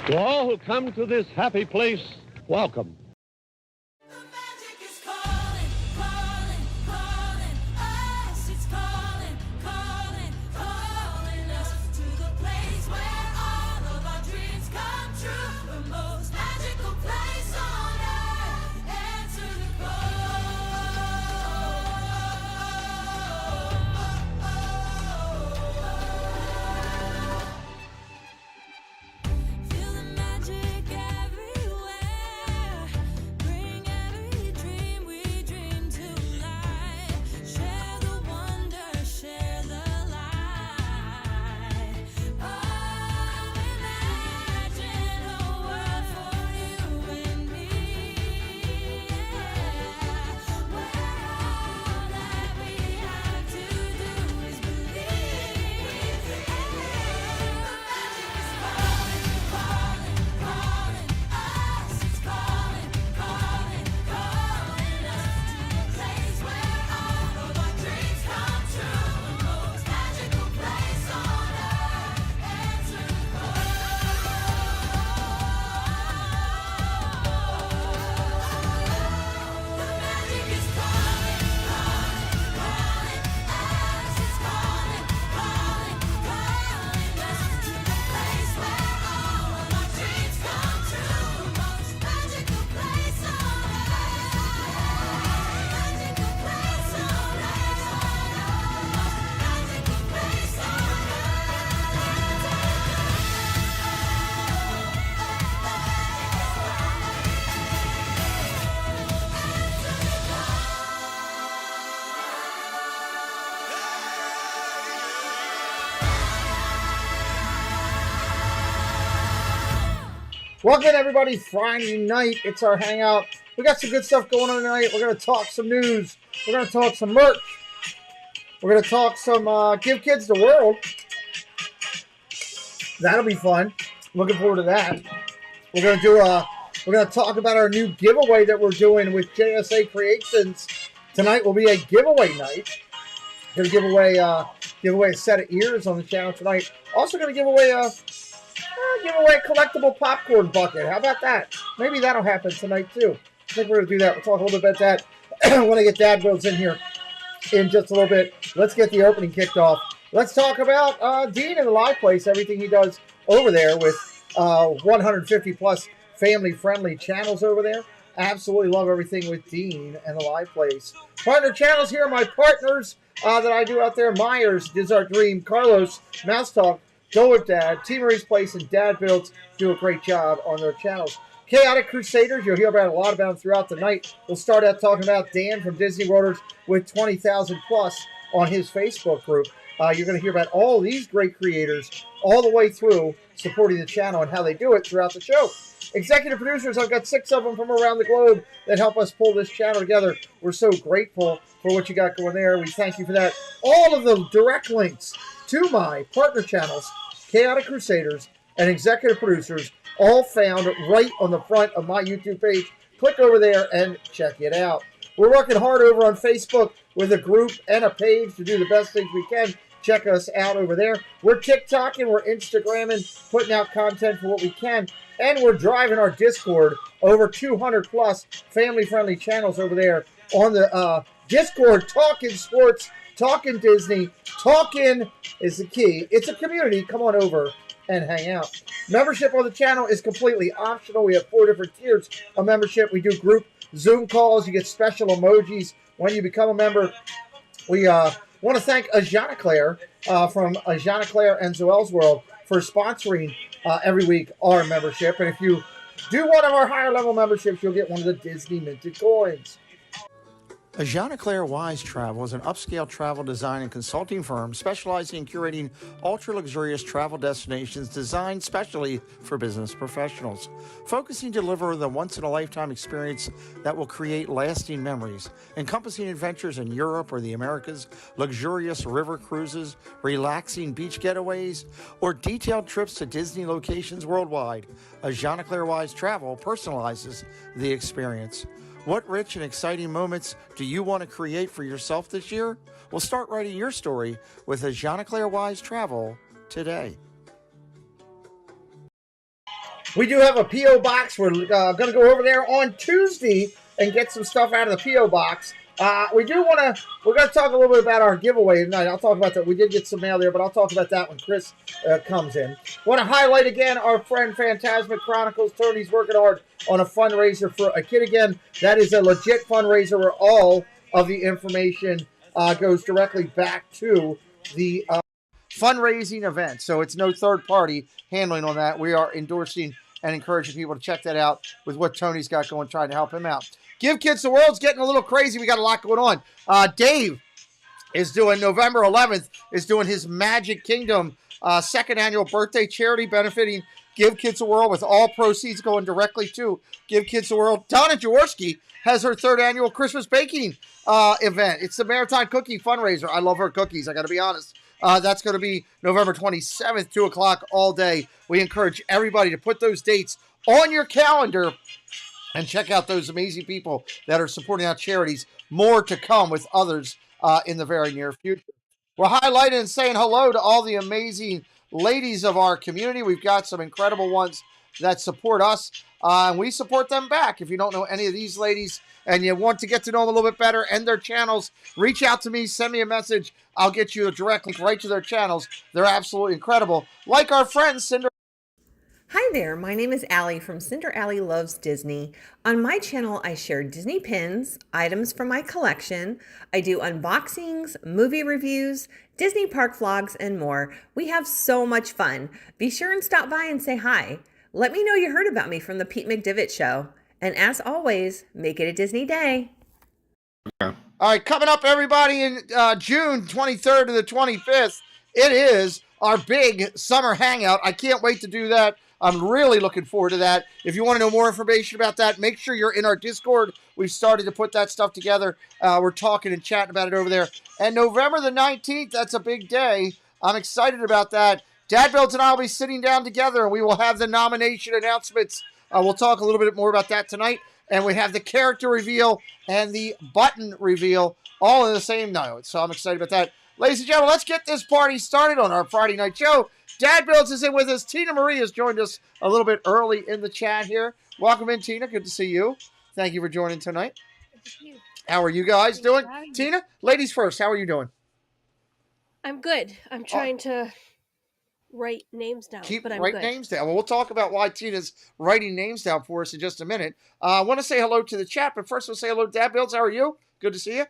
To all who come to this happy place, welcome. Welcome, everybody. Friday night. It's our hangout. We got some good stuff going on tonight. We're going to talk some news. We're going to talk some merch. We're going to talk some Give Kids the World. That'll be fun. Looking forward to that. We're going to do we're going to talk about our new giveaway that we're doing with JSA Creations. Tonight will be a giveaway night. Going to give away a set of ears on the channel tonight. Also going to give away a collectible popcorn bucket. How about that? Maybe that'll happen tonight too. I think we're going to do that. We'll talk a little bit about that when I get Dad Bills in here in just a little bit. Let's get the opening kicked off. Let's talk about Dean and the Live Place, everything he does over there with 150 plus family-friendly channels over there. Absolutely love everything with Dean and the Live Place. Partner channels here are my partners that I do out there. Myers, Diz Our Dream, Carlos, Mouse Talk, Go With Dad, T. Marie's Place, and Dad Builds do a great job on their channels. Chaotic Crusaders, you'll hear about a lot about them throughout the night. We'll start out talking about Dan from Disney Worlders with 20,000 plus on his Facebook group. You're going to hear about all these great creators all the way through supporting the channel and how they do it throughout the show. Executive producers, I've got 6 of them from around the globe that help us pull this channel together. We're so grateful for what you got going there. We thank you for that. All of the direct links to my partner channels, Chaotic Crusaders and Executive Producers, all found right on the front of my YouTube page. Click over there and check it out. We're working hard over on Facebook with a group and a page to do the best things we can. Check us out over there. We're TikToking, we're Instagramming, putting out content for what we can, and we're driving our Discord. Over 200 plus family-friendly channels over there on the Discord, talking sports, talking Disney, talking is the key. It's a community. Come on over and hang out. Membership on the channel is completely optional. We have 4 different tiers of membership. We do group Zoom calls. You get special emojis when you become a member. We want to thank Ajana Claire from Ajana Claire and Zoel's World for sponsoring every week our membership. And if you do one of our higher level memberships, you'll get one of the Disney minted coins. Ajana Claire Wise Travel is an upscale travel design and consulting firm specializing in curating ultra-luxurious travel destinations designed specially for business professionals, focusing to deliver the once-in-a-lifetime experience that will create lasting memories, encompassing adventures in Europe or the Americas, luxurious river cruises, relaxing beach getaways, or detailed trips to Disney locations worldwide. Ajana Claire Wise Travel personalizes the experience. What rich and exciting moments do you want to create for yourself this year? Well, start writing your story with Ajana Claire Wise Travel today. We do have a P.O. box. We're going to go over there on Tuesday and get some stuff out of the P.O. box. We're going to talk a little bit about our giveaway tonight. I'll talk about that. We did get some mail there, but I'll talk about that when Chris comes in. Want to highlight again our friend Phantasmic Chronicles. Tony's working hard on a fundraiser for a kid again. That is a legit fundraiser where all of the information goes directly back to the fundraising event. So it's no third party handling on that. We are endorsing and encouraging people to check that out with what Tony's got going, trying to help him out. Give Kids the World's getting a little crazy. We got a lot going on. Dave is doing November 11th, is doing his Magic Kingdom second annual birthday charity benefiting Give Kids the World, with all proceeds going directly to Give Kids the World. Donna Jaworski has her third annual Christmas baking event. It's the Maritime Cookie Fundraiser. I love her cookies, I got to be honest. That's going to be November 27th, 2 o'clock all day. We encourage everybody to put those dates on your calendar and check out those amazing people that are supporting our charities. More to come with others in the very near future. We're highlighting and saying hello to all the amazing ladies of our community. We've got some incredible ones that support us, and we support them back. If you don't know any of these ladies and you want to get to know them a little bit better and their channels, reach out to me, send me a message. I'll get you a direct link right to their channels. They're absolutely incredible. Like our friend Cinder. Hi there, my name is Allie from Cinder Allie Loves Disney. On my channel, I share Disney pins, items from my collection. I do unboxings, movie reviews, Disney park vlogs, and more. We have so much fun. Be sure and stop by and say hi. Let me know you heard about me from the Pete McDivitt Show. And as always, make it a Disney day. Okay. All right, coming up, everybody, in June 23rd to the 25th, it is our big summer hangout. I can't wait to do that. I'm really looking forward to that. If you want to know more information about that, make sure you're in our Discord. We've started to put that stuff together. We're talking and chatting about it over there. And November the 19th, that's a big day. I'm excited about that. Dad Builds and I will be sitting down together, and we will have the nomination announcements. We'll talk a little bit more about that tonight. And we have the character reveal and the button reveal all in the same night. So I'm excited about that. Ladies and gentlemen, let's get this party started on our Friday night show. Dad Builds is in with us. Tina Marie has joined us a little bit early in the chat here. Welcome in, Tina. Good to see you. Thank you for joining tonight. Good to see you. How are you guys doing? Tina, ladies first. How are you doing? I'm good. I'm trying to write names down. Keep writing writing names down. Well, we'll talk about why Tina's writing names down for us in just a minute. I want to say hello to the chat, but first we'll say hello to Dad Builds. How are you? Good to see you.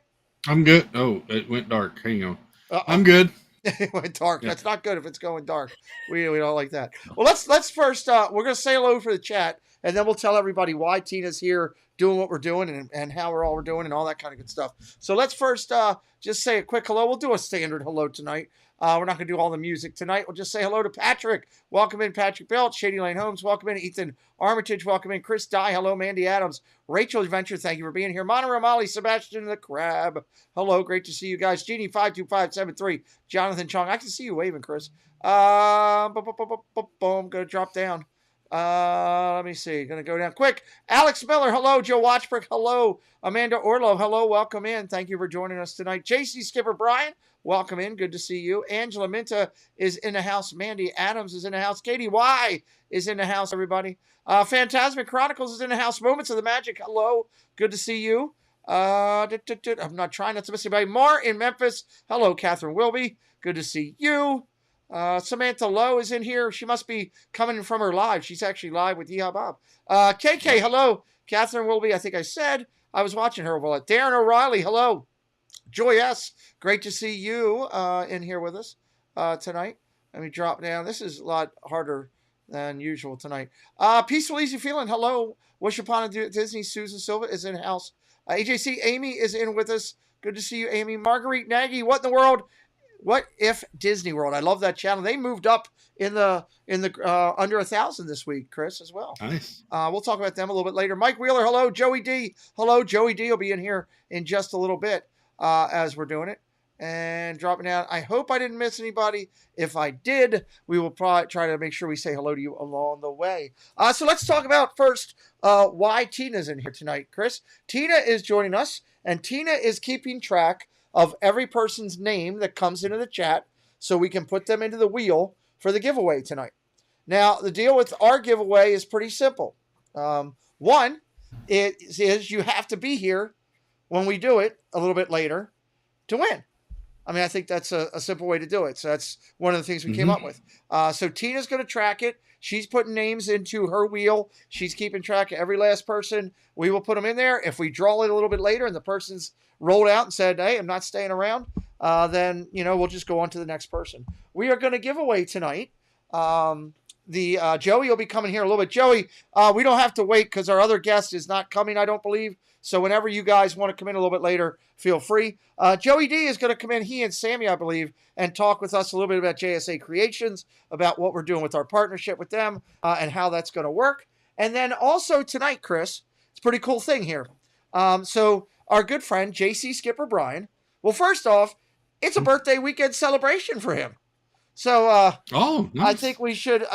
I'm good. Oh, it went dark. Hang on. I'm good. It went dark. Yeah. That's not good if it's going dark. We don't like that. Well, let's first, we're going to say hello for the chat, and then we'll tell everybody why Tina's here doing what we're doing and how we're doing and all that kind of good stuff. So let's first just say a quick hello. We'll do a standard hello tonight. We're not going to do all the music tonight. We'll just say hello to Patrick. Welcome in, Patrick Belt. Shady Lane Homes. Welcome in, Ethan Armitage. Welcome in, Chris Dye. Hello, Mandy Adams. Rachel Adventure. Thank you for being here. Monterey Molly. Sebastian the Crab. Hello. Great to see you guys. Jeannie 52573. Jonathan Chong. I can see you waving, Chris. Boom. Going to drop down. Let me see. Going to go down quick. Alex Miller. Hello. Joe Watchbrook. Hello. Amanda Orlov. Hello. Welcome in. Thank you for joining us tonight. JC Skipper Brian. Welcome in. Good to see you. Angela Minta is in the house. Mandy Adams is in the house. Katie Y is in the house, everybody. Phantasmic Chronicles is in the house. Moments of the Magic. Hello. Good to see you. I'm not trying not to miss anybody. Mar in Memphis. Hello, Catherine Wilby. Good to see you. Samantha Lowe is in here. She must be coming from her live. She's actually live with Yeehaw Bob. KK, hello. Catherine Wilby, I think I said. I was watching her. Well, Darren O'Reilly, hello. Joy S., great to see you in here with us tonight. Let me drop down. This is a lot harder than usual tonight. Peaceful Easy Feeling, hello. Wish Upon a Disney, Susan Silva is in house. AJC, Amy is in with us. Good to see you, Amy. Marguerite Nagy, what in the world? What if Disney World? I love that channel. They moved up in the under 1,000 this week, Chris, as well. Nice. We'll talk about them a little bit later. Mike Wheeler, hello. Joey D, hello. Joey D will be in here in just a little bit. As we're doing it and dropping down. I hope I didn't miss anybody. If I did, we will probably try to make sure we say hello to you along the way. So let's talk about first why Tina's in here tonight, Chris. Tina is joining us, and Tina is keeping track of every person's name that comes into the chat so we can put them into the wheel for the giveaway tonight. Now, the deal with our giveaway is pretty simple. One, it is you have to be here when we do it a little bit later to win. I mean, I think that's a simple way to do it. So that's one of the things we came up with. So Tina's going to track it. She's putting names into her wheel. She's keeping track of every last person. We will put them in there. If we draw it a little bit later and the person's rolled out and said, hey, I'm not staying around, then, we'll just go on to the next person. We are going to give away tonight. Joey will be coming here a little bit. Joey, we don't have to wait because our other guest is not coming, I don't believe. So whenever you guys want to come in a little bit later, feel free. Joey D is going to come in, he and Sammy, I believe, and talk with us a little bit about JSA Creations, about what we're doing with our partnership with them, and how that's going to work. And then also tonight, Chris, it's a pretty cool thing here. So our good friend, JC Skipper Brian, well, first off, it's a birthday weekend celebration for him. So nice. I think we should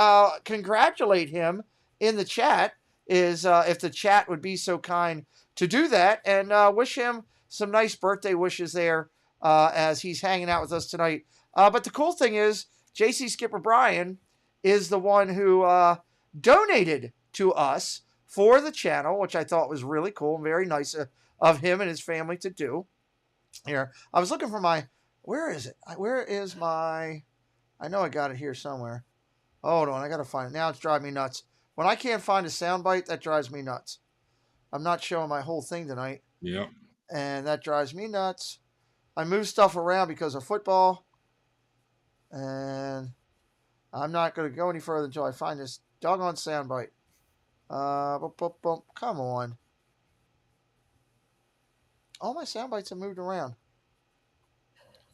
congratulate him in the chat, if the chat would be so kind to do that, and wish him some nice birthday wishes there as he's hanging out with us tonight. But the cool thing is, JC Skipper Brian is the one who donated to us for the channel, which I thought was really cool and very nice of him and his family to do. Here, I was looking for where is it? Where is my... I know I got it here somewhere. Hold on, I got to find it. Now it's driving me nuts. When I can't find a soundbite, that drives me nuts. I'm not showing my whole thing tonight. Yep. And that drives me nuts. I move stuff around because of football. And I'm not going to go any further until I find this doggone soundbite. Come on. All my soundbites have moved around.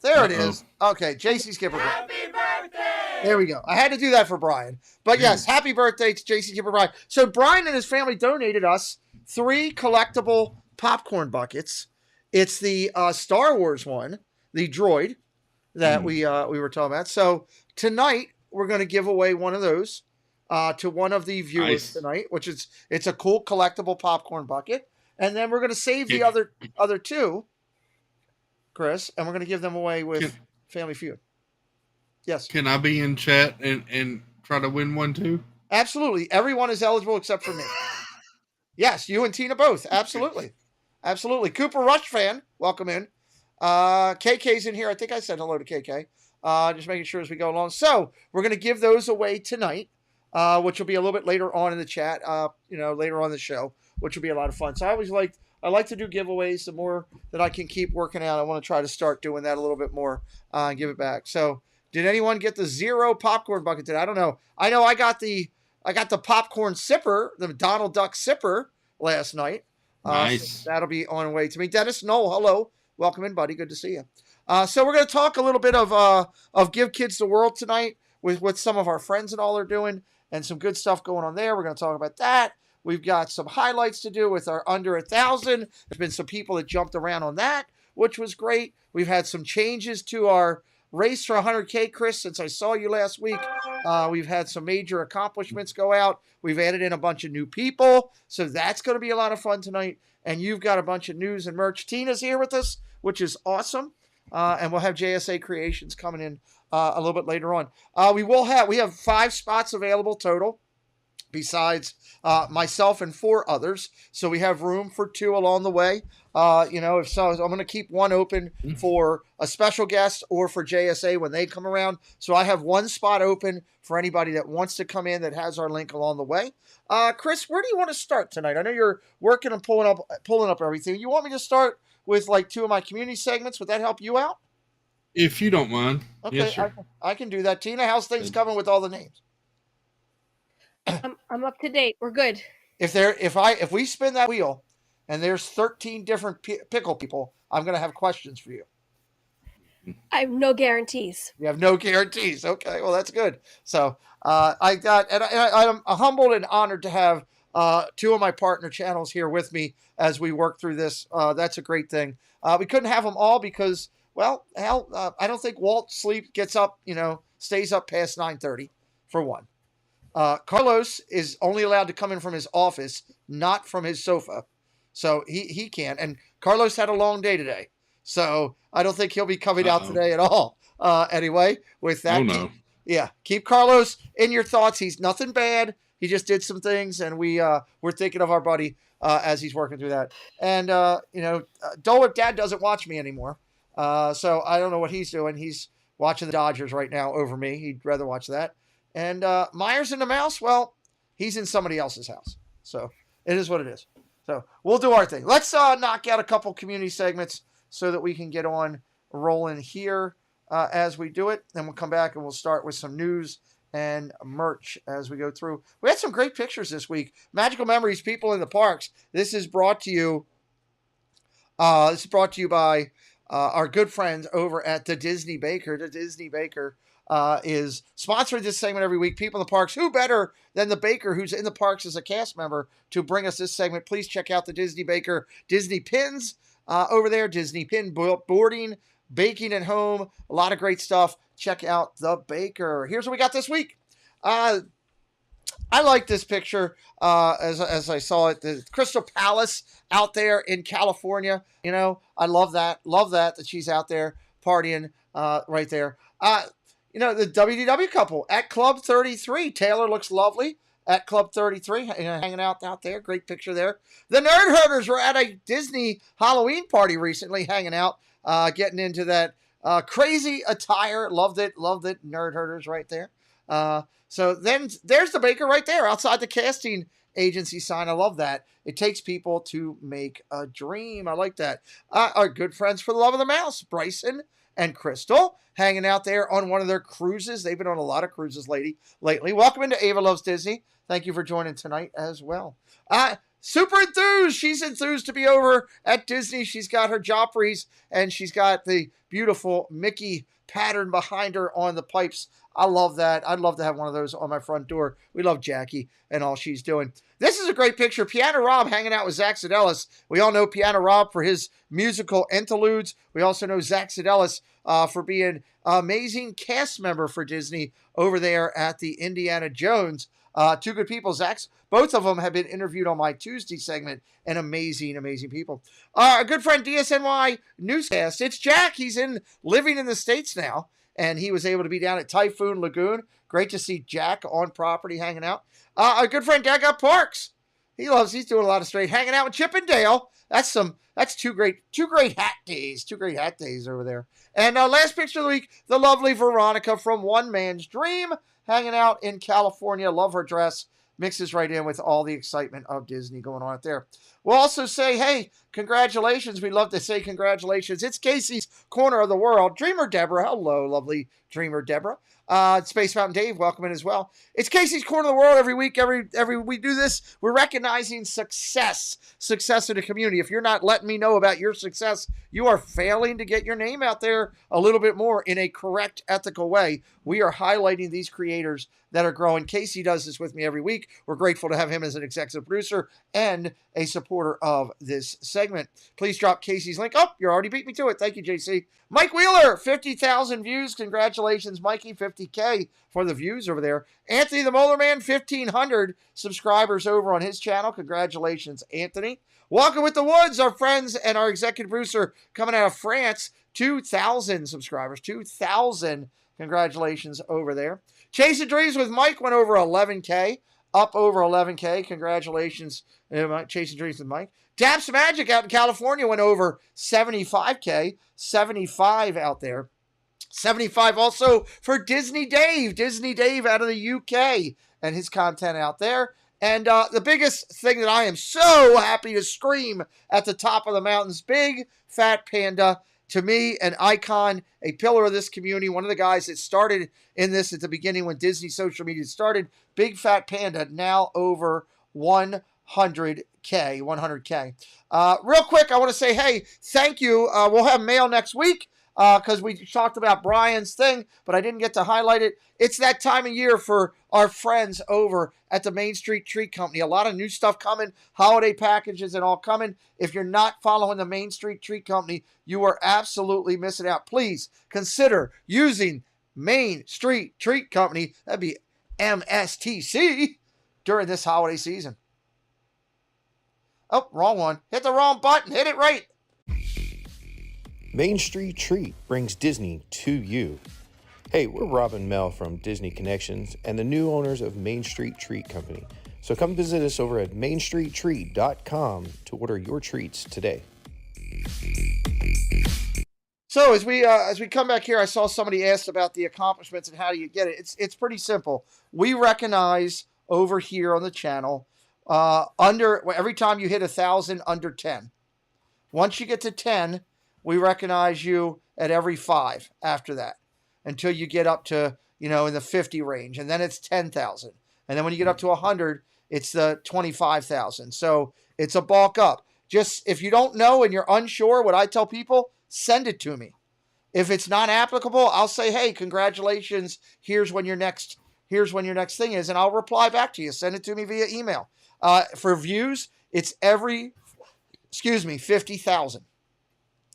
There it is. Okay, JC Skipper. Happy birthday! There we go. I had to do that for Brian. But yes, happy birthday to JC Skipper Brian. So Brian and his family donated us 3 collectible popcorn buckets. It's the Star Wars one, the droid that we were talking about. So tonight we're going to give away one of those to one of the viewers tonight, it's a cool collectible popcorn bucket. And then we're going to save the other 2, Chris, and we're going to give them away with Family Feud. Yes. Can I be in chat and try to win one too? Absolutely. Everyone is eligible except for me. Yes, you and Tina both. Absolutely. Absolutely. Cooper Rush fan, welcome in. KK's in here. I think I said hello to KK. Just making sure as we go along. So we're going to give those away tonight, which will be a little bit later on in the chat, later on in the show, which will be a lot of fun. So I like to do giveaways. The more that I can keep working out, I want to try to start doing that a little bit more and give it back. So did anyone get the 0 popcorn bucket today? I don't know. I know I got the popcorn sipper, the Donald Duck sipper last night. Nice. So that'll be on the way to me. Dennis Knoll, hello. Welcome in, buddy. Good to see you. So we're going to talk a little bit of Give Kids the World tonight with what some of our friends and all are doing and some good stuff going on there. We're going to talk about that. We've got some highlights to do with our under 1,000. There's been some people that jumped around on that, which was great. We've had some changes to our race for 100K, Chris, since I saw you last week. We've had some major accomplishments go out. We've added in a bunch of new people, so that's going to be a lot of fun tonight. And you've got a bunch of news and merch. Tina's here with us, which is awesome. And we'll have JSA Creations coming in a little bit later on. We have 5 spots available total, besides myself and 4 others. So we have room for 2 along the way. If so, I'm going to keep 1 open for a special guest or for JSA when they come around. So I have 1 spot open for anybody that wants to come in that has our link along the way. Chris, where do you want to start tonight? I know you're working and pulling up everything. You want me to start with like 2 of my community segments? Would that help you out? If you don't mind. Okay, Yes, sir. I can do that. Tina, how's things coming with all the names? I'm up to date. We're good. If we spin that wheel and there's 13 different pickle people, I'm going to have questions for you. I have no guarantees. You have no guarantees. Okay, well, that's good. So I'm humbled and honored to have 2 of my partner channels here with me as we work through this. That's a great thing. We couldn't have them all because, well, hell, I don't think Walt stays up past 9:30 for one. Carlos is only allowed to come in from his office, not from his sofa. So he can't. And Carlos had a long day today. So I don't think he'll be coming out today at all. Anyway, with that. Oh, no. Yeah, keep Carlos in your thoughts. He's nothing bad. He just did some things, and we're thinking of our buddy as he's working through that. And Dole Dad doesn't watch me anymore, so I don't know what he's doing. He's watching the Dodgers right now over me. He'd rather watch that. And Myers and the Mouse, well, he's in somebody else's house, so it is what it is. So we'll do our thing. Let's knock out a couple community segments so that we can get on rolling here as we do it. Then we'll come back and we'll start with some news and merch as we go through. We had some great pictures this week. Magical Memories, people in the parks. This is brought to you. By our good friends over at the Disney Baker. The Disney Baker is sponsoring this segment every week. People in the parks. Who better than the baker who's in the parks as a cast member to bring us this segment? Please check out the Disney Baker Disney Pins over there. Disney Pin boarding, baking at home. A lot of great stuff. Check out the Baker. Here's what we got this week. I like this picture as I saw it. The Crystal Palace out there in California. You know, I love that. Love that she's out there partying right there. The WDW couple at Club 33. Taylor looks lovely at Club 33, hanging out there. Great picture there. The Nerd Herders were at a Disney Halloween party recently, hanging out, getting into that crazy attire. Loved it. Nerd Herders right there. So then there's the Baker right there outside the casting agency sign. I love that. It takes people to make a dream. I like that. Our good friends for the Love of the Mouse, Bryson and Crystal, hanging out there on one of their cruises. They've been on a lot of cruises lately. Welcome into Ava Loves Disney. Thank you for joining tonight as well. Super enthused. She's enthused to be over at Disney. She's got her Joffreys, and she's got the beautiful Mickey pattern behind her on the pipes. I love that. I'd love to have one of those on my front door. We love Jackie and all she's doing. This is a great picture. Piano Rob hanging out with Zach Sedelis. We all know Piano Rob for his musical interludes. We also know Zach Sedelis for being an amazing cast member for Disney over there at the Indiana Jones. Two good people. Both of them have been interviewed on my Tuesday segment, and amazing people. Our good friend DSNY Newscast. It's Jack. He's living in the States now, and he was able to be down at Typhoon Lagoon. Great to see Jack on property hanging out. Our good friend Daggett Parks. He's doing a lot of straight hanging out with Chip and Dale. That's two great hat days. 2 great hat days over there. And last picture of the week, the lovely Veronica from One Man's Dream, hanging out in California. Love her dress. Mixes right in with all the excitement of Disney going on out there. We'll also say, hey, congratulations. We love to say congratulations. It's Casey's Corner of the World. Dreamer Deborah. Hello, lovely Dreamer Deborah. Space Mountain Dave, welcome in as well. It's Casey's Corner of the World every week. Every we do this, we're recognizing success in the community. If you're not letting me know about your success, you are failing to get your name out there a little bit more in a correct, ethical way. We are highlighting these creators that are growing. Casey does this with me every week. We're grateful to have him as an executive producer and a supporter of this segment. Please drop Casey's link. Oh, you already beat me to it. Thank you, JC. Mike Wheeler, 50,000 views. Congratulations, Mikey. 50K for the views over there. Anthony the Molar Man, 1,500 subscribers over on his channel. Congratulations, Anthony. Walking with the Woods, our friends and our executive producer coming out of France. 2,000 subscribers. 2,000. Congratulations over there. Chasing Dreams with Mike went over 11K. Up over 11K. Congratulations, Chasing Dreams with Mike. Daps Magic out in California went over 75K. 75 out there. 75 also for Disney Dave. Disney Dave out of the UK and his content out there. And the biggest thing that I am so happy to scream at the top of the mountains, Big Fat Panda. To me, an icon, a pillar of this community, one of the guys that started in this at the beginning when Disney social media started. Big Fat Panda, now over 100K. 100K. Real quick, I want to say, hey, thank you. We'll have mail next week because we talked about Brian's thing, but I didn't get to highlight it. It's that time of year for our friends over at the Main Street Treat Company. A lot of new stuff coming, holiday packages and all coming. If you're not following the Main Street Treat Company, you are absolutely missing out. Please consider using Main Street Treat Company. That'd be MSTC during this holiday season. Oh, wrong one. Hit the wrong button. Hit it right. Main Street Treat brings Disney to you. Hey, we're Rob and Mel from Disney Connections and the new owners of Main Street Treat Company. So come visit us over at mainstreettreat.com to order your treats today. So as we come back here, I saw somebody asked about the accomplishments and how do you get it. It's pretty simple. We recognize over here on the channel every time you hit 1,000 under 10. Once you get to 10, we recognize you at every 5 after that, until you get up to, in the 50 range, and then it's 10,000. And then when you get up to 100, it's the 25,000. So it's a bulk up. Just if you don't know and you're unsure, what I tell people, send it to me. If it's not applicable, I'll say, hey, congratulations. Here's when your next thing is, and I'll reply back to you. Send it to me via email. For views, it's every 50,000.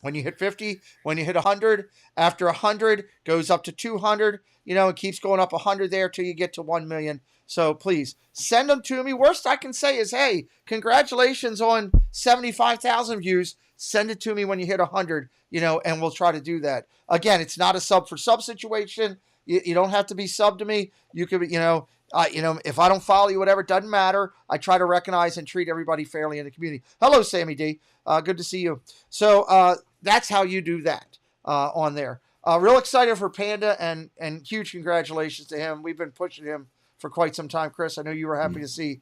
When you hit 50, when you hit 100, after 100 goes up to 200, it keeps going up 100 there till you get to 1 million. So please send them to me. Worst I can say is, hey, congratulations on 75,000 views. Send it to me when you hit 100, and we'll try to do that. Again, it's not a sub for sub situation. You don't have to be sub to me. You could, if I don't follow you, whatever, it doesn't matter. I try to recognize and treat everybody fairly in the community. Hello, Sammy D. Good to see you. So that's how you do that on there. Real excited for Panda, and huge congratulations to him. We've been pushing him for quite some time. Chris, I know you were happy to see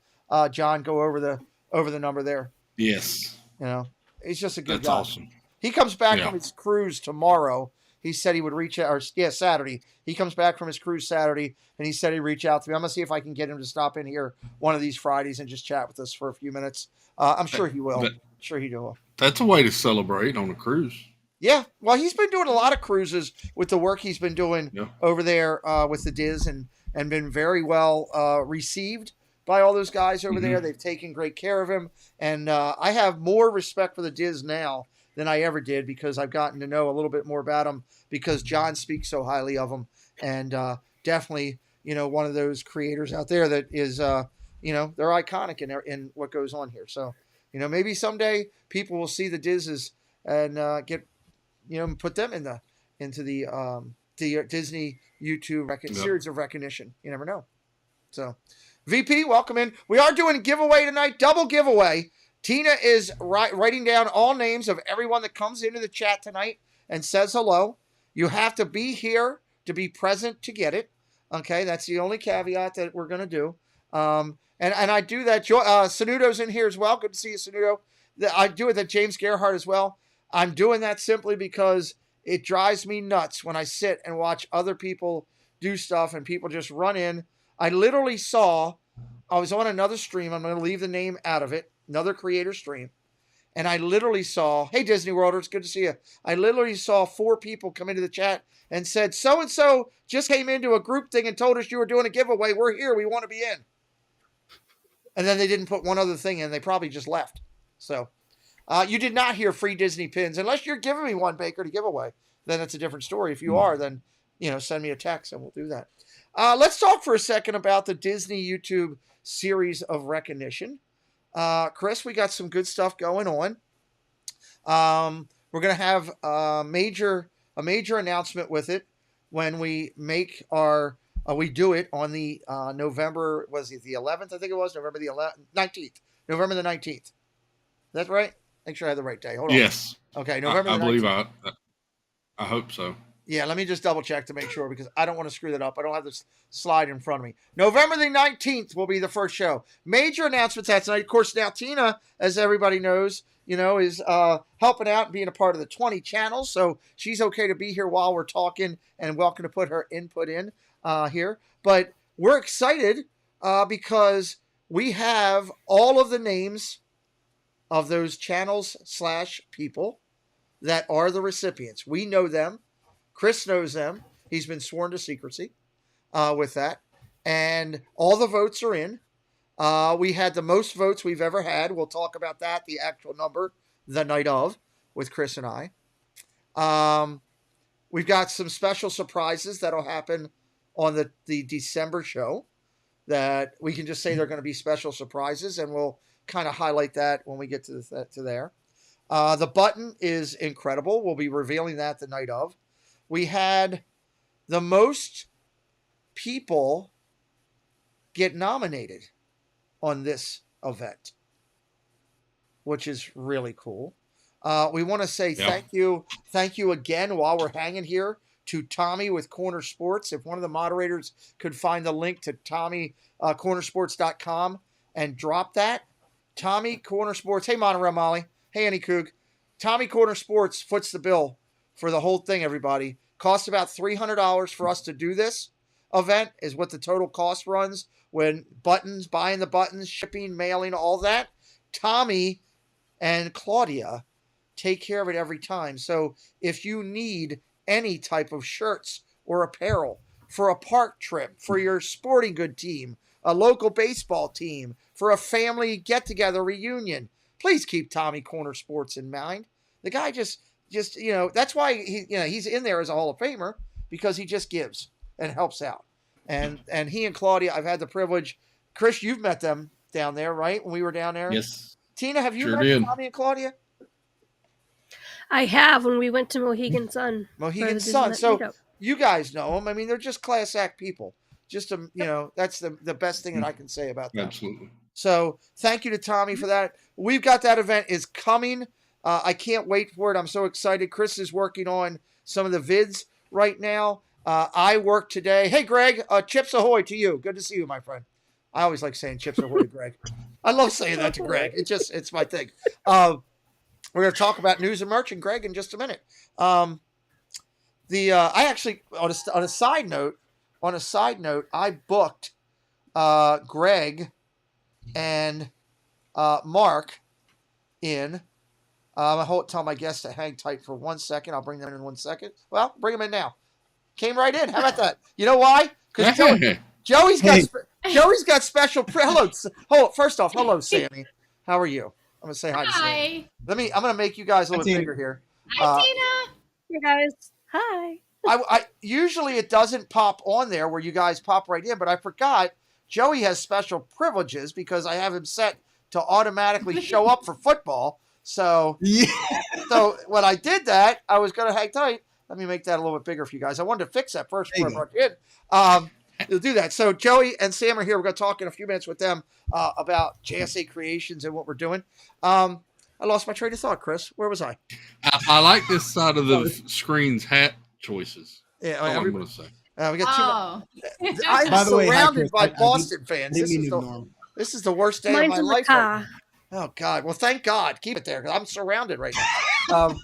John go over the number there. Yes. He's just a good That's guy. awesome. He comes back from his cruise tomorrow. He said he would reach out, Saturday. He comes back from his cruise Saturday, and he said he'd reach out to me. I'm going to see if I can get him to stop in here one of these Fridays and just chat with us for a few minutes. I'm sure he will. That's a way to celebrate on a cruise. Yeah. Well, he's been doing a lot of cruises with the work he's been doing over there with the Diz, and been very well received by all those guys over there. They've taken great care of him. And I have more respect for the Diz now than I ever did, because I've gotten to know a little bit more about him, because John speaks so highly of him. And definitely, one of those creators out there that is, they're iconic in what goes on here. So, maybe someday people will see the Dizzes and get, put them into the Disney YouTube series of recognition. You never know. So, VP, welcome in. We are doing a giveaway tonight, double giveaway. Tina is writing down all names of everyone that comes into the chat tonight and says hello. You have to be here to be present to get it. Okay, that's the only caveat that we're going to do. And I do that. Sanudo's in here as well. Good to see you, Sanudo. I do it at James Gerhardt as well. I'm doing that simply because it drives me nuts when I sit and watch other people do stuff and people just run in. I was on another stream. I'm going to leave the name out of it. Another creator stream. And I literally saw, hey, Disney Worlders, good to see you. I literally saw 4 people come into the chat and said, so-and-so just came into a group thing and told us you were doing a giveaway. We're here. We want to be in. And then they didn't put one other thing in. They probably just left. So you did not hear free Disney pins. Unless you're giving me one, Baker, to give away. Then that's a different story. If you are, then, send me a text and we'll do that. Let's talk for a second about the Disney YouTube series of recognition. Chris, we got some good stuff going on. We're going to have a major announcement with it when we make we do it on the November, was it the 11th? I think it was November the 19th. November the 19th. Is that right? Make sure I have the right day. Hold on. Yes. Okay, November the 19th. I believe I hope so. Yeah, let me just double check to make sure, because I don't want to screw that up. I don't have this slide in front of me. November the 19th will be the first show. Major announcements that tonight. Of course, now Tina, as everybody knows, is helping out and being a part of the 20 channels. So she's okay to be here while we're talking, and welcome to put her input in here. But we're excited because we have all of the names of those channels / people that are the recipients. We know them. Chris knows them. He's been sworn to secrecy with that. And all the votes are in. We had the most votes we've ever had. We'll talk about that, the actual number, the night of, with Chris and I. We've got some special surprises that'll happen on the December show that we can just say they're going to be special surprises, and we'll kind of highlight that when we get to there. The button is incredible. We'll be revealing that the night of. We had the most people get nominated on this event, which is really cool. We want to say thank you again while we're hanging here to Tommy with Corner Sports. If one of the moderators could find the link to Tommy cornersports.com and drop that. Tommy Corner Sports. Hey, Monorail Molly. Hey, Annie Coog. Tommy Corner Sports foots the bill for the whole thing, everybody. Costs about $300 for us to do this event is what the total cost runs when buttons, buying the buttons, shipping, mailing, all that. Tommy and Claudia take care of it every time. So if you need any type of shirts or apparel for a park trip, for your sporting good team, a local baseball team, for a family get-together reunion, please keep Tommy Corner Sports in mind. The guy just that's why he's in there as a Hall of Famer, because he just gives and helps out. And he and Claudia, I've had the privilege. Chris, you've met them down there, right? When we were down there. Yes. Tina, have you Sure met did. Tommy and Claudia? I have when we went to Mohegan Sun. Mohegan Sun. So you guys know them. I mean, they're just class act people. Just that's the best thing that I can say about them. Absolutely. So thank you to Tommy for that. We've got that event is coming. I can't wait for it. I'm so excited. Chris is working on some of the vids right now. I work today. Hey, Greg, Chips Ahoy to you. Good to see you, my friend. I always like saying Chips Ahoy to Greg. I love saying that to Greg. It's my thing. We're going to talk about news and merch and Greg in just a minute. I actually, on a side note, I booked Greg and Mark in. I tell my guests to hang tight for 1 second. I'll bring them in 1 second. Well, bring them in now. Came right in. How about that? You know why? Because Joey's got special. First off, hello, Sammy. How are you? I'm gonna say hi to Sammy. I'm gonna make you guys a little bit bigger here. Hi, Tina. You guys, hi. I usually it doesn't pop on there where you guys pop right in, but I forgot Joey has special privileges because I have him set to automatically show up for football. So, so when I did that, I was going to hang tight. Let me make that a little bit bigger for you guys. I wanted to fix that first before I brought you in. You'll do that. So Joey and Sam are here. We're going to talk in a few minutes with them about JSA Creations and what we're doing. I lost my train of thought, Chris. Where was I? I like this side of the screen's hat choices. Yeah, That's all I'm going to say. We got I'm By the way, surrounded hi, by Chris. Boston fans. This is the worst day Mine's of in my the life. car. Oh, God. Well, thank God. Keep it there because I'm surrounded right now.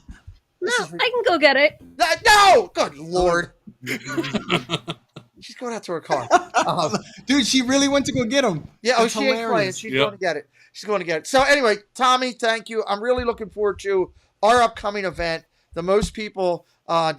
No, I can go get it. No! Good Lord. She's going out to her car. Dude, she really went to go get him. Yeah, That's she ain't playing. She's going to get it. She's going to get it. So anyway, Tommy, thank you. I'm really looking forward to our upcoming event. The most people will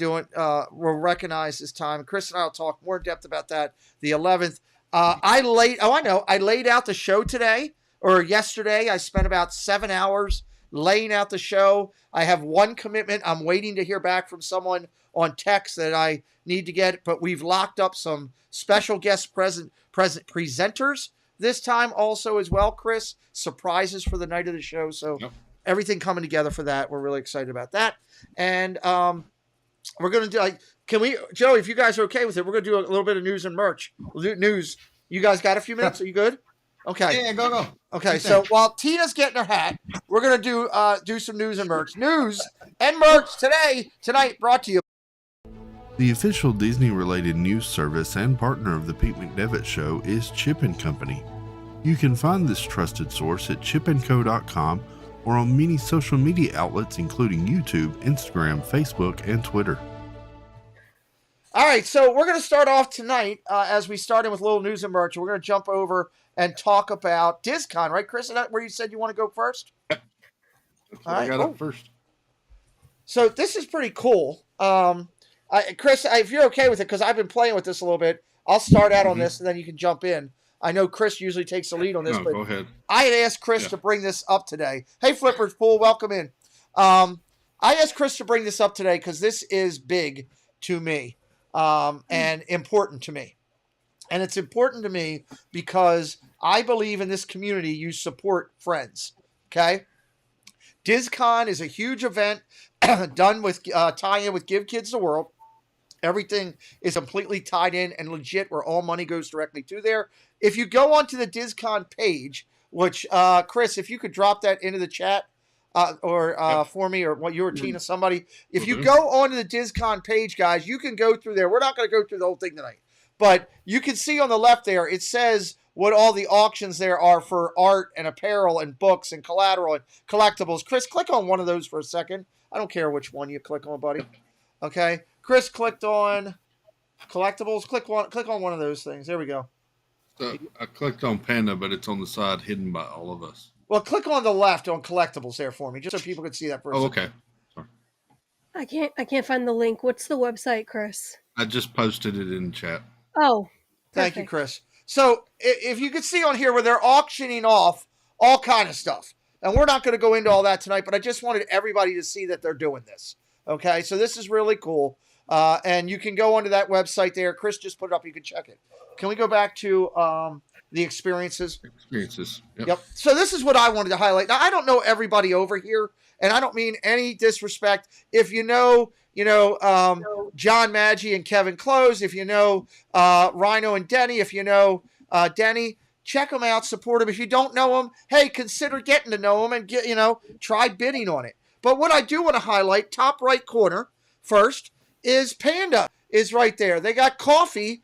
recognize this time. Chris and I will talk more in depth about that. The 11th. I laid out the show today or yesterday. I spent about 7 hours laying out the show. I have one commitment. I'm waiting to hear back from someone on text that I need to get, but we've locked up some special guest presenters this time also as well, Chris. Surprises for the night of the show. So everything coming together for that. We're really excited about that. And we're going to do Joey, if you guys are okay with it, we're going to do a little bit of news and merch. We'll do news. You guys got a few minutes? Are you good? Okay. Yeah, go. Okay, so while Tina's getting her hat, we're going to do some news and merch. News and merch tonight brought to you. The official Disney-related news service and partner of the Pete McDevitt Show is Chip & Company. You can find this trusted source at chipandco.com or on many social media outlets including YouTube, Instagram, Facebook, and Twitter. All right, so we're going to start off tonight as we start in with a little news and merch. We're going to jump over and talk about Dizzcon, right, Chris? Is that where you said you want to go first? That's what I got up first. So this is pretty cool. Chris, if you're okay with it, because I've been playing with this a little bit, I'll start out on this and then you can jump in. I know Chris usually takes the lead on this, but go ahead. I had asked Chris to bring this up today. Hey, Flippers Pool, welcome in. I asked Chris to bring this up today because this is big to me and important to me. And it's important to me because I believe in this community you support friends, okay? Dizzcon is a huge event done with tie-in with Give Kids the World. Everything is completely tied in and legit, where all money goes directly to there. If you go onto the Dizzcon page, which, Chris, if you could drop that into the chat for me, or what you or Tina, somebody. If you go onto the Dizzcon page, guys, you can go through there. We're not going to go through the whole thing tonight. But you can see on the left there, it says what all the auctions there are for art and apparel and books and collateral and collectibles. Chris, click on one of those for a second. I don't care which one you click on, buddy. Okay. Chris clicked on collectibles. Click on one of those things. There we go. So I clicked on Panda, but it's on the side hidden by all of us. Well, click on the left on collectibles there for me, just so people can see that first. Oh, okay. Sorry. I can't find the link. What's the website, Chris? I just posted it in chat. Oh, thank you, Chris. So if you can see on here where they're auctioning off all kind of stuff, and we're not going to go into all that tonight, but I just wanted everybody to see that they're doing this. Okay, so this is really cool. And you can go onto that website there. Chris just put it up. You can check it. Can we go back to the experiences? Yep. So this is what I wanted to highlight. Now, I don't know everybody over here, and I don't mean any disrespect. If you know, John Maggi and Kevin Close, if you know Rhino and Denny, if you know Denny, check them out, support them. If you don't know them, hey, consider getting to know them and try bidding on it. But what I do want to highlight, top right corner first, is Panda is right there. They got coffee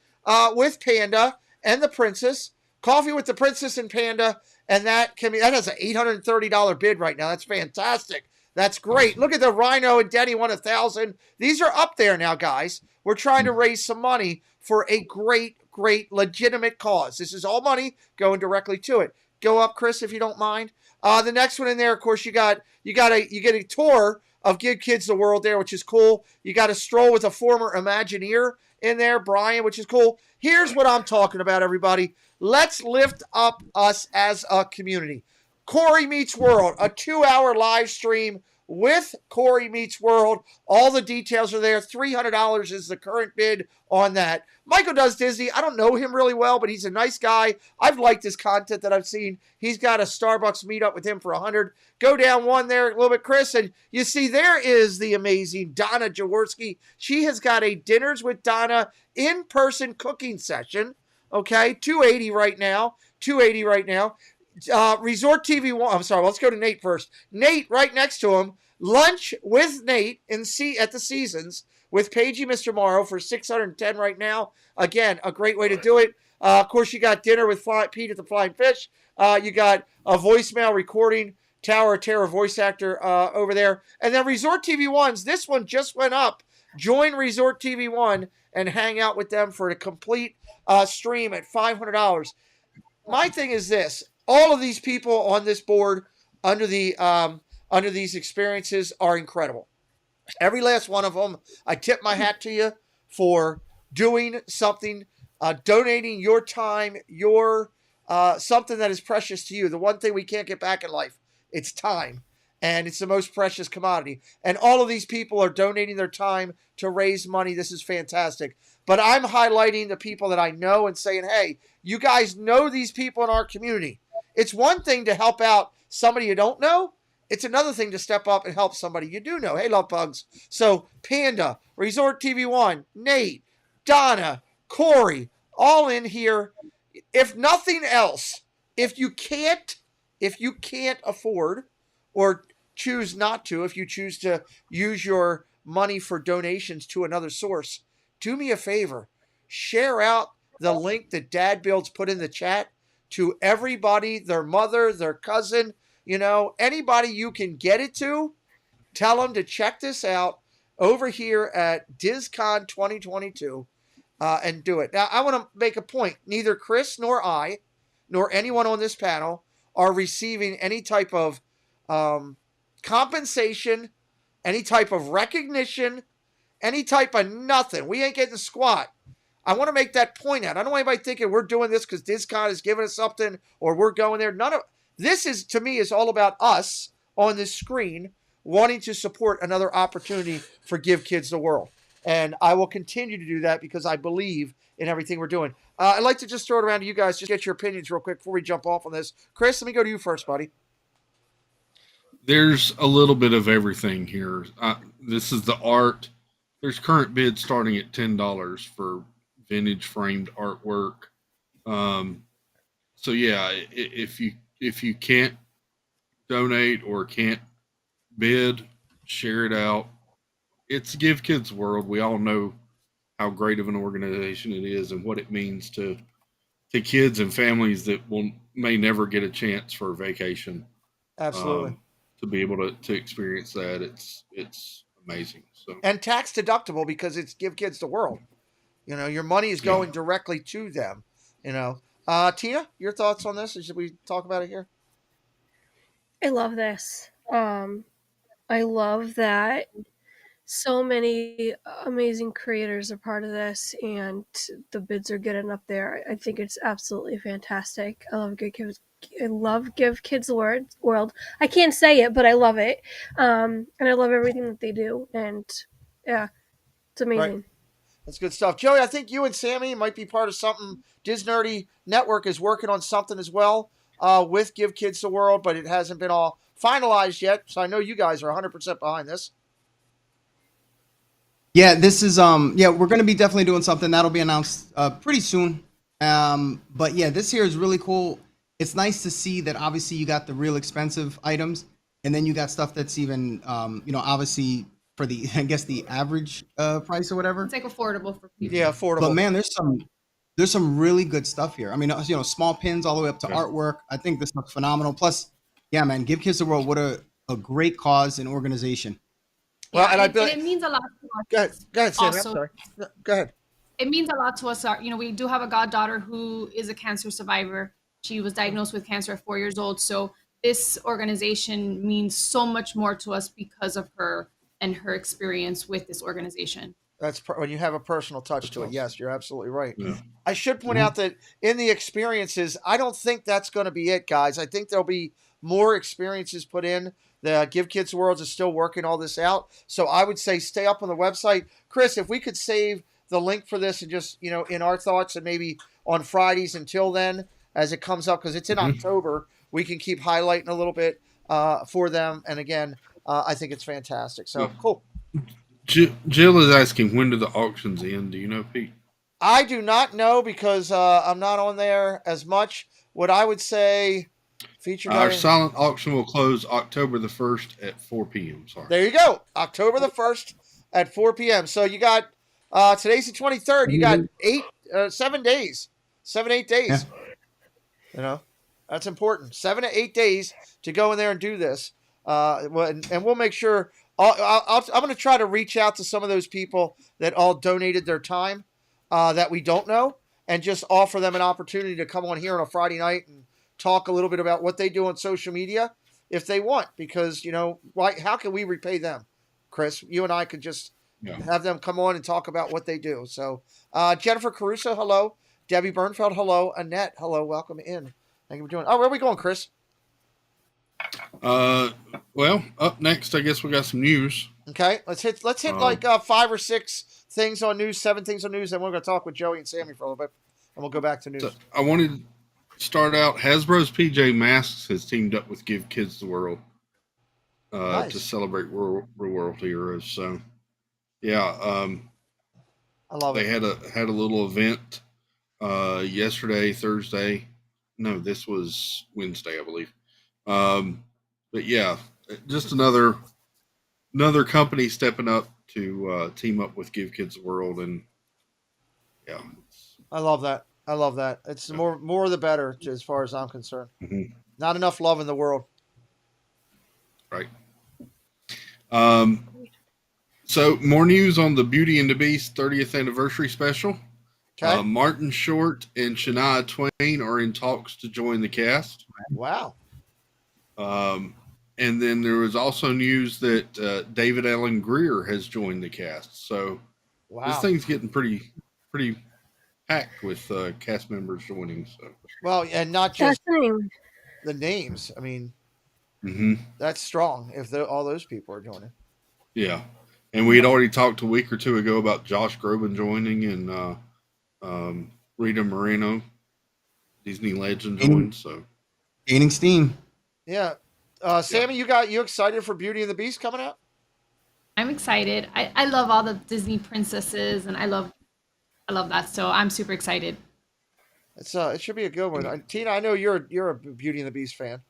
with Panda and the princess. Coffee with the princess and Panda, and that has an $830 bid right now. That's fantastic. That's great. Look at the Rhino and Denny won 1,000. These are up there now, guys. We're trying to raise some money for a great, great, legitimate cause. This is all money going directly to it. Go up, Chris, if you don't mind. The next one in there, of course, you get a tour of Give Kids the World there, which is cool. You got a stroll with a former Imagineer in there, Brian, which is cool. Here's what I'm talking about, everybody. Let's lift up us as a community. Corey Meets World, a 2-hour live stream with Corey Meets World. All the details are there. $300 is the current bid on that. Michael Does Disney. I don't know him really well, but he's a nice guy. I've liked his content that I've seen. He's got a Starbucks meetup with him for $100. Go down one there a little bit, Chris, and you see there is the amazing Donna Jaworski. She has got a Dinners with Donna in-person cooking session. Okay, $280 right now. Resort TV one. I'm sorry. Let's go to Nate first. Nate, right next to him. Lunch with Nate at the Seasons with Paigey Mr. Morrow for $610 right now. Again, a great way to do it. Of course, you got dinner with Pete at the Flying Fish. You got a voicemail recording, Tower of Terror voice actor over there, and then Resort TV Ones. This one just went up. Join Resort TV One and hang out with them for a complete stream at $500. My thing is this. All of these people on this board under these experiences are incredible. Every last one of them. I tip my hat to you for doing something, donating your time, your something that is precious to you. The one thing we can't get back in life, it's time. And it's the most precious commodity. And all of these people are donating their time to raise money. This is fantastic. But I'm highlighting the people that I know and saying, hey, you guys know these people in our community. It's one thing to help out somebody you don't know. It's another thing to step up and help somebody you do know. Hey, love pugs. So Panda, Resort TV One, Nate, Donna, Corey, all in here. If nothing else, if you can't afford or choose not to, if you choose to use your money for donations to another source, do me a favor. Share out the link that Dad Builds put in the chat to everybody, their mother, their cousin, anybody you can get it to. Tell them to check this out over here at Dizzcon 2022 and do it. Now, I want to make a point. Neither Chris nor I, nor anyone on this panel are receiving any type of compensation, any type of recognition, any type of nothing. We ain't getting squat. I want to make that point out. I don't want anybody thinking we're doing this because Dizzcon is giving us something or we're going there. None of this is, to me, is all about us on this screen wanting to support another opportunity for Give Kids the World. And I will continue to do that because I believe in everything we're doing. I'd like to just throw it around to you guys, just get your opinions real quick before we jump off on this. Chris, let me go to you first, buddy. There's a little bit of everything here. This is the art. there's current bids starting at $10 for vintage framed artwork. So yeah, if you can't donate or can't bid, share it out. It's Give Kids World. We all know how great of an organization it is and what it means to kids and families that may never get a chance for a vacation. Absolutely. To be able to experience that, it's amazing. So, and tax deductible because it's Give Kids the World. You know, your money is going directly to them. You know, Tina, your thoughts on this? Should we talk about it here? I love this. I love that so many amazing creators are part of this, and the bids are getting up there. I think it's absolutely fantastic. I love Give Kids the World. I can't say it, but I love it, and I love everything that they do. And yeah, it's amazing. Right. That's good stuff. Joey, I think you and Sammy might be part of something. Nerdy Network is working on something as well with Give Kids the World, but it hasn't been all finalized yet. So I know you guys are 100% behind this. Yeah, this is we're going to be definitely doing something that'll be announced pretty soon. But yeah, this here is really cool. It's nice to see that obviously you got the real expensive items, and then you got stuff that's even obviously for the the average price or whatever. It's like affordable for people. Yeah, affordable. But man, there's some really good stuff here. I mean, small pins all the way up to artwork. I think this looks phenomenal. Plus, yeah, man, Give Kids the World. What a great cause and organization. Well, and it means a lot to us. Go ahead, Sammy. I'm sorry. Go ahead. It means a lot to us. We do have a goddaughter who is a cancer survivor. She was diagnosed with cancer at 4 years old. So this organization means so much more to us because of her and her experience with this organization. That's when you have a personal touch to it. Yes, you're absolutely right. Yeah. I should point out that in the experiences, I don't think that's going to be it, guys. I think there'll be more experiences put in. The Give Kids World is still working all this out. So I would say stay up on the website. Chris, if we could save the link for this and just, in our thoughts and maybe on Fridays until then as it comes up, because it's in October, we can keep highlighting a little bit for them. And again, I think it's fantastic. So cool. Jill is asking, when do the auctions end? Do you know, Pete? I do not know because I'm not on there as much. What I would say... Our silent auction will close October the 1st at 4 p.m. Sorry. There you go. October the 1st at 4 p.m. So you got, today's the 23rd. You got 7 days. 8 days. Yeah. That's important. 7 to 8 days to go in there and do this. And we'll make sure, I'm going to try to reach out to some of those people that all donated their time that we don't know and just offer them an opportunity to come on here on a Friday night and talk a little bit about what they do on social media if they want, because, how can we repay them? Chris, you and I could just have them come on and talk about what they do. So, Jennifer Caruso, hello. Debbie Bernfeld, hello. Annette, hello. Welcome in. Thank you for joining. Oh, where are we going, Chris? Well, up next, I guess we got some news. Okay, let's hit like 5 or 6 things on news, 7 things on news, and we're going to talk with Joey and Sammy for a little bit, and we'll go back to news. So I wanted to start out. Hasbro's PJ Masks has teamed up with Give Kids the World Nice. to celebrate Real World Heroes. So, yeah, I love they it. had a little event yesterday, Thursday. No, this was Wednesday, I believe. But yeah, just another company stepping up to team up with Give Kids the World, and yeah, I love that. It's more the better, as far as I'm concerned. Mm-hmm. Not enough love in the world. Right. So more news on the Beauty and the Beast 30th anniversary special. Okay. Martin Short and Shania Twain are in talks to join the cast. Wow. And then there was also news that David Allen Greer has joined the cast. So this thing's getting pretty packed with cast members joining. So Well, and not just the names. I mean, that's strong if all those people are joining. Yeah. And we had already talked a week or two ago about Josh Groban joining and Rita Moreno, Disney legend, joined. So gaining steam. Yeah. Sammy, you excited for Beauty and the Beast coming out? I'm excited. I love all the Disney princesses, and I love that. So I'm super excited. It should be a good one. Tina, I know you're a Beauty and the Beast fan.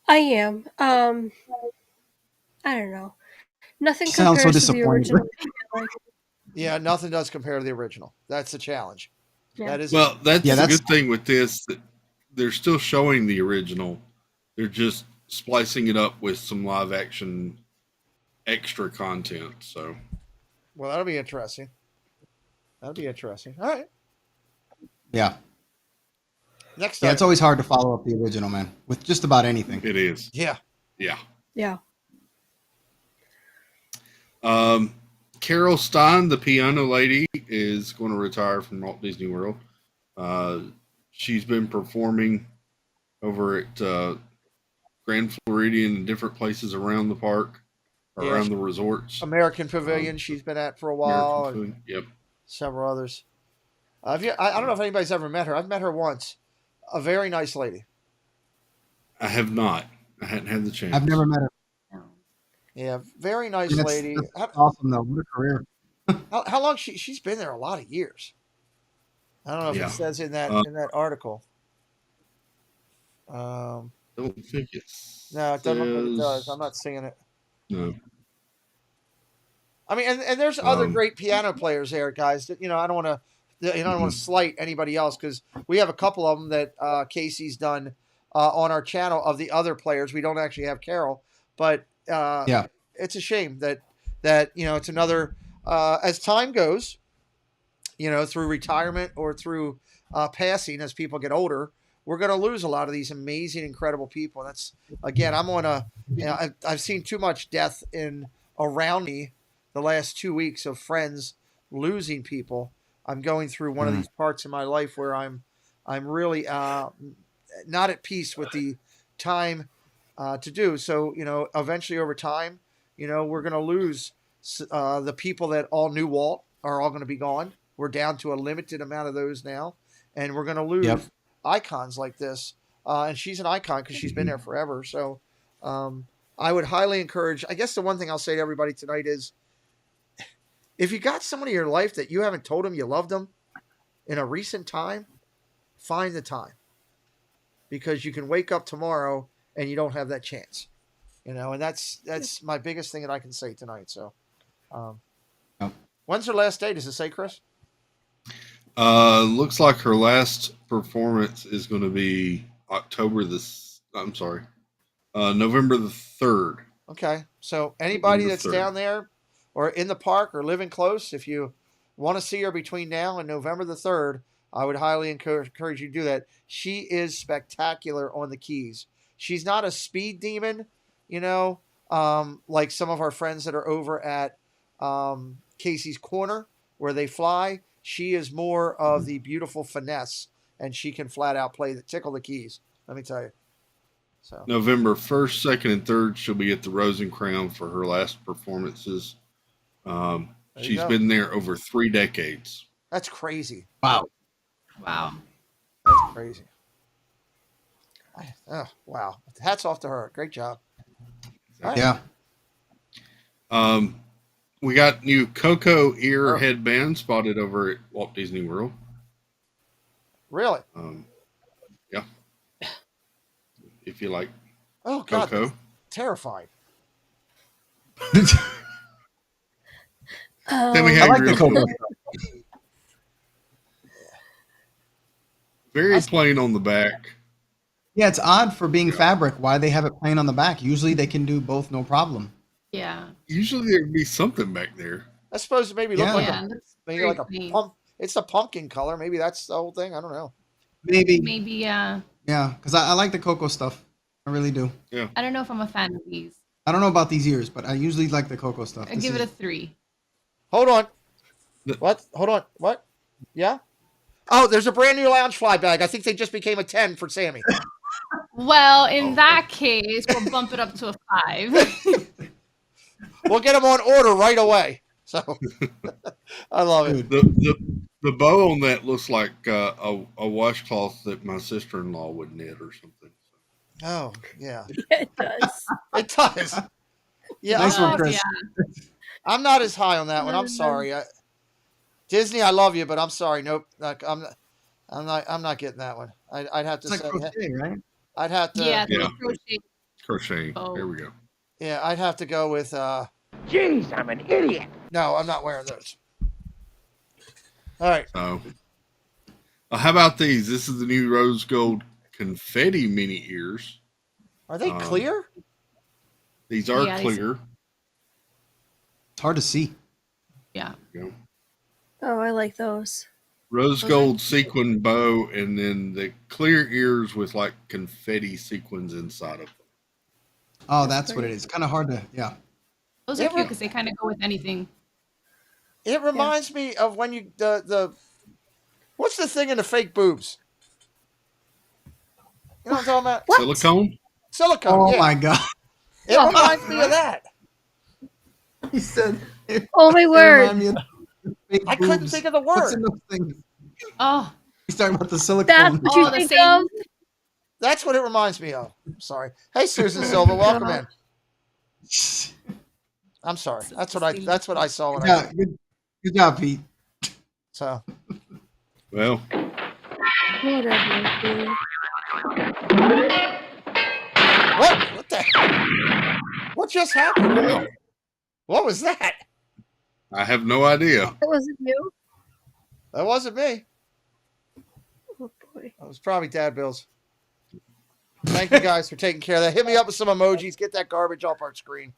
I am. I don't know. Nothing Sounds so compares to the disappointed. original. Like, Yeah, nothing does compare to the original. That's the challenge. Yeah. That is Well, that's Yeah, the that's- good thing with this. That they're still showing the original. They're just splicing it up with some live action extra content. So well, that'll be interesting. That'll be interesting. All right. Yeah. Next Yeah, time. it's always hard to follow up the original, man, with just about anything. it is. Yeah. Yeah. yeah. Carol Stein, the piano lady, is going to retire from Walt Disney World. She's been performing over at Grand Floridian and different places around the park, Yeah, around the resorts. American Pavilion she's been at for a while. American And food. Yep. several others. I don't know if anybody's ever met her. I've met her once. A very nice lady. I have not. I hadn't had the chance. I've never met her. Yeah, very nice That's, lady. that's awesome, though. What a career. How long she's been there? A lot of years. I don't know if Yeah. it says in that article. Don't think it No, it doesn't look like it does. says- I'm not seeing it. No. I mean, and there's other great piano players there, guys. That, I don't want to, I don't want to slight anybody else because we have a couple of them that Casey's done on our channel of the other players. We don't actually have Carol, but Yeah. it's a shame that it's another as time goes, through retirement or through passing as people get older, we're going to lose a lot of these amazing, incredible people. That's again, I'm on a, I've seen too much death around me the last 2 weeks of friends losing people. I'm going through one of these parts in my life where I'm really not at peace with the time to do. So, eventually over time, we're going to lose the people that all knew Walt are all going to be gone. We're down to a limited amount of those now. And we're going to lose icons like this. And she's an icon because she's been there forever. So I would highly encourage, I guess the one thing I'll say to everybody tonight is, if you got somebody in your life that you haven't told them you loved them in a recent time, find the time. Because you can wake up tomorrow and you don't have that chance. And that's my biggest thing that I can say tonight. So when's her last day? Does it say, Chris? Looks like her last performance is going to be November the 3rd. Okay. So anybody November that's 3rd. down there or in the park or living close, if you want to see her between now and November the 3rd, I would highly encourage you to do that. She is spectacular on the keys. She's not a speed demon, like some of our friends that are over at Casey's Corner where they fly. She is more of the beautiful finesse, and she can flat out tickle the keys. Let me tell you. So November 1st, 2nd, and 3rd, she'll be at the Rose and Crown for her last performances. She's go. been there over 3 decades. that's crazy. Wow. Wow. That's crazy. Oh, wow. Hats off to her. Great job. All right. Yeah. We got new Coco ear headband spotted over at Walt Disney World. Really? Yeah. If you like Oh, God. Coco. That's terrifying. Then we I have like the your- Coco. very plain on the back. Yeah, it's odd for being fabric why they have it plain on the back. Usually they can do both, no problem. Yeah. Usually there'd be something back there. That's supposed to maybe look Yeah. like Yeah. a That's maybe very like a clean. pump. It's the pumpkin color. Maybe that's the whole thing. I don't know. Maybe. Maybe, Yeah, because I like the Coco stuff. I really do. I don't know if I'm a fan of these. I don't know about these ears, but I usually like the Coco stuff. I give it a 3. Hold on. The- What? Hold on. What? Yeah. Oh, there's a brand new lounge fly bag. I think they just became a 10 for Sammy. Well, in that case, we'll bump it up to a 5. We'll get them on order right away. So I love it. The bow on that looks like a washcloth that my sister-in-law would knit or something. Oh, yeah. It does. It does. Yeah, Nice one, Chris. Yeah. I'm not as high on that one. I'm sorry. Disney, I love you, but I'm sorry. Nope. I'm not getting that one. I'd have to It's like say, crochet, right? I'd have to. Yeah, Yeah. crochet. Crocheting. Oh. There we go. Yeah, I'd have to go with. Jeez, I'm an idiot. No, I'm not wearing those. All right. So, how about these? This is the new rose gold confetti mini ears. Are they clear? These are Yeah, they clear. It's hard to see. Yeah. You know, Oh, I like those. rose Those gold sequin bow, and then the clear ears with like confetti sequins inside of them. Oh, that's what it is. Kind of hard to, yeah. Those are cute because they kind of go with anything. It reminds me of when you the what's the thing in the fake boobs? You know what I'm talking about? What? Silicone? Silicone. Oh yeah. my God. It reminds me of that. He said, Oh my it word. reminded me of the big I couldn't boobs. think of the What's word. in those things? Oh, He's talking about the silicone. That's what you Oh, the think same- of? That's what it reminds me of. I'm sorry. Hey, Susan Silva, welcome in. I'm sorry. That's what I saw when Yeah, good job, Pete. so. Well, Whatever, dude. What the? What just happened? What was that? I have no idea. That wasn't you? That wasn't me. Oh boy. That was probably Dad Bill's. Thank you guys for taking care of that. Hit me up with some emojis. Get that garbage off our screen.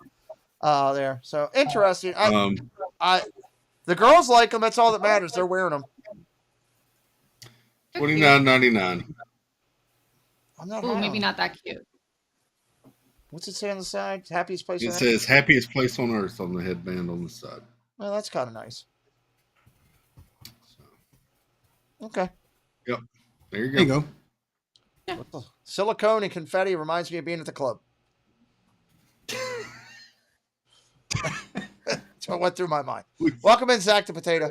There. So interesting. The girls like them. That's all that matters. They're wearing them. $29.99. I'm not. Ooh, high maybe on not that cute. What's it say on the side? Happiest place. It on earth? says happiest place on earth on the headband on the side. Well, that's kind of nice. Okay. Yep. There you There you go. go. Silicone and confetti reminds me of being at the club. That's what went through my mind. Welcome in, Zach the Potato.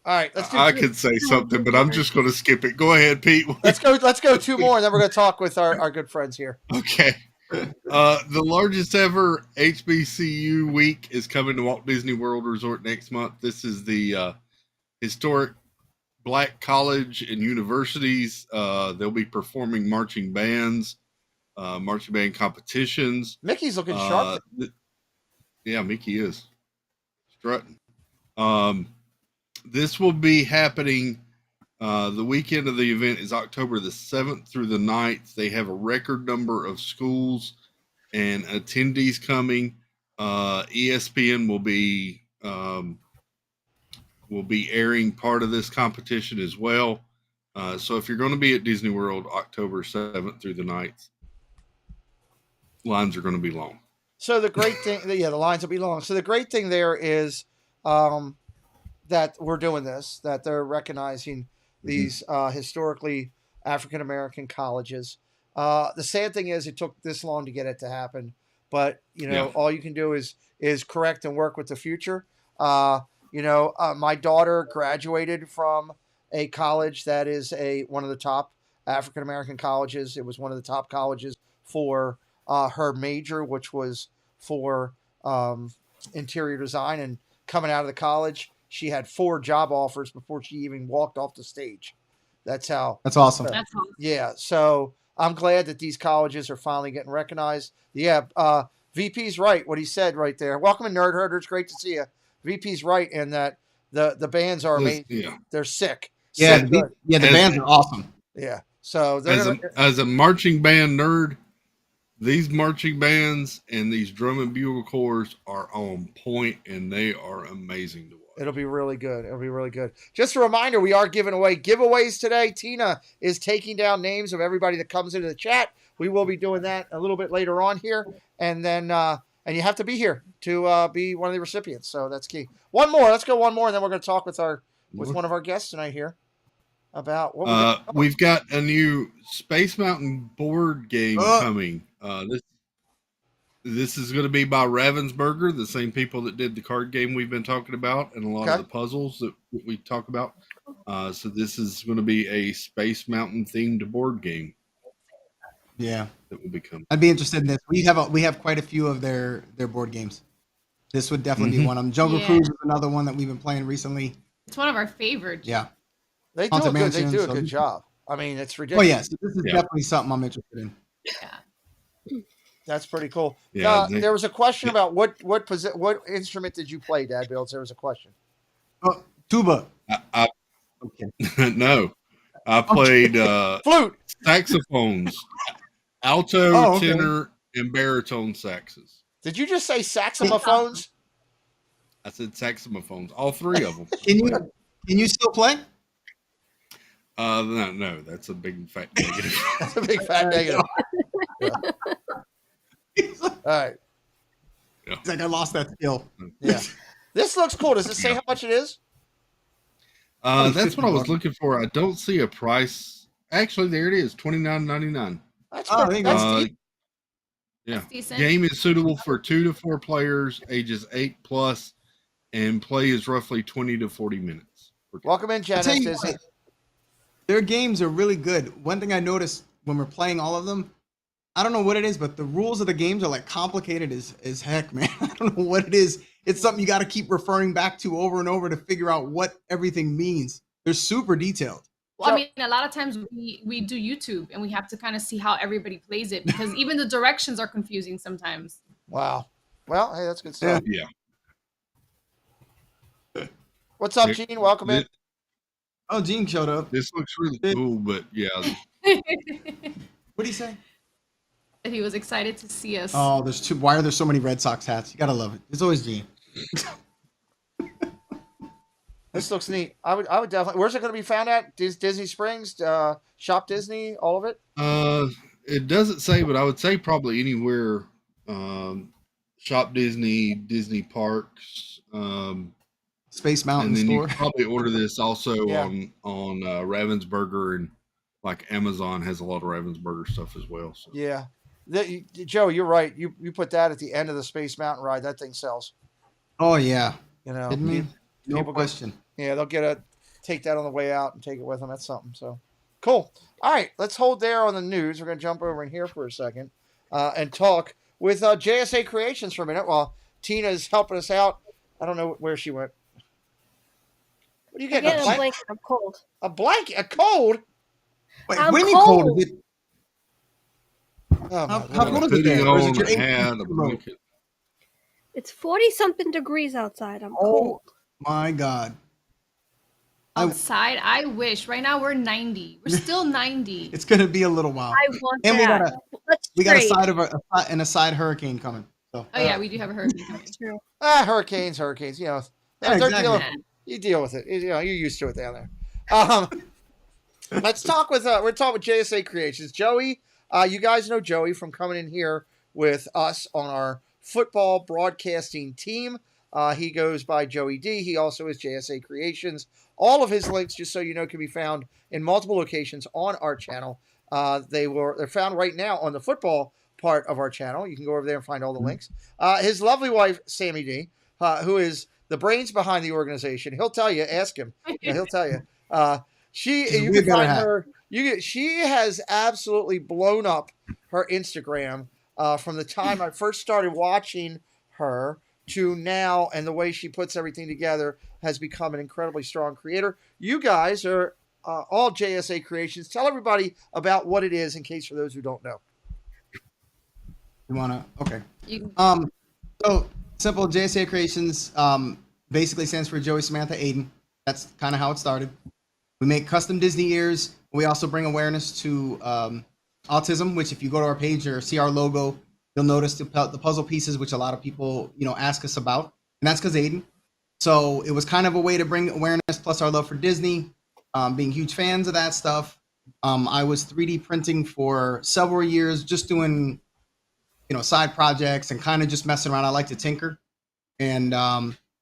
All right, let's do. I could say something, but I'm just going to skip it. Go ahead, Pete. Let's go two more, and then we're going to talk with our good friends here. Okay. The largest ever HBCU week is coming to Walt Disney World Resort next month. This is the historic Black college and universities. They'll be performing marching bands, marching band competitions. Mickey's looking sharp. Yeah, Mickey is strutting. This will be happening. The weekend of the event is October the 7th through the 9th. They have a record number of schools and attendees coming. ESPN will be airing part of this competition as well. So if you're going to be at Disney World October 7th through the 9th, lines are going to be long. So the great thing, the lines will be long. So the great thing there is that we're doing this, that they're recognizing these historically African American colleges. The sad thing is it took this long to get it to happen, but all you can do is correct and work with the future. My daughter graduated from a college that is one of the top African American colleges. It was one of the top colleges for her major, which was for interior design. And coming out of the college, she had 4 job offers before she even walked off the stage. That's awesome. That's awesome. Yeah. So I'm glad that these colleges are finally getting recognized. Yeah. VP's right. What he said right there. Welcome to Nerd Herders. Great to see you. VP's right in that the bands are amazing. Yeah. They're sick. Yeah, Sick the good. bands are awesome. Yeah. So As a marching band nerd, these marching bands and these drum and bugle corps are on point, and they are amazing to watch. it'll be really good. It'll be really good. Just a reminder, we are giving away giveaways today. Tina is taking down names of everybody that comes into the chat. We will be doing that a little bit later on here. And then and you have to be here to be one of the recipients. So that's key. One more. Let's go one more, and then we're going to talk with one of our guests tonight here about what we've got a new Space Mountain board game coming. This is going to be by Ravensburger, the same people that did the card game we've been talking about, and a lot of the puzzles that we talk about. So this is going to be a Space Mountain themed board game. Yeah, that will become. I'd be interested in this. We have quite a few of their board games. This would definitely be one of them. Jungle Yeah. Cruise is another one that we've been playing recently. It's one of our favorites. Yeah. They do Haunted a good. They Mansion, do a so good this- job. I mean, it's Oh ridiculous. yes, this is definitely something I'm interested in. That's pretty cool. Yeah, There was a question about what instrument did you play, Dad Builds? There was a question. Oh, tuba. Okay. No, I played flute, saxophones, alto, tenor, and baritone saxes. Did you just say saxophones? I said saxophones, all three of them. Can you still play? No, that's a big fat negative. That's a big fat negative. Yeah. All right. It's like I lost that skill. Yeah. This looks cool. Does it say how much it is? That's what I was looking for. I don't see a price. Actually, there it is, $29.99. That's yeah. That's decent. Game is suitable for 2 to 4 players, ages 8+, and play is roughly 20 to 40 minutes. Welcome in, I'll tell Janice. you what, their games are really good. One thing I noticed when we're playing all of them, I don't know what it is, but the rules of the games are like complicated as heck, man. I don't know what it is. It's something you got to keep referring back to over and over to figure out what everything means. They're super detailed. Well, I mean, a lot of times we do YouTube and we have to kind of see how everybody plays it because even the directions are confusing sometimes. Wow. Well, hey, that's good stuff. Yeah. What's up, Gene? Welcome in. Oh, Gene showed up. This looks really cool, but yeah. What do you say? That he was excited to see us. Oh, there's two. Why are there so many Red Sox hats? You gotta love it. It's always Gene. This looks neat. I would definitely. Where's it going to be found at? Disney Springs, Shop Disney, all of it. It doesn't say, but I would say probably anywhere. Shop Disney, Disney Parks, Space Mountain and then store. you can probably order this also on Ravensburger, and like Amazon has a lot of Ravensburger stuff as well. So. Yeah, Joe, you're right. You put that at the end of the Space Mountain ride. That thing sells. Oh yeah. You know, Kidding me? No question. They'll take that on the way out and take it with them. That's something. So cool. All right, let's hold there on the news. We're going to jump over in here for a second and talk with JSA Creations for a minute while Tina's helping us out. I don't know where she went. What are you getting? A blanket. I'm cold. A blanket? A cold? Wait, I'm what do you mean cold? Is it, Oh, how cold is it Hoodie there? Or is on, it your a hat, a blanket. It's 40-something degrees outside. I'm cold. My God. Outside, I wish. Right now we're 90. We're still 90. It's gonna be a little while. I want And that. we got a side hurricane coming. So. Oh yeah, we do have a hurricane coming. True. Hurricanes. You know, Yeah, exactly. you deal with it. You know, you're used to it down there. Let's talk with we're talking with JSA Creations. Joey, you guys know Joey from coming in here with us on our football broadcasting team. He goes by Joey D. He also is JSA Creations. All of his links, just so you know, can be found in multiple locations on our channel. They're found right now on the football part of our channel. You can go over there and find all the links. His lovely wife, Sammy D, who is the brains behind the organization. He'll tell you. Ask him. He'll tell you. You can find her. She has absolutely blown up her Instagram from the time I first started watching her to now, and the way she puts everything together has become an incredibly strong creator. You guys are all JSA Creations. Tell everybody about what it is in case for those who don't know. You wanna? Okay. So simple. JSA Creations basically stands for Joey Samantha Aiden. That's kind of how it started. We make custom Disney ears. We also bring awareness to autism, which if you go to our page or see our logo, you'll notice the puzzle pieces, which a lot of people, ask us about. And that's because Aiden. So it was kind of a way to bring awareness, plus our love for Disney, being huge fans of that stuff. I was 3D printing for several years, just doing, side projects and kind of just messing around. I like to tinker. And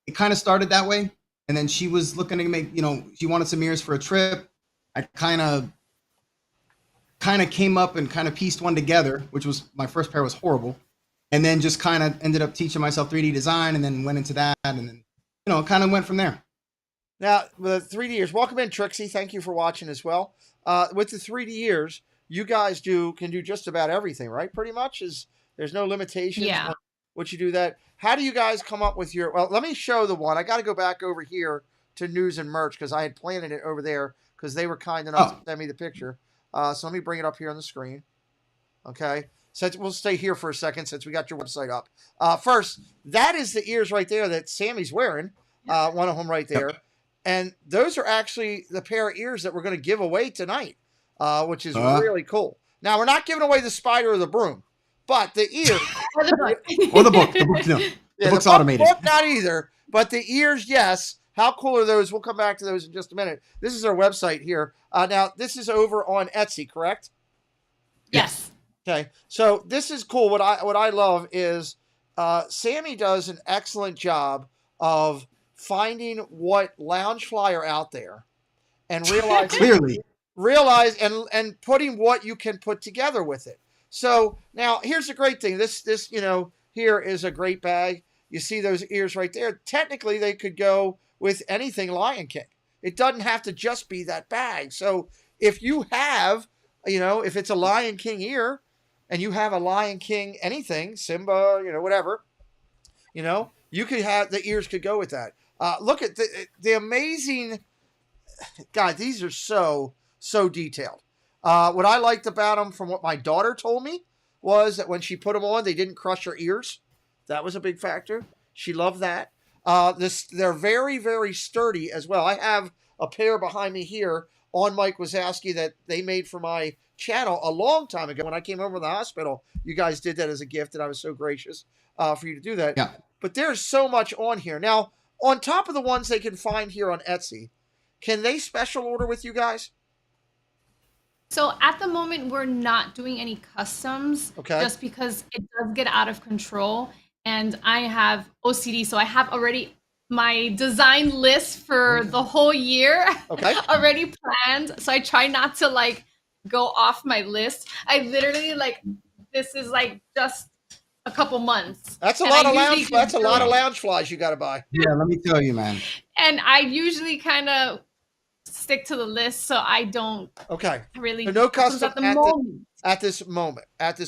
it kind of started that way. And then she was looking to make, she wanted some ears for a trip. I kind of came up and kind of pieced one together, which was my first pair was horrible. And then just kind of ended up teaching myself 3D design and then went into that. And then, it kind of went from there. Now, the 3D ears. Welcome in, Trixie. Thank you for watching as well. With the 3D ears, you guys can do just about everything, right? Pretty much there's no limitations Yeah. on what you do that. How do you guys come up with well, let me show the one. I got to go back over here to news and merch because I had planted it over there because they were kind enough to send me the picture. So let me bring it up here on the screen. Okay. So we'll stay here for a second since we got your website up. First, that is the ears right there that Sammy's wearing. One of them right there. And those are actually the pair of ears that we're going to give away tonight, which is really cool. Now, we're not giving away the spider or the broom, but the ears. Or the book. Or the book. The book's no. The book's automated. Book, not either. But the ears, yes. How cool are those? We'll come back to those in just a minute. This is our website here. Now, this is over on Etsy, correct? Yes. Okay. So this is cool. What I love is Sammy does an excellent job of finding what Loungefly are out there and realize and putting what you can put together with it. So now here's the great thing. This here is a great bag. You see those ears right there. Technically, they could go with anything Lion King. It doesn't have to just be that bag. So if you have, if it's a Lion King ear and you have a Lion King anything, Simba, whatever, you could have the ears could go with that. Look at the amazing, God, these are so detailed. What I liked about them from what my daughter told me was that when she put them on, they didn't crush her ears. That was a big factor. She loved that. They're very, very sturdy as well. I have a pair behind me here on Mike Wazowski that they made for my channel a long time ago. When I came over to the hospital, you guys did that as a gift, and I was so gracious for you to do that. Yeah. But there's so much on here. Now, on top of the ones they can find here on Etsy, can they special order with you guys? So at the moment, we're not doing any customs, just because it does get out of control. And I have OCD, so I have already my design list for the whole year already planned. So I try not to go off my list. I literally this is just a couple months. That's a lot of lounge flies you got to buy. Yeah, let me tell you, man. And I usually kind of stick to the list, so I don't really so no custom at the moment. At this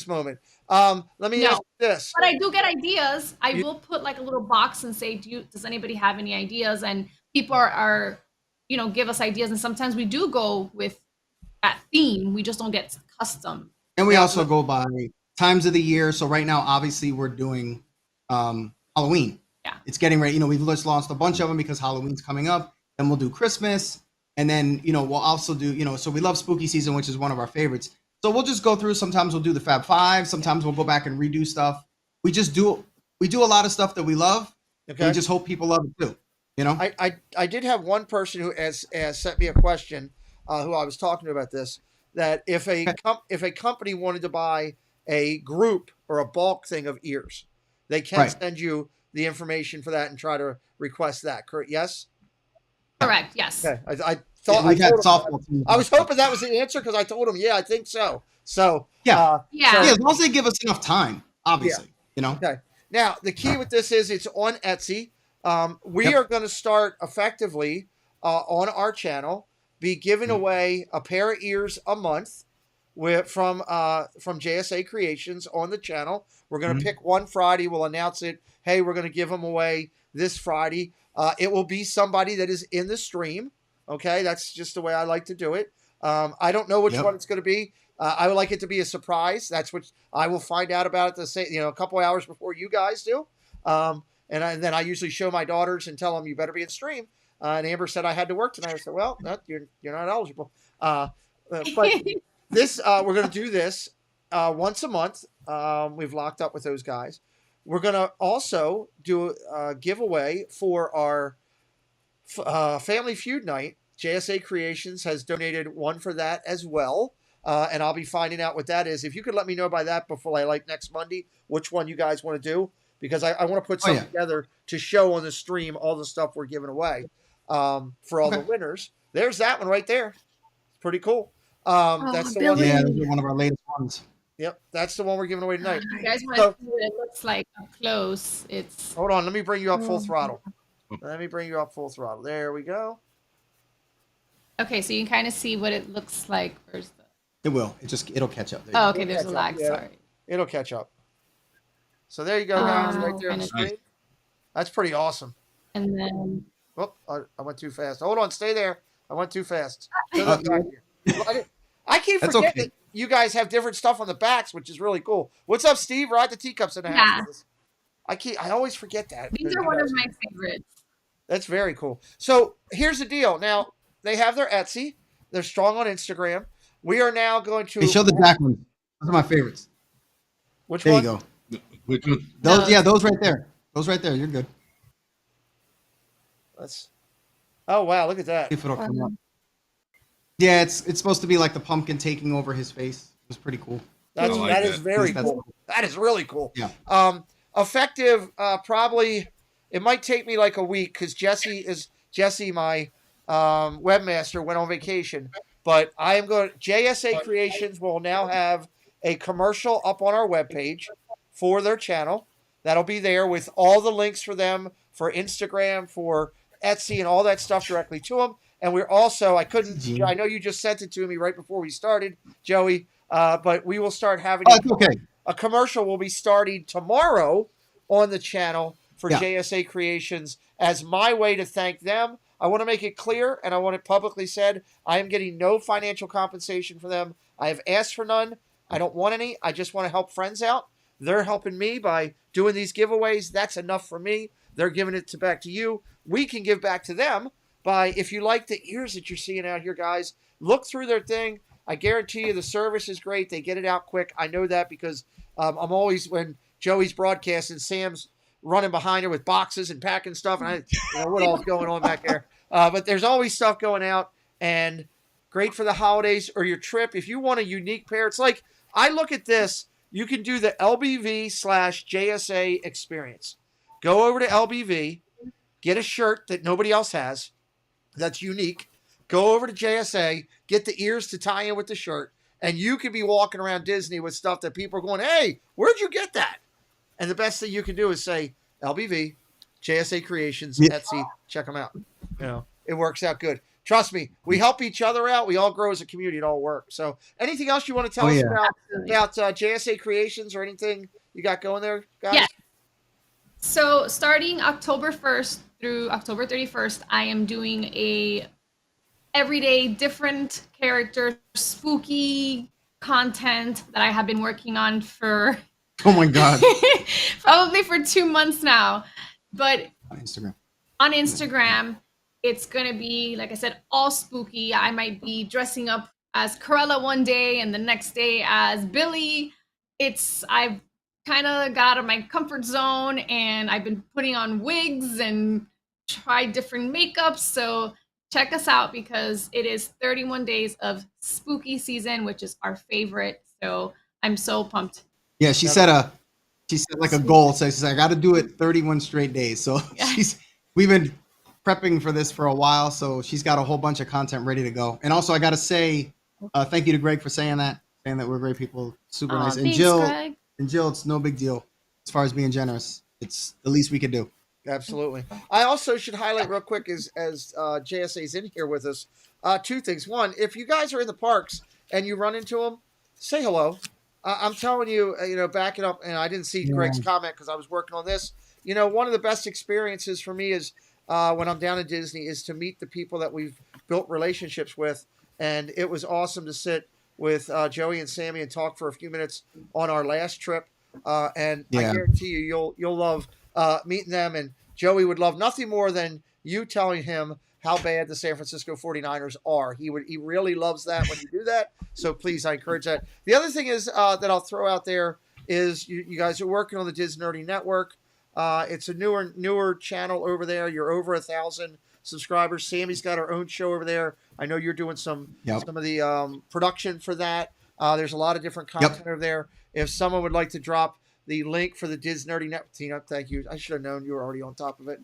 moment. Let me ask you this. But I do get ideas. I will put a little box and say, does anybody have any ideas? And people are give us ideas. And sometimes we do go with that theme. We just don't get custom. And we also go by times of the year. So right now, obviously, we're doing Halloween. Yeah. It's getting ready. We've just launched a bunch of them because Halloween's coming up. Then we'll do Christmas. And then, we'll also do, so we love spooky season, which is one of our favorites. So we'll just go through. Sometimes we'll do the Fab Five. Sometimes we'll go back and redo stuff. We do a lot of stuff that we love. Okay. We just hope people love it too. I did have one person who has sent me a question who I was talking to about this, that if a company wanted to buy a group or a bulk thing of ears, they can send you the information for that and try to request that. Correct? Yes? Correct. Yes. Okay. I was hoping that was the answer because I told him, I think so. So as long as they give us enough time, obviously, Okay. Now the key with this is it's on Etsy. We are going to start effectively on our channel, be giving away a pair of ears a month from JSA Creations on the channel. We're going to pick one Friday. We'll announce it. Hey, we're going to give them away this Friday. It will be somebody that is in the stream. Okay, that's just the way I like to do it. I don't know which one it's going to be. I would like it to be a surprise. That's what I will find out about it a couple hours before you guys do. And then I usually show my daughters and tell them you better be in stream. And Amber said I had to work tonight. I said, well, you're not eligible. But this we're going to do this once a month. We've locked up with those guys. We're going to also do a giveaway for our Family Feud night. JSA Creations has donated one for that as well. And I'll be finding out what that is. If you could let me know by that before next Monday, which one you guys want to do, because I want to put something together to show on the stream all the stuff we're giving away for all the winners. There's that one right there. It's pretty cool. That's the one. Yeah, that's one of our latest ones. Yep, that's the one we're giving away tonight. You guys want to see what it looks like up close? Hold on, let me bring you up full throttle. There we go. Okay, so you can kind of see what it looks like. Where's the It will. It'll catch up. There you Oh, go. okay. There's a catch up, lag. yeah. Sorry. It'll catch up. So there you go, guys, right there on the Kinda- screen. That's pretty awesome. And then Oh, I went too fast. Hold on, stay there. I went too fast. Go back here. Well, I keep That's forgetting okay. that you guys have different stuff on the backs, which is really cool. What's up, Steve? Ride the teacups in the house Yeah. with us. I always forget that. these are one of my favorites. That's very cool. So here's the deal. Now they have their Etsy. They're strong on Instagram. We are now going to Hey, show the Jack ones. Those are my favorites. Which There one? you go. Which one? Those, No. yeah, those right there. Those right there. You're good. Let's. Oh wow! Look at that. See if it'll come up. Yeah, it's supposed to be like the pumpkin taking over his face. It was pretty cool. That's I like that is that. very That's- cool. That is really cool. Yeah. Effective. Probably. It might take me like a week because Jesse, my webmaster, went on vacation. But I am going. JSA Creations will now have a commercial up on our webpage for their channel. That'll be there with all the links for them for Instagram, for Etsy, and all that stuff directly to them. And we're also, I know you just sent it to me right before we started, Joey, but we will start having Oh, it's okay. a commercial will be starting tomorrow on the channel for Yeah. JSA Creations as my way to thank them. I want to make it clear, and I want it publicly said, I am getting no financial compensation for them. I have asked for none. I don't want any. I just want to help friends out. They're helping me by doing these giveaways. That's enough for me. They're giving it back to you. We can give back to them by, if you like the ears that you're seeing out here, guys, look through their thing. I guarantee you the service is great. They get it out quick. I know that because I'm always, when Joey's broadcasting, Sam's running behind her with boxes and packing stuff. And what all's going on back there? But there's always stuff going out, and great for the holidays or your trip. If you want a unique pair, it's like, I look at this, you can do the LBV/JSA experience. Go over to LBV, get a shirt that nobody else has that's unique. Go over to JSA, get the ears to tie in with the shirt, and you could be walking around Disney with stuff that people are going, hey, where'd you get that? And the best thing you can do is say, LBV, JSA Creations, Yeah. Etsy, check them out. You know, it works out good. Trust me, we help each other out. We all grow as a community. It all works. So anything else you want to tell Oh, us yeah. about JSA Creations or anything you got going there, guys? Yeah. So starting October 1st through October 31st, I am doing a everyday different character spooky content that I have been working on for Oh my God. probably for 2 months now. But On Instagram. on Instagram, it's gonna be, like I said, all spooky. I might be dressing up as Corella one day and the next day as Billy. I've kind of got out of my comfort zone, and I've been putting on wigs and tried different makeups. So check us out because it is 31 days of spooky season, which is our favorite. So I'm so pumped. Yeah, she set like a goal. So she said, I got to do it 31 straight days. So Yeah. we've been prepping for this for a while. So she's got a whole bunch of content ready to go. And also I got to say, thank you to Greg for saying that we're great people. Super nice. And Thanks, Jill, Greg. it's no big deal as far as being generous. It's the least we could do. Absolutely. I also should highlight real quick as JSA's in here with us, two things. One, if you guys are in the parks and you run into them, say hello. I'm telling you, back it up. And I didn't see Greg's comment because I was working on this. One of the best experiences for me is when I'm down at Disney is to meet the people that we've built relationships with. And it was awesome to sit with Joey and Sammy and talk for a few minutes on our last trip. And I guarantee you'll love meeting them. And Joey would love nothing more than you telling him how bad the San Francisco 49ers are. He really loves that when you do that. So please, I encourage that. The other thing is that I'll throw out there is you guys are working on the Diz Nerdy Network. It's a newer channel over there. You're over 1,000 subscribers. Sammy's got her own show over there. I know you're doing some of the production for that. There's a lot of different content over there. If someone would like to drop the link for the Diz Nerdy Network, Tina, thank you. I should have known you were already on top of it.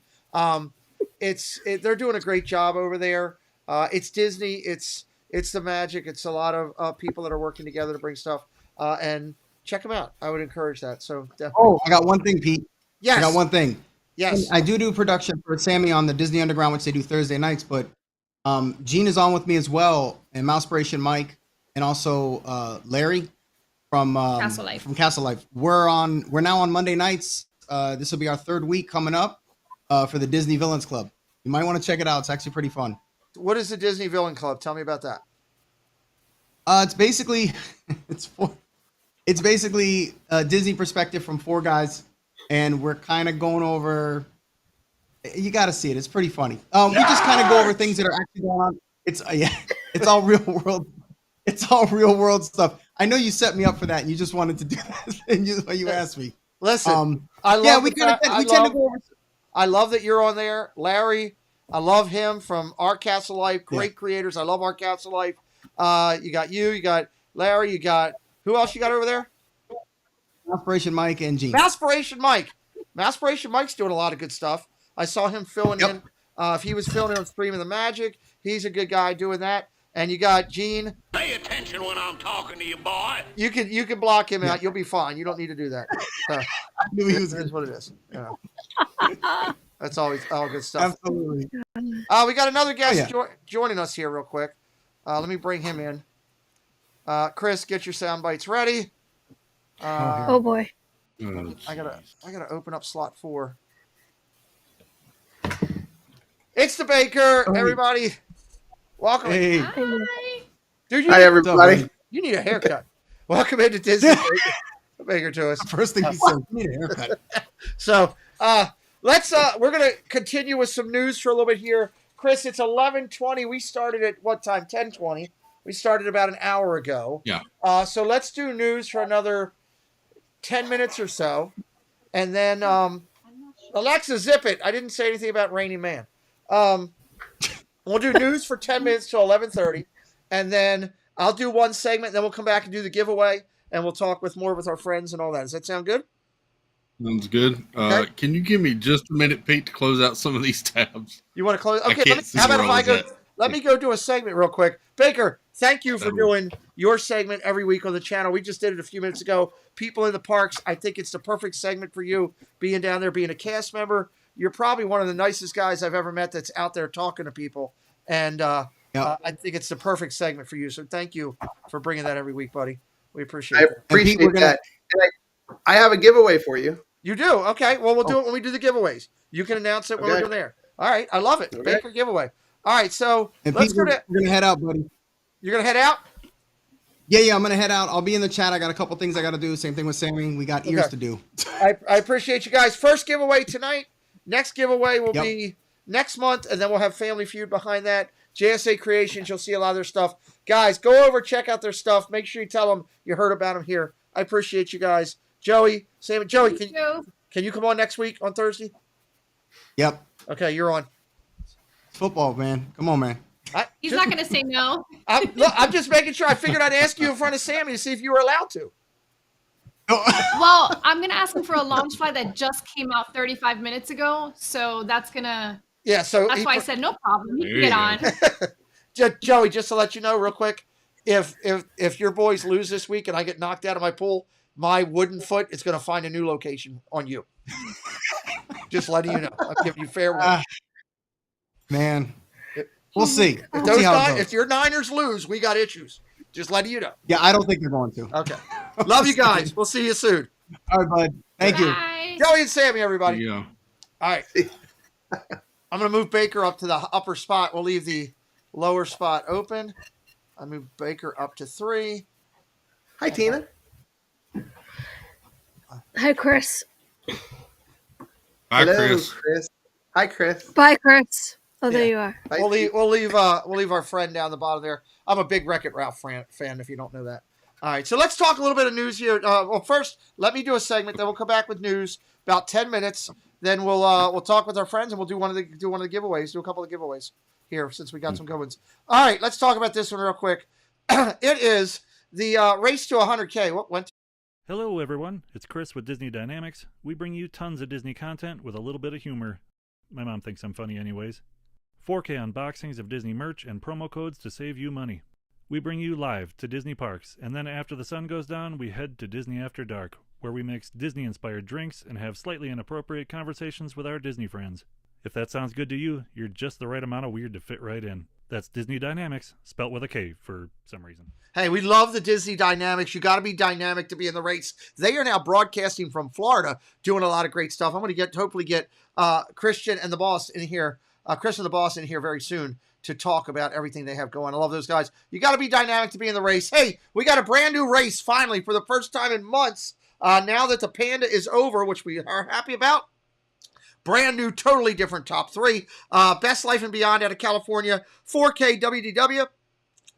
They're doing a great job over there. It's Disney. It's the magic. It's a lot of people that are working together to bring stuff. And check them out. I would encourage that. So definitely. Oh, I got one thing, Pete. Yes. I got one thing. Yes. I do production for Sammy on the Disney Underground, which they do Thursday nights, but Gene is on with me as well, and Mousepiration Mike. and also Larry from Castle Life. From Castle Life. We're now on Monday nights. This will be our 3rd week coming up for the Disney Villains Club. You might want to check it out. It's actually pretty fun. What is the Disney Villain Club? Tell me about that. It's basically it's basically a Disney perspective from 4 guys, and we're kind of going over. You got to see it. It's pretty funny. We just kind of go over things that are actually going on. It's it's all real world. It's all real world stuff. I know you set me up for that, and you just wanted to do that, and you asked me. Listen, I love. Yeah, we tend to go over. I love that you're on there, Larry. I love him from Art Castle Life. Great creators. I love Art Castle Life. You got Larry. You got who else? You got over there? Aspiration Mike and Gene. Aspiration Mike. Aspiration Mike's doing a lot of good stuff. I saw him filling in. If he was filling in on Streaming the Magic, he's a good guy doing that. And you got Gene. Pay attention when I'm talking to you, boy. You can block him out. You'll be fine. You don't need to do that. I knew he was It is what it is. That's always all good stuff. Absolutely. We got another guest joining us here real quick. Let me bring him in. Chris, get your sound bites ready. Oh boy. I gotta open up slot 4. It's the Baker, everybody. Welcome. Hey. Hi. Dude, Hi, everybody. You need a haircut. Welcome into Disney. Baker to us. First thing he said, "You need a haircut." So, we're gonna continue with some news for a little bit here. Chris, it's 11:20. We started at what time? 10:20. We started about an hour ago. Yeah. So let's do news for another 10 minutes or so, and then Alexa, zip it. I didn't say anything about Raining Man. We'll do news for 10 minutes till 11:30, and then I'll do one segment. Then we'll come back and do the giveaway, and we'll talk with our friends and all that. Does that sound good? Sounds good. Okay. Can you give me just a minute, Pete, to close out some of these tabs? You want to close? I Okay. can't see How about where if I I go? was at. Let me go do a segment real quick. Baker, thank you for doing your segment every week on the channel. We just did it a few minutes ago. People in the parks, I think it's the perfect segment for you, being down there, being a cast member. You're probably one of the nicest guys I've ever met that's out there talking to people. And I think it's the perfect segment for you. So thank you for bringing that every week, buddy. We appreciate it. I appreciate that. And I have a giveaway for you. You do? Okay. Well, we'll do it when we do the giveaways. You can announce it when we're there. All right. I love it. Okay. Baker giveaway. All right. So And let's Pete, go to. we're gonna head out, buddy. You're going to head out? Yeah, I'm gonna head out. I'll be in the chat. I got a couple things I got to do. Same thing with Sammy. We got ears to do. I appreciate you guys. First giveaway tonight. Next giveaway will be next month, and then we'll have Family Feud behind that. JSA Creations, you'll see a lot of their stuff. Guys, go over, check out their stuff. Make sure you tell them you heard about them here. I appreciate you guys. Joey, Sam, Joey, can you come on next week on Thursday? Yep. Okay, you're on. It's football, man. Come on, man. He's not going to say no. I'm just making sure. I figured I'd ask you in front of Sammy to see if you were allowed to. Well, I'm going to ask him for a launch fly that just came out 35 minutes ago. So that's going to... Yeah, so... That's why I said no problem. He can get on. Joey, just to let you know real quick, if your boys lose this week and I get knocked out of my pool, my wooden foot is going to find a new location on you. Just letting you know. I'm giving you fair warning. Man. We'll see. If your Niners lose, we got issues. Just letting you know. Yeah, I don't think they're going to. Okay. Love you guys. We'll see you soon. All right, bud. Thank you. Joey and Sammy, everybody. Yeah. All right. I'm going to move Baker up to the upper spot. We'll leave the lower spot open. I move Baker up to 3. Hi, Tina. Hi, Chris. Hi, Hello, Chris. Hi, Chris. Bye, Chris. Oh, there you are. We'll leave our friend down the bottom there. I'm a big Wreck-It Ralph fan, if you don't know that. All right, so let's talk a little bit of news here. Well, first, let me do a segment. Then we'll come back with news about 10 minutes. Then we'll talk with our friends and we'll do one of the giveaways. Do a couple of giveaways here since we got some good ones. All right, let's talk about this one real quick. It is the race to 100K. What went? Hello, everyone. It's Chris with Disney Dynamics. We bring you tons of Disney content with a little bit of humor. My mom thinks I'm funny anyways. 4K unboxings of Disney merch and promo codes to save you money. We bring you live to Disney parks, and then after the sun goes down, we head to Disney After Dark, where we mix Disney-inspired drinks and have slightly inappropriate conversations with our Disney friends. If that sounds good to you, you're just the right amount of weird to fit right in. That's Disney Dynamics, spelt with a K for some reason. Hey, we love the Disney Dynamics. You got to be dynamic to be in the race. They are now broadcasting from Florida, doing a lot of great stuff. I'm going to hopefully get Christian and the boss in here, Chris and the boss in here very soon to talk about everything they have going. I love those guys. You got to be dynamic to be in the race. Hey, we got a brand new race finally for the first time in months. Now that the Panda is over, which we are happy about. Brand new, totally different top three. Best Life and Beyond out of California, 4K WDW,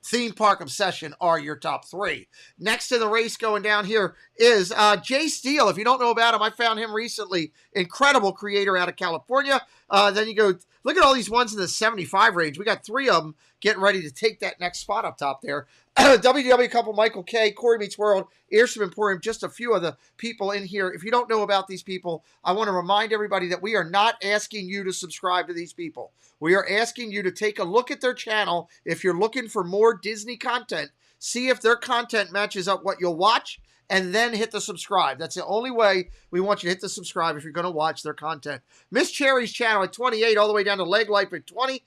Theme Park Obsession are your top three. Next to the race going down here is Jay Steele. If you don't know about him, I found him recently. Incredible creator out of California. Then you go, look at all these ones in the 75 range. We got 3 of them getting ready to take that next spot up top there. WDW couple, Michael K, Corey Meets World, Earsham Emporium, just a few of the people in here. If you don't know about these people, I want to remind everybody that we are not asking you to subscribe to these people. We are asking you to take a look at their channel. If you're looking for more Disney content, see if their content matches up what you'll watch, and then hit the subscribe. That's the only way we want you to hit the subscribe if you're going to watch their content. Miss Cherry's channel at 28, all the way down to Leg Life at 20.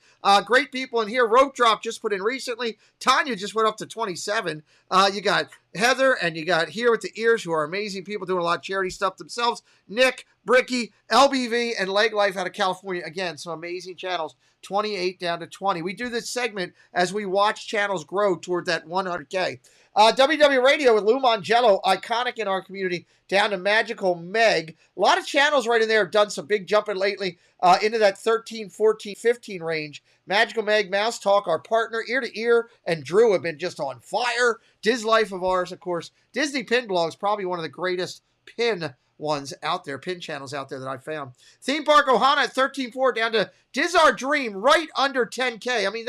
Great people in here. Rope Drop just put in recently. Tanya just went up to 27. You got Heather, and you got Here with the Ears, who are amazing people doing a lot of charity stuff themselves. Nick, Bricky, LBV, and Leg Life out of California. Again, some amazing channels. 28 down to 20. We do this segment as we watch channels grow toward that 100K. WW Radio with Lou Mangello, iconic in our community, down to Magical Meg. A lot of channels right in there have done some big jumping lately into that 13, 14, 15 range. Magical Meg, Mouse Talk, our partner, Ear to Ear, and Drew have been just on fire. Diz Life of ours, of course. Disney Pin Blog is probably one of the greatest pin ones out there, pin channels out there that I found. Theme Park Ohana at 13.4 down to Diz Our Dream, right under 10K. I mean,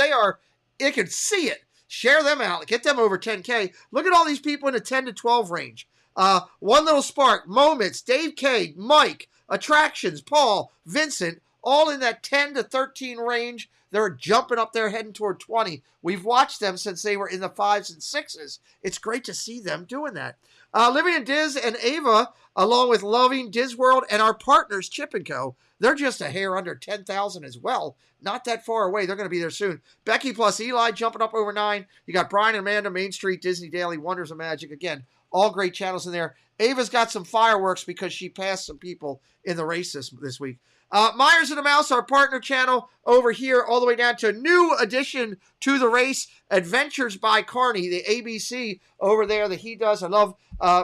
you can see it. Share them out. Get them over 10K. Look at all these people in the 10 to 12 range. One Little Spark, Moments, Dave K, Mike, Attractions, Paul, Vincent, all in that 10 to 13 range. They're jumping up there heading toward 20. We've watched them since they were in the 5s and 6s. It's great to see them doing that. Living in Diz and Ava, along with Loving Diz World and our partners, Chip & Co., they're just a hair under 10,000 as well. Not that far away. They're going to be there soon. Becky plus Eli jumping up over 9. You got Brian and Amanda, Main Street, Disney Daily, Wonders of Magic. Again, all great channels in there. Ava's got some fireworks because she passed some people in the race this week. Myers and the Mouse, our partner channel over here, all the way down to a new addition to the race, Adventures by Carney, the ABC over there that he does. I love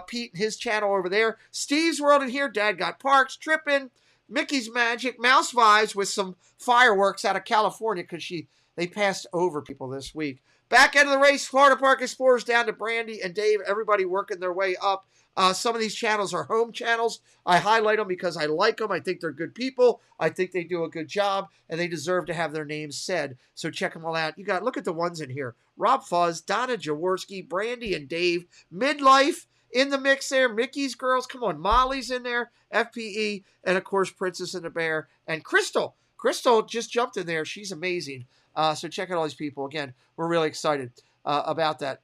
Pete and his channel over there. Steve's World in here, Dad Got Parks, Trippin', Mickey's Magic, Mouse Vibes with some fireworks out of California because they passed over people this week. Back end of the race, Florida Park Explorers down to Brandy and Dave, everybody working their way up. Some of these channels are home channels. I highlight them because I like them. I think they're good people. I think they do a good job, and they deserve to have their names said. So check them all out. Look at the ones in here. Rob Fuzz, Donna Jaworski, Brandy and Dave, Midlife in the mix there. Mickey's Girls, come on. Molly's in there, FPE, and of course Princess and the Bear. And Crystal. Crystal just jumped in there. She's amazing. So check out all these people. Again, we're really excited about that.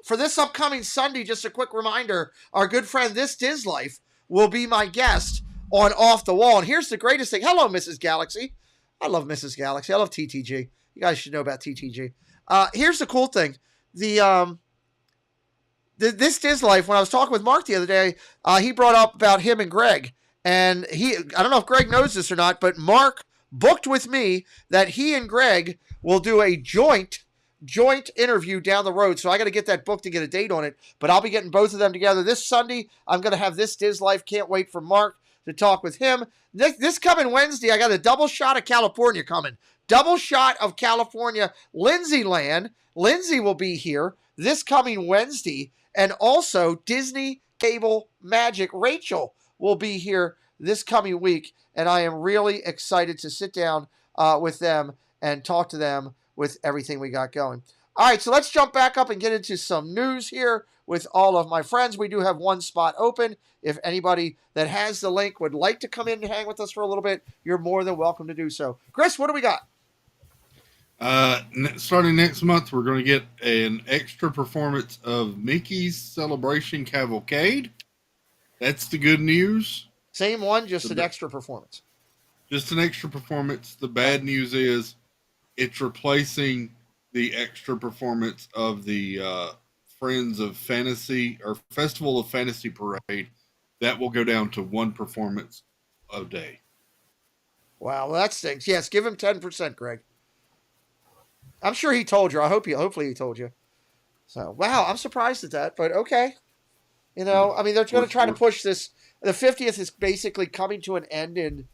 For this upcoming Sunday, just a quick reminder, our good friend This Diz Life will be my guest on Off the Wall. And here's the greatest thing. Hello, Mrs. Galaxy. I love Mrs. Galaxy. I love TTG. You guys should know about TTG. Here's the cool thing. This Diz Life, when I was talking with Mark the other day, he brought up about him and Greg. And I don't know if Greg knows this or not, but Mark booked with me that he and Greg will do a joint interview down the road. So I got to get that booked to get a date on it. But I'll be getting both of them together this Sunday. I'm going to have This Diz Life. Can't wait for Mark to talk with him. This coming Wednesday, I got a double shot of California coming. Double shot of California, Lindsay Land. Lindsay will be here this coming Wednesday. And also Disney Cable Magic. Rachel will be here this coming week. And I am really excited to sit down with them and talk to them with everything we got going. All right, so let's jump back up and get into some news here with all of my friends. We do have one spot open. If anybody that has the link would like to come in and hang with us for a little bit, you're more than welcome to do so. Chris, what do we got? Starting next month, we're going to get an extra performance of Mickey's Celebration Cavalcade. That's the good news. Same one, just an extra performance. Just an extra performance. The bad news is It's replacing the extra performance of the Friends of Fantasy or Festival of Fantasy Parade. That will go down to one performance a day. Wow, well, that stinks. Yes, give him 10%, Greg. I'm sure he told you. Hopefully he told you. So, wow, I'm surprised at that, but okay. You know, I mean, they're going to try to push this. The 50th is basically coming to an end in,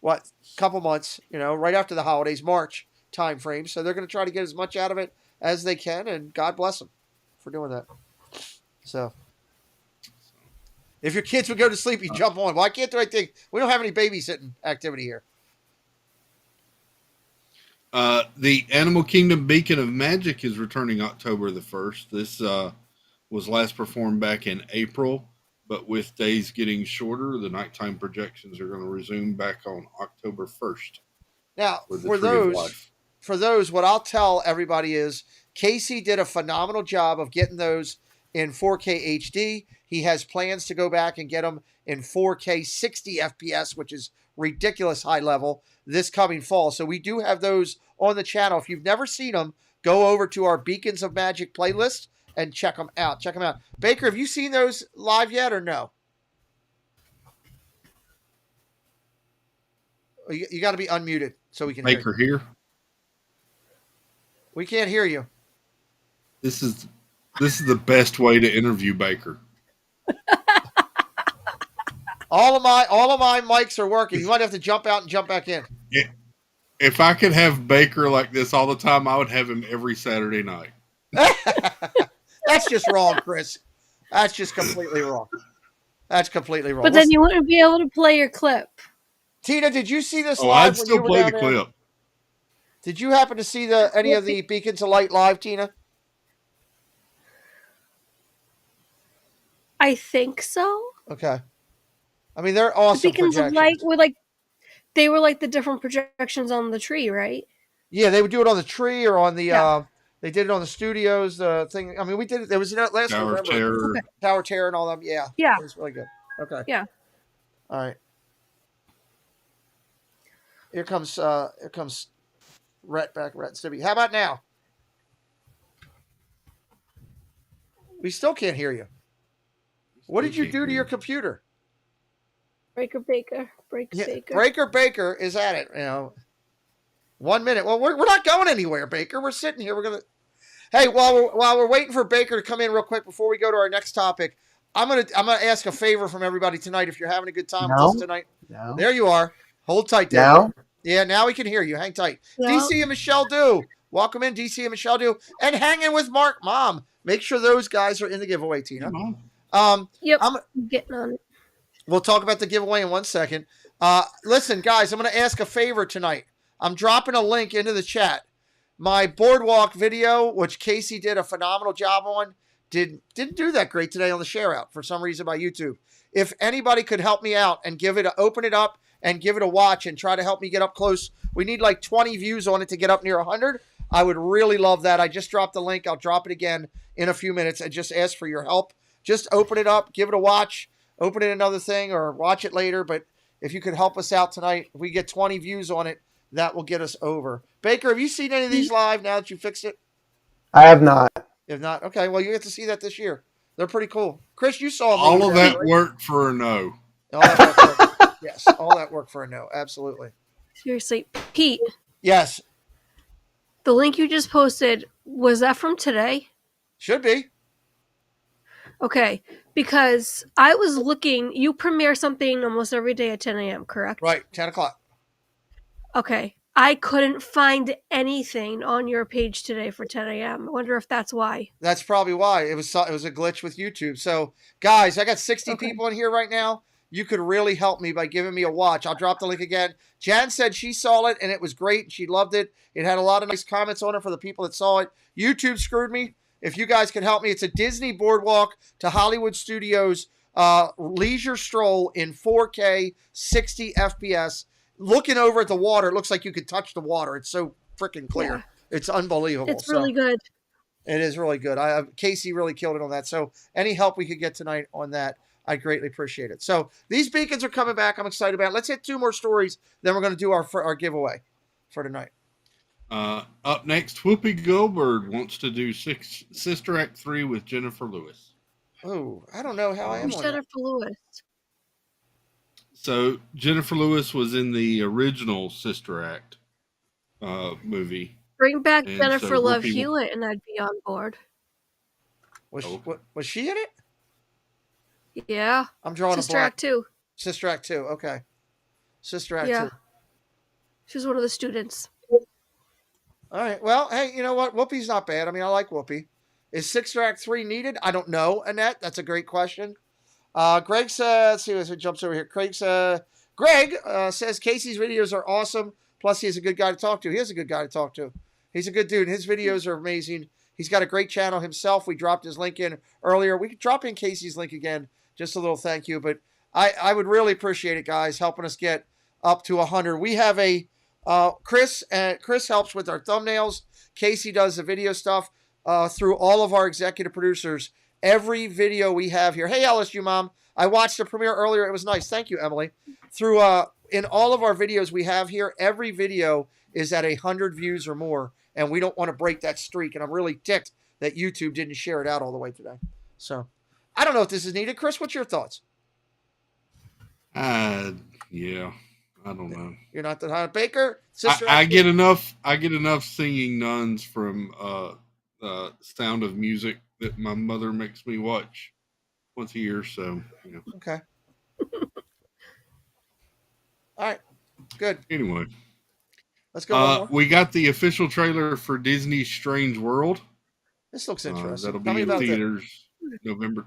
a couple months, you know, right after the holidays, March time frame. So they're going to try to get as much out of it as they can, and God bless them for doing that. So, if your kids would go to sleep, you jump on. Well, I can't do anything. We don't have any babysitting activity here. The Animal Kingdom Beacon of Magic is returning October the 1st. This was last performed back in April, but with days getting shorter, the nighttime projections are going to resume back on October 1st. Now, for those, what I'll tell everybody is Casey did a phenomenal job of getting those in 4K HD. He has plans to go back and get them in 4K 60 FPS, which is ridiculous high level, this coming fall. So we do have those on the channel. If you've never seen them, go over to our Beacons of Magic playlist and check them out. Baker, have you seen those live yet or no? You got to be unmuted so we can hear you. Baker here. We can't hear you. This is the best way to interview Baker. All of my mics are working. You might have to jump out and jump back in. If I could have Baker like this all the time, I would have him every Saturday night. That's just wrong, Chris. That's just completely wrong. That's completely wrong. But then you wouldn't be able to play your clip. Tina, did you see this live? live? I'd still play the clip. Did you happen to see any of the Beacons of Light live, Tina? I think so. Okay. I mean, they're awesome. The Beacons of Light were like the different projections on the tree, right? Yeah, they would do it on the tree or on the. They did it on the studios. The thing. I mean, we did it. There was last Tower of Terror. Okay. Tower of Terror and all them. Yeah. Yeah. It was really good. Okay. Yeah. All right. Here comes Rhett Stibby. How about now? We still can't hear you. What did you do to your computer? Breaker Baker. Breaker Baker is at it. You know, 1 minute. Well, we're not going anywhere, Baker. We're sitting here. We're gonna. Hey, while we're waiting for Baker to come in real quick before we go to our next topic, I'm gonna ask a favor from everybody tonight. If you're having a good time with us tonight, there you are. Hold tight there. Now? Yeah, now we can hear you. Hang tight. No. DC and Michelle Do. Welcome in, DC and Michelle Do. And hanging with Mark Mom. Make sure those guys are in the giveaway, Tina. Yep. I'm getting on it. We'll talk about the giveaway in 1 second. Listen, guys, I'm going to ask a favor tonight. I'm dropping a link into the chat. My boardwalk video, which Casey did a phenomenal job on, didn't do that great today on the share out for some reason by YouTube. If anybody could help me out and open it up and give it a watch and try to help me get up close. We need like 20 views on it to get up near 100. I would really love that. I just dropped the link. I'll drop it again in a few minutes and just ask for your help. Just open it up, give it a watch, open it another thing or watch it later. But if you could help us out tonight, if we get 20 views on it, that will get us over. Baker, have you seen any of these live now that you fixed it? I have not. If not, okay, well, you get to see that this year. They're pretty cool. Chris, you saw them. All of that worked for a no. Yes, all that work for a no. Absolutely. Seriously. Pete. Yes. The link you just posted, was that from today? Should be. Okay, because I was looking, you premiere something almost every day at 10 a.m., correct? Right, 10 o'clock. Okay. I couldn't find anything on your page today for 10 a.m. I wonder if that's why. That's probably why. It was a glitch with YouTube. So, guys, I got 60 people in here right now. You could really help me by giving me a watch. I'll drop the link again. Jan said she saw it, and it was great. She loved it. It had a lot of nice comments on it for the people that saw it. YouTube screwed me. If you guys can help me, it's a Disney Boardwalk to Hollywood Studios leisure stroll in 4K 60 FPS. Looking over at the water, it looks like you could touch the water. It's so freaking clear. Yeah. It's unbelievable. It's really good. It is really good. Casey really killed it on that. So any help we could get tonight on that, I greatly appreciate it. So these beacons are coming back. I'm excited about it. Let's hit 2 more stories. Then we're going to do our giveaway for tonight. Up next, Whoopi Goldberg wants to do Sister Act 3 with Jennifer Lewis. Oh, I don't know how I am Who's on that. Jennifer Lewis? So Jennifer Lewis was in the original Sister Act movie. Bring back And Jennifer so Love Whoopi- Hewitt, and I'd be on board. Was she in it? Yeah. I'm drawing Sister a blank. Act 2. Sister Act 2. Okay. Sister Act Yeah. 2. She was one of the students. All right. Well, hey, you know what? Whoopi's not bad. I mean, I like Whoopi. Is Sister Act 3 needed? I don't know, Annette. That's a great question. Greg says, let's see what jumps over here. Greg says Casey's videos are awesome. Plus, he's a good guy to talk to. He is a good guy to talk to. He's a good dude. His videos are amazing. He's got a great channel himself. We dropped his link in earlier. We could drop in Casey's link again. Just a little thank you. But I would really appreciate it, guys, helping us get up to 100. We have a Chris helps with our thumbnails. Casey does the video stuff through all of our executive producers. Every video we have here. Hey, LSU Mom. I watched the premiere earlier. It was nice. Thank you, Emily. Through in all of our videos we have here, every video is at 100 views or more, and we don't want to break that streak. And I'm really ticked that YouTube didn't share it out all the way today. So I don't know if this is needed. Chris, what's your thoughts? Yeah, I don't know. You're not the Baker. I get enough singing nuns from Sound of Music that my mother makes me watch once a year. So Okay. All right. Good. Anyway, Let's go. One more. we got the official trailer for Disney's Strange World. This looks interesting. That'll Tell me be in about theaters November.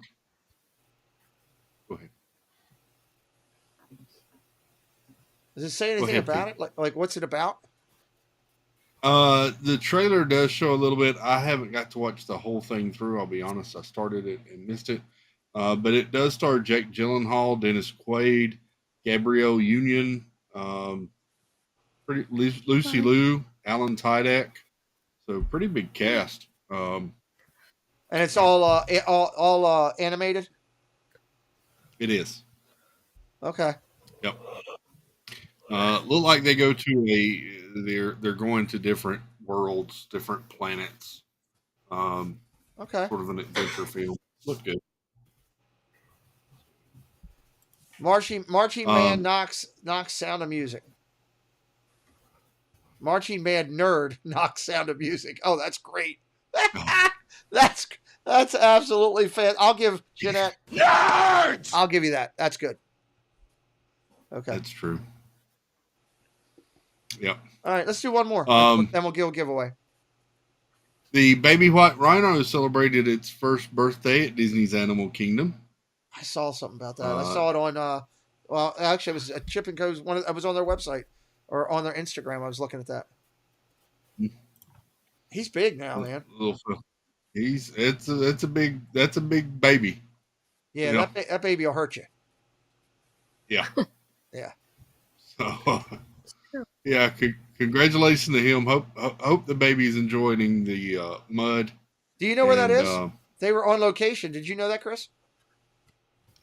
Go ahead. Does it say anything about it? Like what's it about? The trailer does show a little bit. I haven't got to watch the whole thing through. I'll be honest. I started it and missed it. But it does star Jake Gyllenhaal, Dennis Quaid, Gabrielle Union, Lucy Liu, Alan Tudyk. So pretty big cast. And it's all animated. It is. Okay. Yep. Look like they go to they're going to different worlds, different planets. Okay. Sort of an adventure film. Look good. Marching band knocks Sound of Music. Marching band nerd knocks Sound of Music. Oh, that's great. That's absolutely fan. I'll give Jeanette. Nerds! I'll give you that. That's good. Okay. That's true. Yep. All right, let's do one more. Then we'll give giveaway. The baby white rhino celebrated its first birthday at Disney's Animal Kingdom. I saw something about that. I saw it on. Well, actually, it was a Chip and Co's one. I was on their website or on their Instagram. I was looking at that. He's big now, man. That's a big baby. Yeah, that baby will hurt you. Yeah. Yeah. So, yeah. Congratulations to him. Hope the baby's enjoying the mud. Do you know where that is? They were on location. Did you know that, Chris?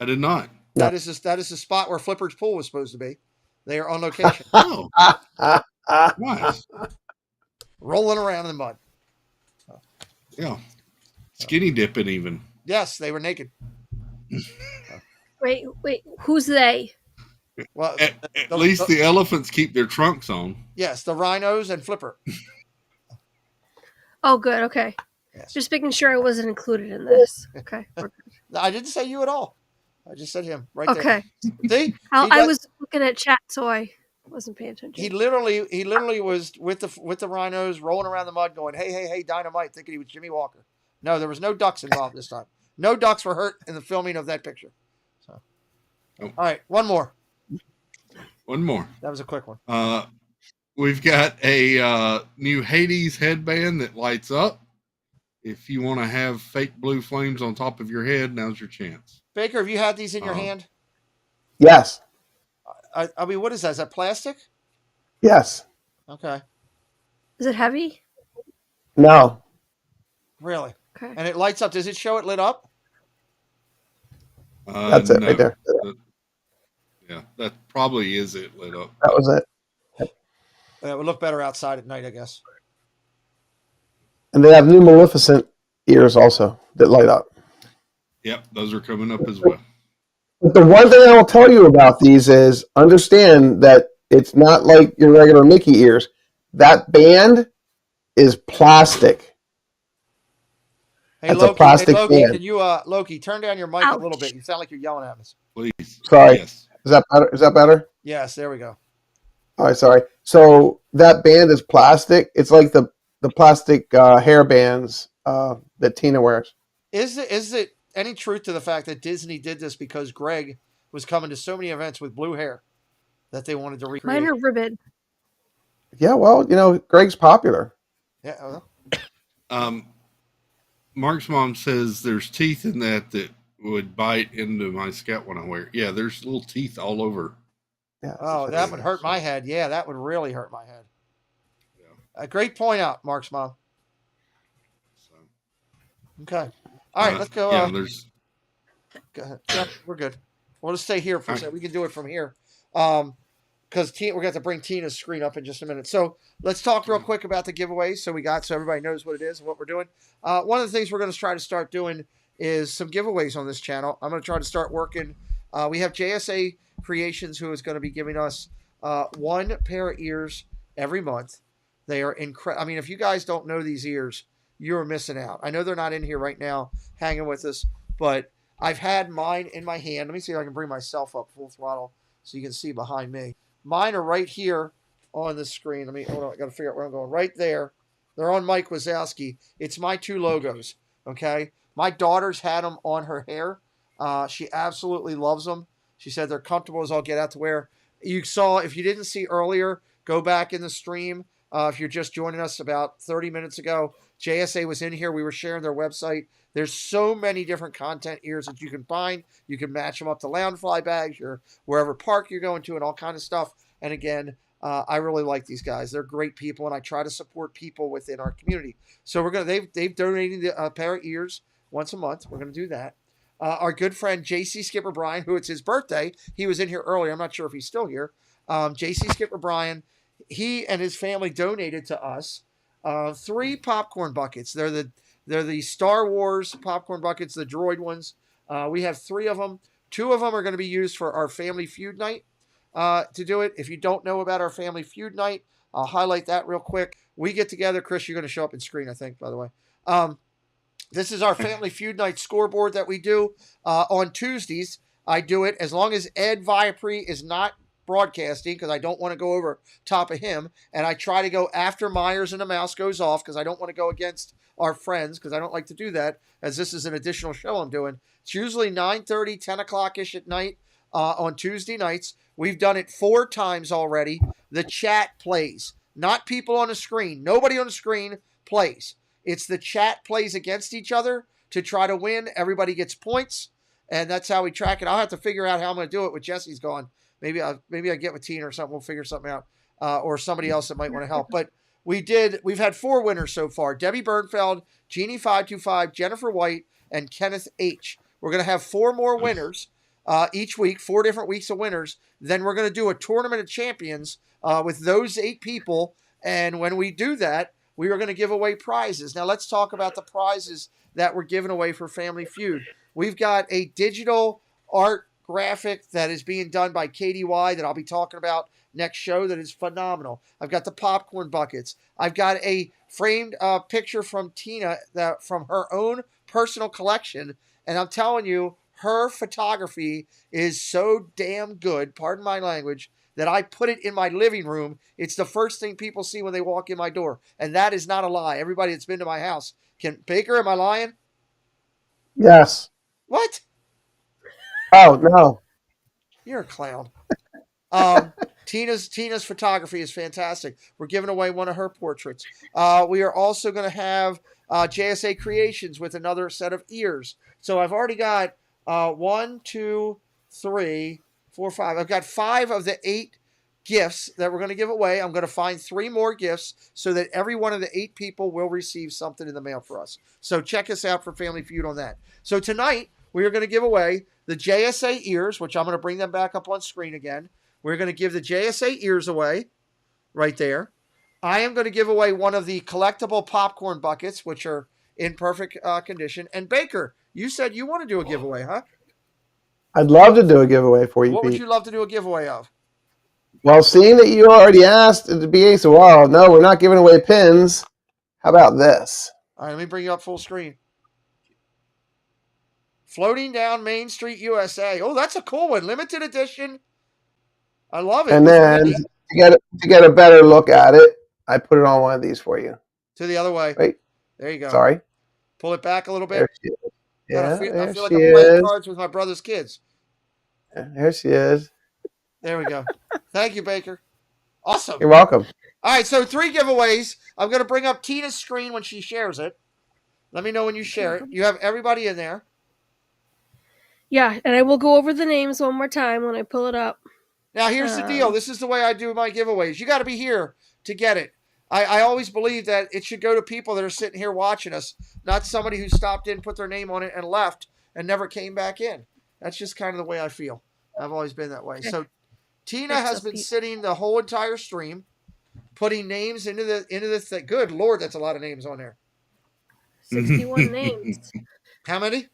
I did not. That is the spot where Flipper's pool was supposed to be. They are on location. Oh, nice. Rolling around in the mud. Yeah. Skinny dipping even. Yes, they were naked. Wait, who's they? Well, at least the elephants keep their trunks on. Yes, the rhinos and Flipper. Oh, good. Okay. Yes. Just making sure I wasn't included in this. Okay. I didn't say you at all. I just said him right there. Okay. See, I was looking at chat, so I wasn't paying attention. He literally was with the rhinos rolling around the mud, going, "Hey, Dynamite," thinking he was Jimmy Walker. No, there was no ducks involved this time. No ducks were hurt in the filming of that picture. So, All right, one more. One more. That was a quick one. We've got a new Hades headband that lights up. If you want to have fake blue flames on top of your head, now's your chance. Baker, have you had these in your hand? Yes. I mean, what is that? Is that plastic? Yes. Okay. Is it heavy? No. Really? Okay. And it lights up. Does it show it lit up? That's it right there. Yeah, that probably is it lit up. That was it. It would look better outside at night, I guess. And they have new Maleficent ears also that light up. Yep, those are coming up as well. But the one thing I will tell you about these is understand that it's not like your regular Mickey ears. That band is plastic. Hey, That's Loki, a plastic Loki, band. can you, Loki, turn down your mic a little bit? You sound like you're yelling at us. Please. Sorry. Yes. Is that better? Is that better? Yes, there we go. All right, sorry. So that band is plastic. It's like the plastic hair bands that Tina wears. Is it any truth to the fact that Disney did this because Greg was coming to so many events with blue hair that they wanted to recreate? Mine are ribbon. Yeah, well, Greg's popular. Yeah. Mark's mom says there's teeth in that would bite into my scalp when I wear it. Yeah, there's little teeth all over. Yeah. Oh, that would hurt my head. Yeah, that would really hurt my head. Yeah. A great point out, Mark's mom. Okay. All right, let's go. Yeah, there's. Go ahead. Yeah, we're good. We'll just stay here for a second. We can do it from here. Because we're going to have to bring Tina's screen up in just a minute. So let's talk real quick about the giveaways so everybody knows what it is and what we're doing. One of the things we're going to try to start doing is some giveaways on this channel. I'm going to try to start working. We have JSA Creations who is going to be giving us one pair of ears every month. They are incredible. I mean, if you guys don't know these ears, you're missing out. I know they're not in here right now hanging with us, but I've had mine in my hand. Let me see if I can bring myself up full throttle so you can see behind me. Mine are right here on the screen. Hold on. I got to figure out where I'm going. Right there. They're on Mike Wazowski. It's my two logos. Okay. My daughter's had them on her hair. She absolutely loves them. She said they're comfortable as all get out to wear. You saw, if you didn't see earlier, go back in the stream. If you're just joining us about 30 minutes ago, JSA was in here. We were sharing their website. There's so many different content ears that you can find. You can match them up to Loungefly bags, your wherever park you're going to, and all kind of stuff. And again, I really like these guys. They're great people, and I try to support people within our community. So we're gonna they've donated a pair of ears once a month. We're gonna do that. Our good friend JC Skipper Brian, who it's his birthday, he was in here earlier. I'm not sure if he's still here. JC Skipper Brian, he and his family donated to us 3 popcorn buckets. They're the Star Wars popcorn buckets, the droid ones. We have 3 of them. 2 of them are going to be used for our Family Feud night to do it. If you don't know about our Family Feud night, I'll highlight that real quick. We get together. Chris, you're going to show up in screen, I think, by the way. This is our Family Feud night scoreboard that we do on Tuesdays. I do it as long as Ed Viapre is not broadcasting because I don't want to go over top of him. And I try to go after Myers and the Mouse goes off because I don't want to go against our friends because I don't like to do that as this is an additional show I'm doing. It's usually 9:30, 10 o'clock-ish at night on Tuesday nights. We've done it 4 times already. The chat plays, not people on the screen. Nobody on the screen plays. It's the chat plays against each other to try to win. Everybody gets points, and that's how we track it. I'll have to figure out how I'm going to do it with Jesse's gone. Maybe I get with Tina or something. We'll figure something out, or somebody else that might want to help. But we've had 4 winners so far: Debbie Bernfeld, Jeannie525, Jennifer White, and Kenneth H. We're going to have 4 more winners each week, 4 different weeks of winners. Then we're going to do a tournament of champions with those 8 people. And when we do that, we are going to give away prizes. Now let's talk about the prizes that we're giving away for Family Feud. We've got a digital art graphic that is being done by KDY that I'll be talking about next show that is phenomenal. I've got the popcorn buckets. I've got a framed picture from Tina from her own personal collection. And I'm telling you, her photography is so damn good, pardon my language, that I put it in my living room. It's the first thing people see when they walk in my door. And that is not a lie. Everybody that's been to my house Baker, am I lying? Yes. What? Oh, no. You're a clown. Tina's photography is fantastic. We're giving away one of her portraits. We are also going to have JSA Creations with another set of ears. So I've already got 1, 2, 3, 4, 5. I've got 5 of the 8 gifts that we're going to give away. I'm going to find 3 more gifts so that every one of the 8 people will receive something in the mail for us. So check us out for Family Feud on that. So tonight we are going to give away the JSA ears, which I'm going to bring them back up on screen again. We're going to give the JSA ears away right there. I am going to give away one of the collectible popcorn buckets, which are in perfect condition. And Baker, you said you want to do a giveaway, huh? I'd love to do a giveaway for you, What would Pete. you love to do a giveaway of? Well, seeing that you already asked at the beginning, so well, no, we're not giving away pins. How about this? All right, let me bring you up full screen. Floating down Main Street, USA. Oh, that's a cool one. Limited edition. I love it. And then to get a better look at it, I put it on one of these for you. To the other way. Wait. There you go. Sorry. Pull it back a little bit. There she is. Yeah, I feel like I'm playing cards with my brother's kids. There she is. There we go. Thank you, Baker. Awesome. You're welcome. All right, so 3 giveaways. I'm going to bring up Tina's screen when she shares it. Let me know when you share it. You have everybody in there. Yeah, and I will go over the names one more time when I pull it up. Now, here's the deal. This is the way I do my giveaways. You got to be here to get it. I always believe that it should go to people that are sitting here watching us, not somebody who stopped in, put their name on it, and left and never came back in. That's just kind of the way I feel. I've always been that way. So Tina has been sitting the whole entire stream, putting names into the thing. Good Lord, that's a lot of names on there. 61 names. How many?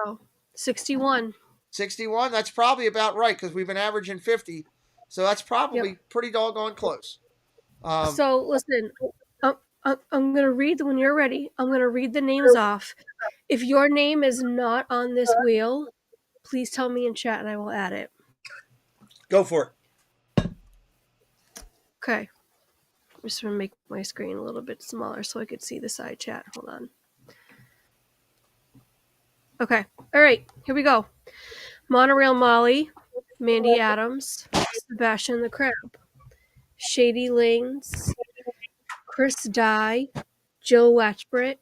Oh, 61. 61? That's probably about right because we've been averaging 50. So that's probably pretty doggone close. So listen, I'm going to read when you're ready. I'm going to read the names off. If your name is not on this wheel, please tell me in chat and I will add it. Go for it. Okay. I'm just going to make my screen a little bit smaller so I could see the side chat. Hold on. Okay. All right. Here we go. Monorail Molly, Mandy Adams, Sebastian the Crab, Shady Lanes, Chris Dye, Jill Watchbritt,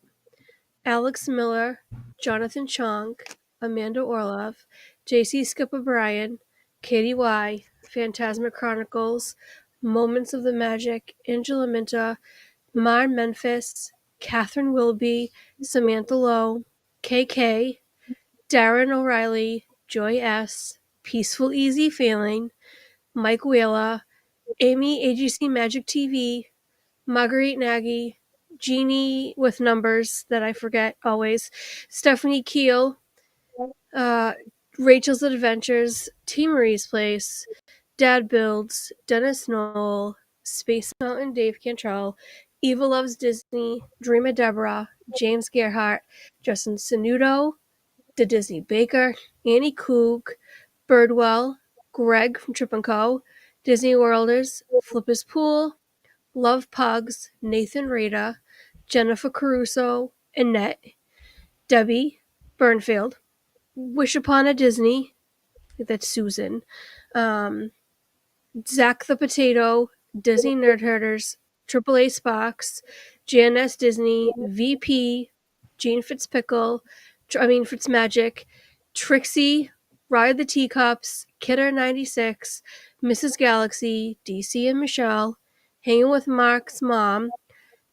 Alex Miller, Jonathan Chong, Amanda Orlov, JC Skip O'Brien, Katie Y, Phantasma Chronicles, Moments of the Magic, Angela Minta, Mar Memphis, Catherine Wilby, Samantha Lowe, KK, Darren O'Reilly, Joy S, Peaceful Easy Feeling, Mike Wheeler, Amy AGC Magic TV, Marguerite Nagy, Jeannie with numbers that I forget always, Stephanie Keel, Rachel's Adventures, T. Marie's Place, Dad Builds, Dennis Knoll, Space Mountain Dave Cantrell, Eva Loves Disney, Dream of Deborah, James Gerhardt, Justin Sanudo, The Disney Baker, Annie Coog, Birdwell, Greg from Trip & Co., Disney Worlders, Flipper's Pool, Love Pugs, Nathan Rada, Jennifer Caruso, Annette, Debbie Burnfield, Wish Upon a Disney, I think that's Susan, Zach the Potato, Disney Nerd Herders, AAA Sparks, JNS Disney, VP, Gene Fitzmagic, Trixie, Ride the Teacups, Kidder96, Mrs. Galaxy, DC and Michelle, Hanging with Mark's Mom,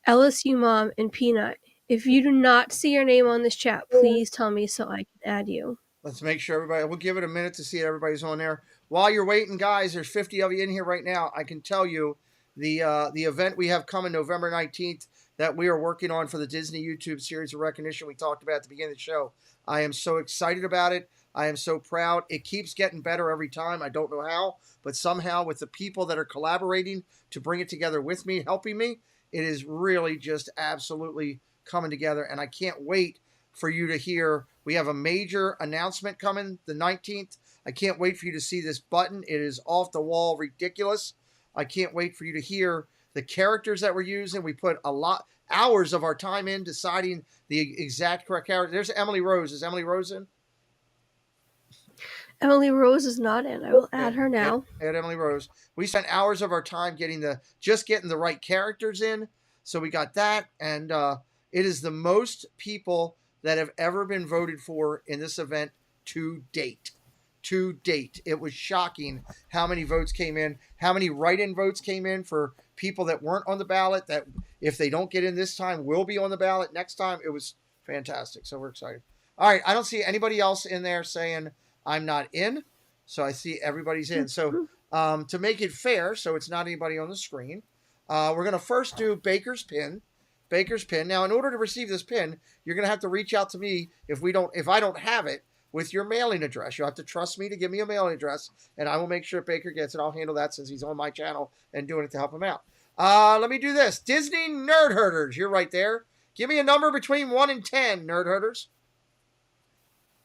LSU Mom, and Peanut. If you do not see your name on this chat, please tell me so I can add you. Let's make sure everybody, we'll give it a minute to see everybody's on there. While you're waiting, guys, there's 50 of you in here right now. I can tell you the event we have coming November 19th that we are working on for the Disney YouTube series of recognition we talked about at the beginning of the show. I am so excited about it. I am so proud. It keeps getting better every time. I don't know how, but somehow with the people that are collaborating to bring it together with me, helping me, it is really just absolutely coming together. And I can't wait for you to hear. We have a major announcement coming the 19th. I can't wait for you to see this button. It is off the wall ridiculous. I can't wait for you to hear the characters that we're using. We put hours of our time in deciding the exact correct character. There's Emily Rose. Is Emily Rose in? Emily Rose is not in. I will add her now. Add Emily Rose. We spent hours of our time getting the right characters in. So we got that. And it is the most people that have ever been voted for in this event to date. To date. It was shocking how many votes came in, how many write-in votes came in for people that weren't on the ballot, that if they don't get in this time will be on the ballot next time. It was fantastic. So we're excited. All right. I don't see anybody else in there saying I'm not in. So I see everybody's in. So to make it fair, so it's not anybody on the screen, We're going to first do Baker's pin. Baker's pin. Now, in order to receive this pin, you're going to have to reach out to me if I don't have it with your mailing address. You'll have to trust me to give me a mailing address, and I will make sure Baker gets it. I'll handle that since he's on my channel and doing it to help him out. Let me do this. Disney Nerd Herders, you're right there. Give me a number between 1 and 10, Nerd Herders.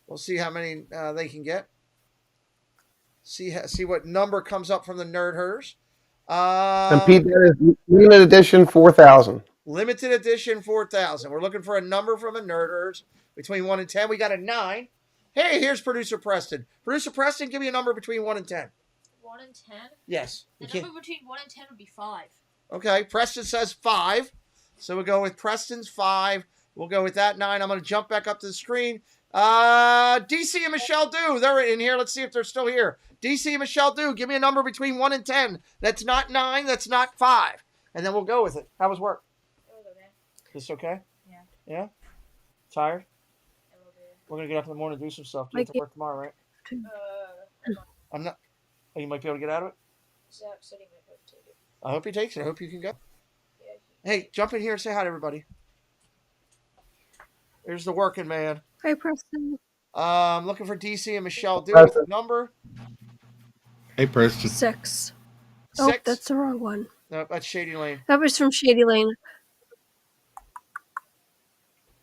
We'll see how many they can get. See what number comes up from the Nerd Herders. And Pete, that is limited edition 4,000. Limited edition 4,000. We're looking for a number from the Nerd Herders between 1 and 10. We got a 9. Hey, here's Producer Preston. Producer Preston, give me a number between 1 and 10. 1 and 10? Yes. The number between 1 and 10 would be 5. Okay, Preston says 5. So we'll go with Preston's 5. We'll go with that 9. I'm going to jump back up to the screen. DC and Michelle Do, they're in here. Let's see if they're still here. DC and Michelle Do, give me a number between 1 and 10. That's not 9, that's not 5. And then we'll go with it. How was work? It was okay. This okay? Yeah. Yeah? Tired? A little bit. We're going to get up in the morning and do some stuff. You have to work tomorrow, right? I'm not. Oh, you might be able to get out of it? Sitting might have to take it. I hope he takes it. I hope you can go. Yeah. Hey, jump in here and say hi to everybody. There's the working man. Hi, Preston. I'm looking for DC and Michelle Do with the number. Hey, Preston. 6. Oh, 6? that's the wrong one. No, that's Shady Lane. That was from Shady Lane.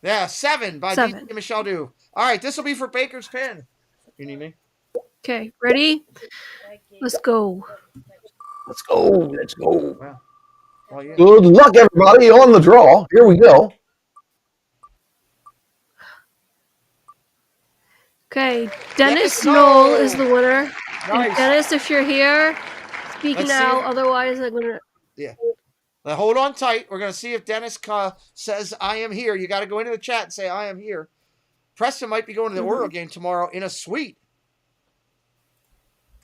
Yeah, 7 by 7. DC and Michelle Do. All right, this will be for Baker's Pin. You need me? Okay, ready? Let's go. Let's go. Let's go. Wow. Well, yeah. Good luck, everybody, on the draw. Here we go. Okay, Dennis Knoll is the winner. Nice. And Dennis, if you're here, speak Let's now. see. Otherwise, I'm gonna. Yeah. Now hold on tight. We're going to see if Dennis says, I am here. You got to go into the chat and say, I am here. Preston might be going to the Oriole game tomorrow in a suite.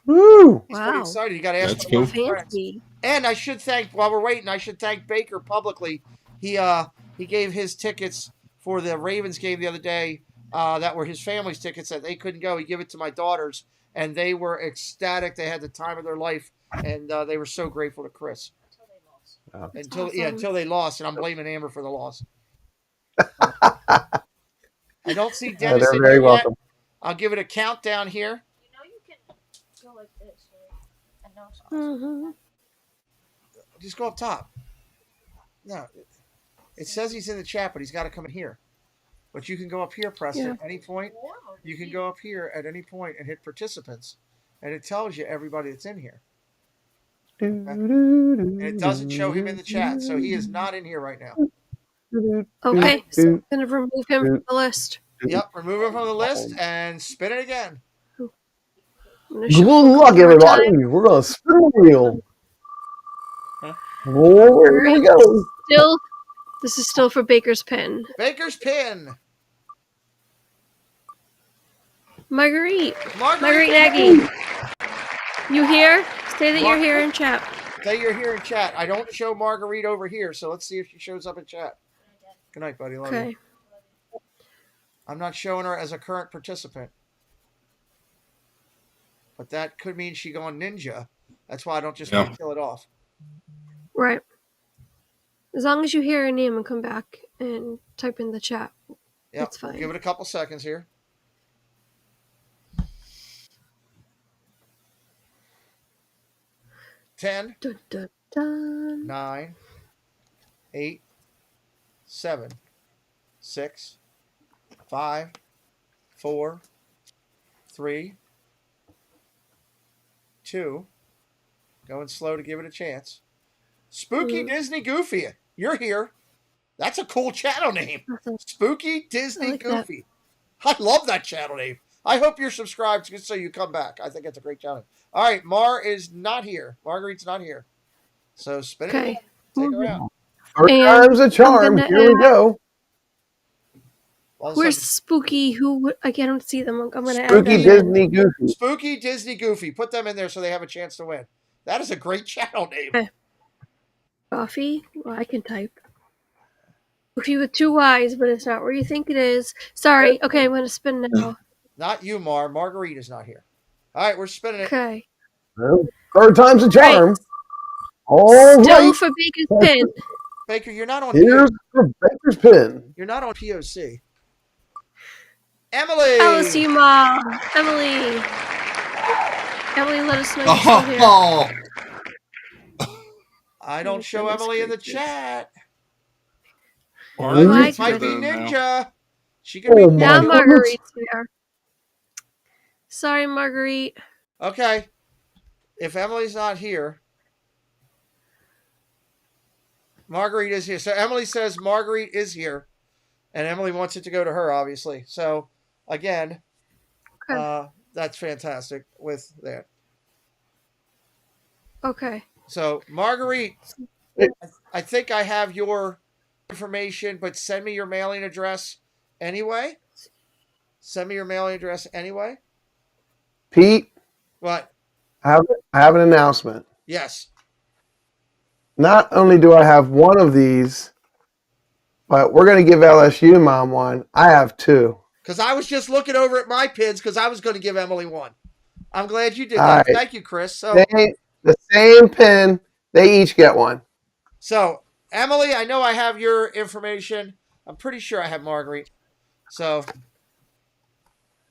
Woo! He's pretty excited. You got to ask That's him cool. about his friends. Fancy. And I should thank, while we're waiting, I should thank Baker publicly. He gave his tickets for the Ravens game the other day that were his family's tickets that they couldn't go. He gave it to my daughters, and they were ecstatic. They had the time of their life, and they were so grateful to Chris. Until they lost, and I'm blaming Amber for the loss. I don't see Dennis they're in very here welcome. yet. I'll give it a countdown here. You know you can go like this, right? And now it's Mm-hmm. Just go up top. No, it says he's in the chat, but he's got to come in here. But you can go up here, Preston, at any point. You can go up here at any point and hit participants, and it tells you everybody that's in here. And it doesn't show him in the chat, so he is not in here right now. Okay, so I'm gonna remove him from the list. Yep, remove him from the list and spin it again. I'm gonna Good shuffle luck, one more everybody. time. We're going to spin the wheel. Huh? Oh, here we go. This is still for Baker's Pin. Baker's Pin. Marguerite Nagy. You here? Say that you're here in chat. Say you're here in chat. I don't show Marguerite over here, so let's see if she shows up in chat. Good night, buddy. Love Okay. you. I'm not showing her as a current participant. But that could mean she going ninja. That's why I don't just want to kill it off. Right. As long as you hear her name and come back and type in the chat, Yep, it's fine. we'll give it a couple seconds here. Ten, Dun, dun, dun. 9, 8, 7, 6, 5, 4, 3, 2. Going slow to give it a chance. Spooky Disney Goofy. You're here. That's a cool channel name. Spooky Disney like that. Goofy. I love that channel name. I hope you're subscribed just so you come back. I think it's a great channel. All right, Mar is not here. Marguerite's not here. So spin it. Okay. Again. Take her out. Third And time's a I'm charm. gonna Here we add- go. All of a Where's sudden, Spooky? I don't see them. I'm gonna add Spooky them in. Disney Goofy. Spooky Disney Goofy. Put them in there so they have a chance to win. That is a great channel name. Okay. Coffee? Well, I can type. Goofy with 2 Y's, but it's not where you think it is. Sorry. Okay, I'm gonna spin now. Not you, Mar. Marguerite is not here. All right, we're spinning it. Okay. Well, third time's a charm. All Still right. for Baker's pin. Baker, you're not on. Here's the Baker's pin. You're not on POC. Emily. LSU mom. Emily. Emily, let us know you're still here. Oh, I don't show Emily in the chat. Margaret's Might be there now. Ninja. She could be. Oh Now my Marguerite's here. Sorry, Marguerite. Okay. If Emily's not here, Marguerite is here. So Emily says Marguerite is here, and Emily wants it to go to her, obviously. So again, that's fantastic with that. Okay. So Marguerite, I think I have your information, but send me your mailing address anyway. Send me your mailing address anyway. Pete, What? I have an announcement. Yes. Not only do I have one of these, but we're going to give LSU mom one. I have two. Because I was just looking over at my pins because I was going to give Emily one. I'm glad you did All that. right. Thank you, Chris. So, The same pin. They each get one. so Emily, I know I have your information. I'm pretty sure I have Marguerite. So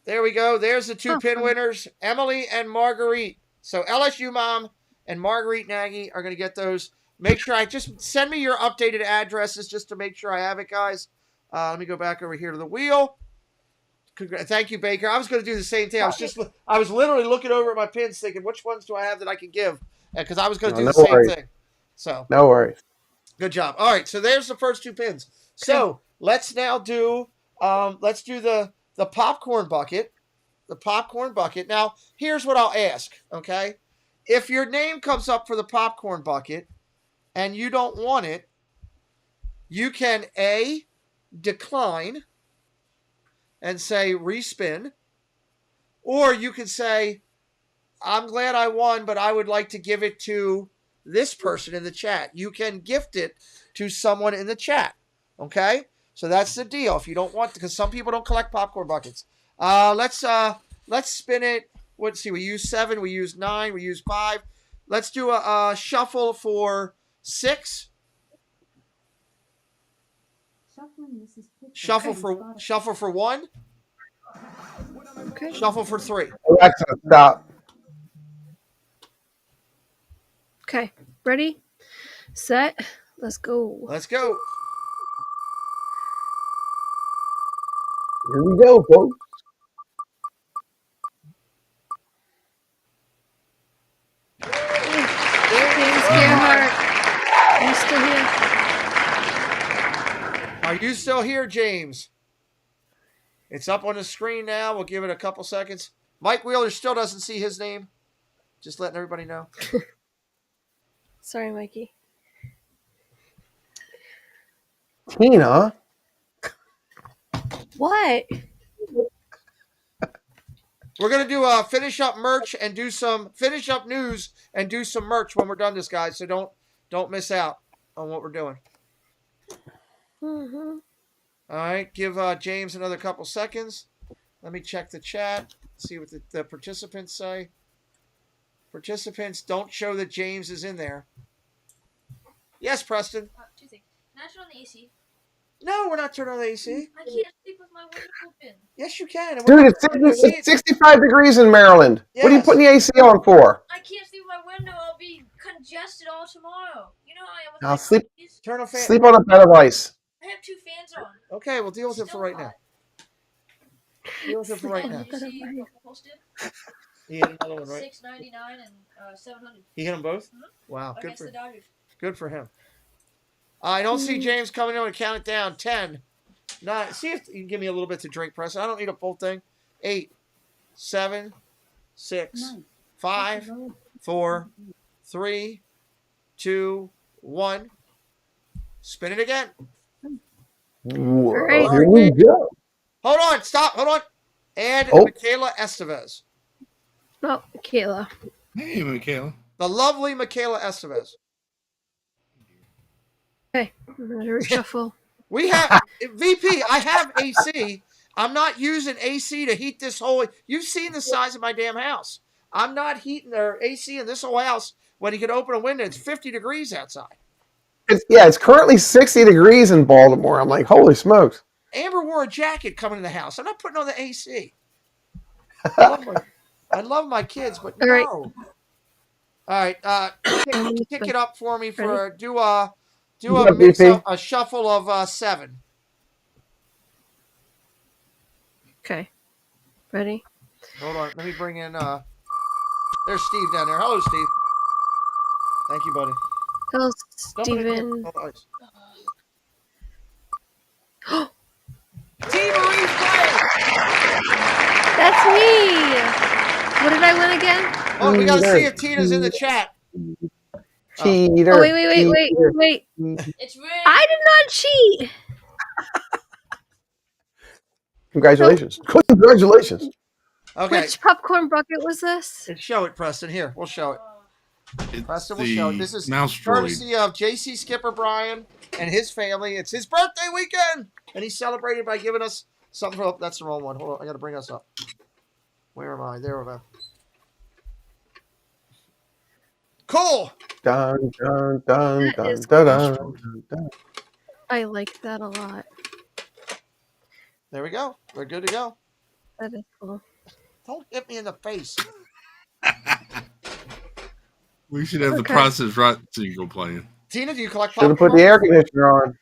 there we go. There's the two pin winners, Emily and Marguerite. So LSU mom and Marguerite Nagy are going to get those. Make sure just send me your updated addresses just to make sure I have it, guys. Let me go back over here to the wheel. Thank you, Baker. I was going to do the same thing. I was literally looking over at my pins thinking, which ones do I have that I can give? Because I was going to do the same thing. So no worries. Good job. All right, so there's the first two pins. So let's now do the popcorn bucket. The popcorn bucket. Now, here's what I'll ask, okay? If your name comes up for the popcorn bucket and you don't want it, you can A, decline and say respin, or you can say, I'm glad I won, but I would like to give it to this person in the chat. You can gift it to someone in the chat, okay? So that's the deal. If you don't want, because some people don't collect popcorn buckets. Let's spin it. Let's see. We use 7. We use 9. We use 5. Let's do a shuffle for 6. Shuffle for 1. Okay. Shuffle for 3. Alexa, stop. Okay. Ready? Set. Let's go. Let's go. Here we go, folks. Are you still here? Are you still here, James? It's up on the screen now. We'll give it a couple seconds. Mike Wheeler still doesn't see his name. Just letting everybody know. Sorry, Mikey. Tina. What? We're going to do a finish up merch and do some finish up news and do some merch when we're done this, guys. So don't miss out on what we're doing. Mm-hmm. All right. Give James another couple seconds. Let me check the chat. See what the participants say. Participants, don't show that James is in there. Yes, Preston. Two things. Can I turn on the AC? No, we're not turning on the AC. I can't sleep with my wonderful pin. Yes, you can. Dude, it's 65 degrees in Maryland. Yes. What are you putting the AC on for? I can't sleep with my window. I'll be congested all tomorrow. You know how I am with I'll my sleep. allergies. Turn on fan. Sleep on a bed of ice. I have 2 fans on. Okay, we'll deal with it for right now. Deal with it for right now. Did you see what I posted? He hit another one, right? $6.99 and 700. He hit them both? Mhm. Wow, good Against for the Dodgers. good for him. I don't see James coming in and count it down. 10, 9. See if you can give me a little bit to drink, Preston. I don't need a full thing. 8, 7, 6, 5, 4, 3, 2, 1. Spin it again. Whoa, Right. here we go. Hold on. Stop. Hold on. And Oh. Michaela Estevez. Oh, Kayla. Hey, Michaela. The lovely Michaela Estevez. Okay. I'm gonna reshuffle. We have VP. I have AC. I'm not using AC to heat this whole. You've seen the size of my damn house. I'm not heating or AC in this whole house when you could open a window. It's 50 degrees outside. It's currently 60 degrees in Baltimore. I'm like, holy smokes. Amber wore a jacket coming to the house. I'm not putting on the AC. I love my kids, but no. All right. Kick it up for me for do a mix up, a shuffle of 7. Okay. Ready? Hold on. Let me bring in there's Steve down there. Hello, Steve. Thank you, buddy. Hello, Steven. Team Marie's playing! That's me! What did I win again? Oh, we gotta see if Tina's in the chat. Cheater. Oh, wait. It's real. I did not cheat! Congratulations. Congratulations. Okay. Which popcorn bucket was this? Show it, Preston. Here, we'll show it. Preston will show it. This is mouse courtesy of JC Skipper Brian and his family. It's his birthday weekend, and he celebrated by giving us something. Oh, that's the wrong one. Hold on, I got to bring us up. Where am I? There we go. Cool. Dun, dun, dun, dun, dun, dun, dun. I like that a lot. There we go. We're good to go. That is cool. Don't hit me in the face. We should have the Process Right single playing. Tina, do you collect popcorn? Should have put the air conditioner on.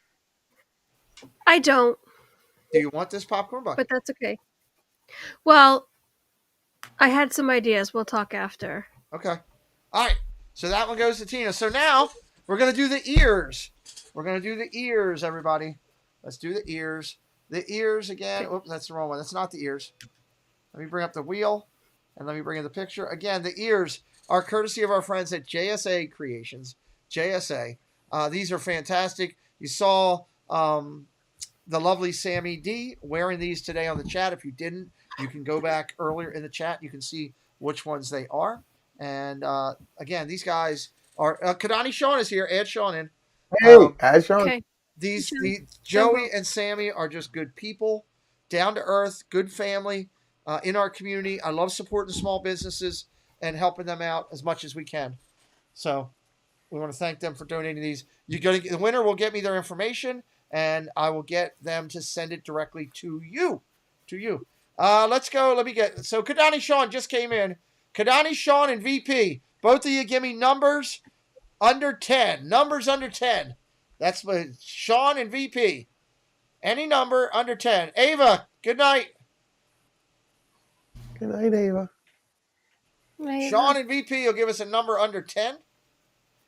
I don't. Do you want this popcorn bucket? But that's okay. Well, I had some ideas. We'll talk after. Okay. All right. So that one goes to Tina. So now we're going to do the ears. We're going to do the ears, everybody. Let's do the ears. The ears again. Oops, that's the wrong one. That's not the ears. Let me bring up the wheel, and let me bring in the picture. Again, the ears are courtesy of our friends at JSA Creations. JSA. These are fantastic. You saw the lovely Sammy D wearing these today on the chat. If you didn't, you can go back earlier in the chat. You can see which ones they are. And again, these guys are. Kadani Sean is here. Add Sean in. Hey, add Sean. Okay. These Joey and Sammy are just good people, down to earth, good family in our community. I love supporting small businesses and helping them out as much as we can. So we want to thank them for donating these. The winner will get me their information, and I will get them to send it directly to you. Let's go. Let me get. So Kadani Sean just came in. Kadani Sean and VP. Both of you give me numbers under 10. Numbers under 10. That's what Sean and VP. Any number under 10. Ava, good night. Good night, Ava. Sean and VP will give us a number under 10.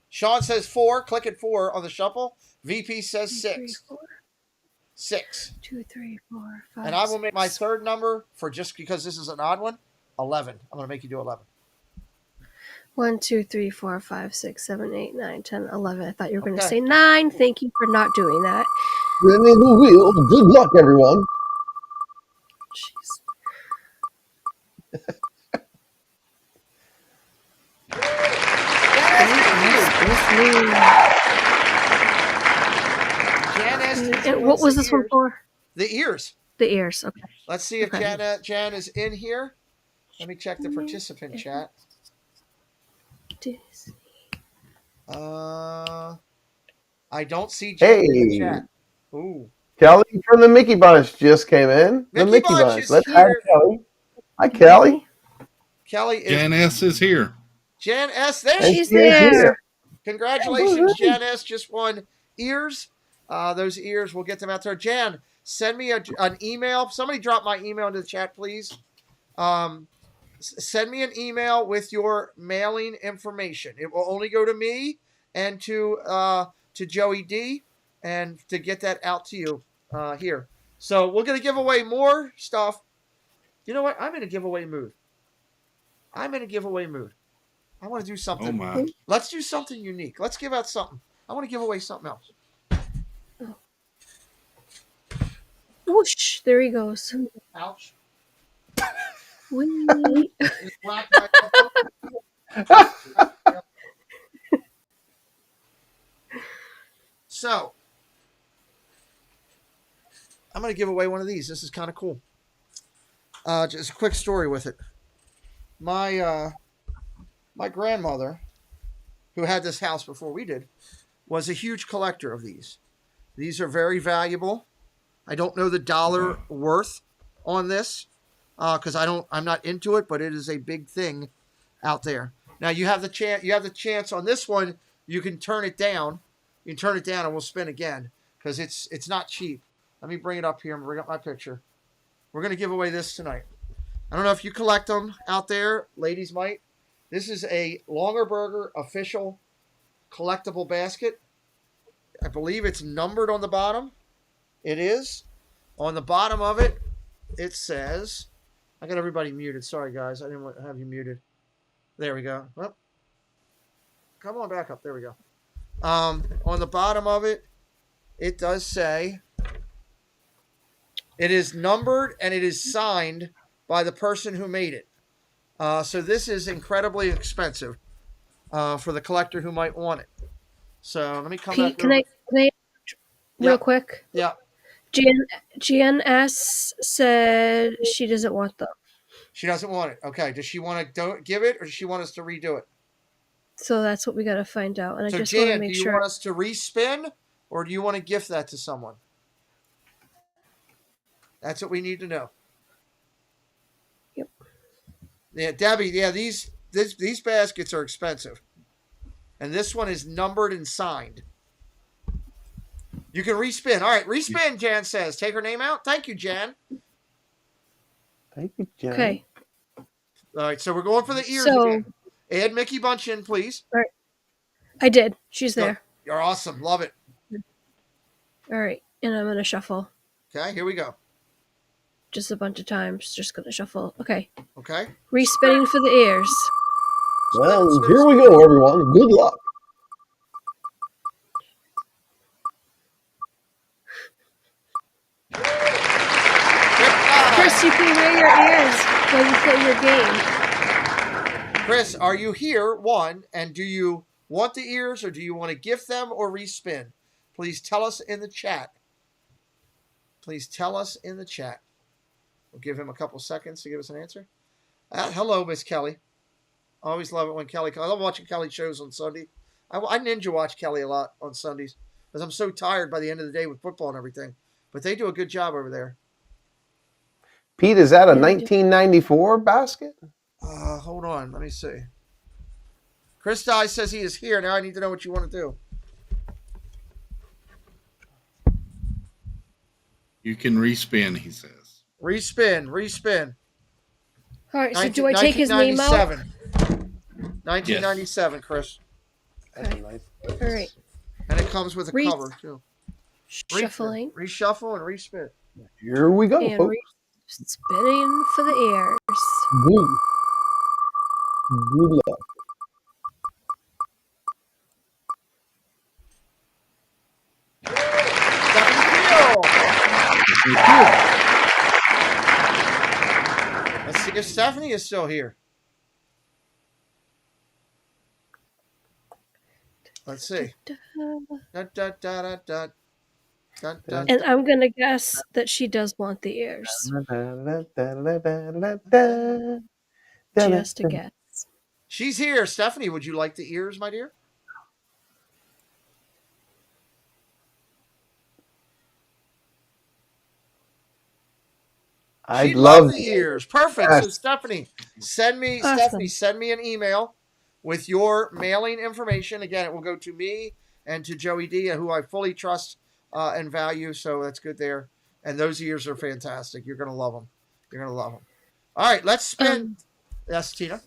Sean says 4. Click at 4 on the shuffle. VP says 6. 6. 2, 3, 4, 5. And I will make my third number for just because this is an odd one. 11. I'm going to make you do 11. 1, 2, 3, 4, 5, 6, 7, 8, 9, 10, 11. I thought you were going to say 9. Thank you for not doing that. Good luck, everyone. Jeez. What was this one for? The ears. The ears. Okay. Let's see if Jan is in here. Let me check the participant chat. Disney. I don't see Jan in the chat. Ooh. Kelly from the Mickey Bunch just came in. Mickey Bunch. Let's add Kelly. Hi, Kelly. Kelly is. Jan S is here. Jan S. There she's there. Congratulations, Jan S. Just won ears. Those ears, we'll get them out there. Jan, send me an email. Somebody drop my email into the chat, please. Send me an email with your mailing information. It will only go to me and to Joey D, and to get that out to you here. So we're going to give away more stuff. You know what? I'm in a giveaway mood. I want to do something. Oh my. Let's do something unique. Let's give out something. I want to give away something else. Whoosh! There he goes. Ouch. Wee. So, I'm going to give away one of these. This is kind of cool. Just a quick story with it. My grandmother who had this house before we did, was a huge collector of these. These are very valuable. I don't know the dollar worth on this because I'm not into it, but it is a big thing out there. Now you have the chance. You have the chance on this one. You can turn it down. You can turn it down, and we'll spin again because it's not cheap. Let me bring it up here and bring up my picture. We're gonna give away this tonight. I don't know if you collect them out there, ladies might. This is a Longer Burger official collectible basket. I believe it's numbered on the bottom. It is. On the bottom of it, it says, I got everybody muted. Sorry, guys. I didn't want to have you muted. There we go. Well, come on back up. There we go. On the bottom of it, it does say, it is numbered and it is signed by the person who made it. So this is incredibly expensive for the collector who might want it. So let me come back. Can I real quick? Yeah. Jan S said she doesn't want them. She doesn't want it. Okay. Does she want to give it or does she want us to redo it? So that's what we got to find out. And So I just want to Jan, make do you sure. want us to respin or do you want to gift that to someone? That's what we need to know. Yep. Yeah, Debbie, yeah, these baskets are expensive. And this one is numbered and signed. You can respin. All right, respin, Jan says. Take her name out. Thank you, Jan. Thank you, Jan. Okay. All right, so we're going for the ears So- again. Add Mickey Bunch in, please. All right. I did. She's there. You're awesome. Love it. All right. And I'm going to shuffle Okay, here we go. just a bunch of times. Just going to shuffle. Okay. Okay. Respinning for the ears. Well, here we go, everyone. Good luck. Chris, you can wear your ears while you play your game. Chris, are you here? One, and do you want the ears or do you want to gift them or respin? Please tell us in the chat. Please tell us in the chat. We'll give him a couple seconds to give us an answer. Hello, Miss Kelly. I always love it when Kelly. I love watching Kelly shows on Sunday. I ninja watch Kelly a lot on Sundays because I'm so tired by the end of the day with football and everything. But they do a good job over there. Pete, is that a 1994 basket? Hold on. Let me see. Chris Dye says he is here. Now I need to know what you want to do. You can respin, he says. Respin. All right. So do I take his name out? 1997, Chris. Okay. All right. And it comes with a cover, too. Shuffling. Reshuffle and respin. Here we go, And folks. spinning for the ears. Good luck. Let's see if Stephanie is still here. Let's see. And I'm going to guess that she does want the ears. Just a guess. She's here. Stephanie, would you like the ears, my dear? I She'd love the ears. Perfect. Yes. So Stephanie, send me an email with your mailing information. Again, it will go to me and to Joey D, who I fully trust and value. So that's good there. And those ears are fantastic. You're gonna love them. You're gonna love them. All right, let's spin. Yes, Tina.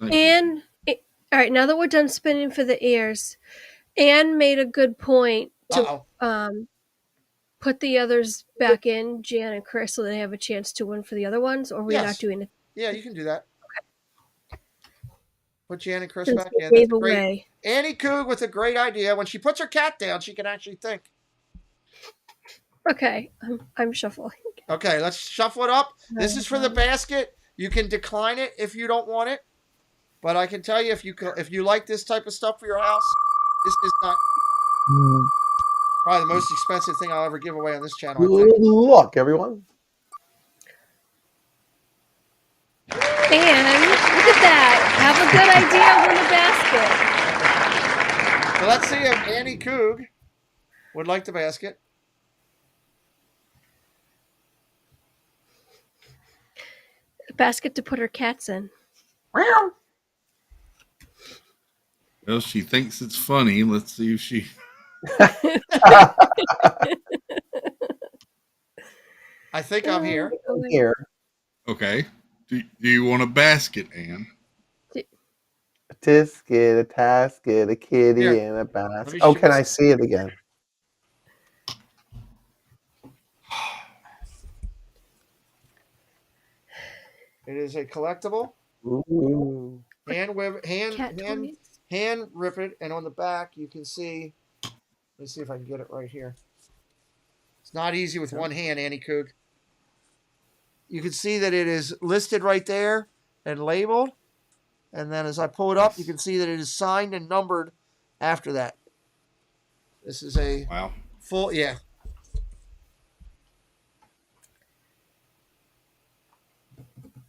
And all right, now that we're done spinning for the ears, Anne made a good point to put the others back in, Jan and Chris, so they have a chance to win for the other ones, or we're not doing it. Yeah, you can do that. Okay. Put Jan and Chris Since back we in. gave That's great. away. Annie Coog with a great idea. When she puts her cat down, she can actually think. Okay, I'm shuffling. Okay, let's shuffle it up. This is for the basket. You can decline it if you don't want it, but I can tell you if you like this type of stuff for your house, this is not probably the most expensive thing I'll ever give away on this channel. Good luck, everyone. And look at that. Have a good idea, win a basket. So let's see if Annie Coog would like the basket. A basket to put her cats in. Meow. Well, she thinks it's funny. Let's see if she. I think I'm here. Here. Okay. Do you want a basket, Ann? A tisket, a tasket, a kitty, Here. and a Let me basket. Oh, show can you. I see it again? It is a collectible. Ooh. Hand rip it, and on the back you can see. Let's see if I can get it right here. It's not easy with one hand, Annie Coog. You can see that it is listed right there and labeled, and then as I pull it up, you can see that it is signed and numbered after that. This is a full, yeah.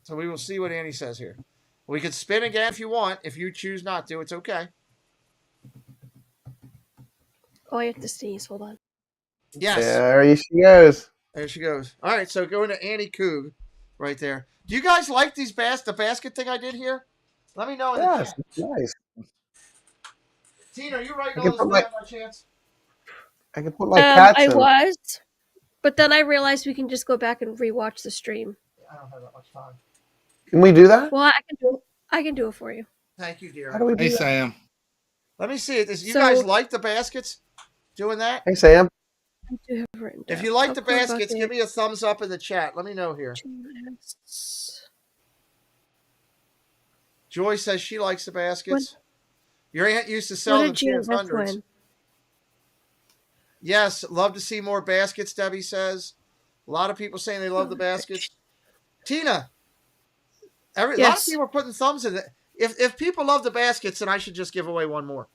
So we will see what Annie says here. We could spin again if you want. If you choose not to, it's okay. Oh, I have to sneeze. Hold on. Yes. There she goes. There she goes. All right, so going to Annie Coog right there. Do you guys like these the basket thing I did here? Let me know in the Yes, chat. it's nice. Tina, are you writing I all can this put down by chance? I can put my cats I in. was, but then I realized we can just go back and rewatch the stream. I don't have that much time. Can we do that? Well, I can do it for you. Thank you, dear. How do we do Hey, that? Sam. Let me see it. You So- guys like the baskets? Doing that? Hey, Sam. I do have it written If down. you like the Popcorn baskets, bucket, give me a thumbs up in the chat. Let me know here. gymnasts. Joy says she likes the baskets. Your aunt used to What sell them. did She has GMS hundreds. win? Yes, love to see more baskets, Debbie says. A lot of people saying they love the baskets. Tina, a lot of Yes. people are putting thumbs in it. If people love the baskets, then I should just give away one more.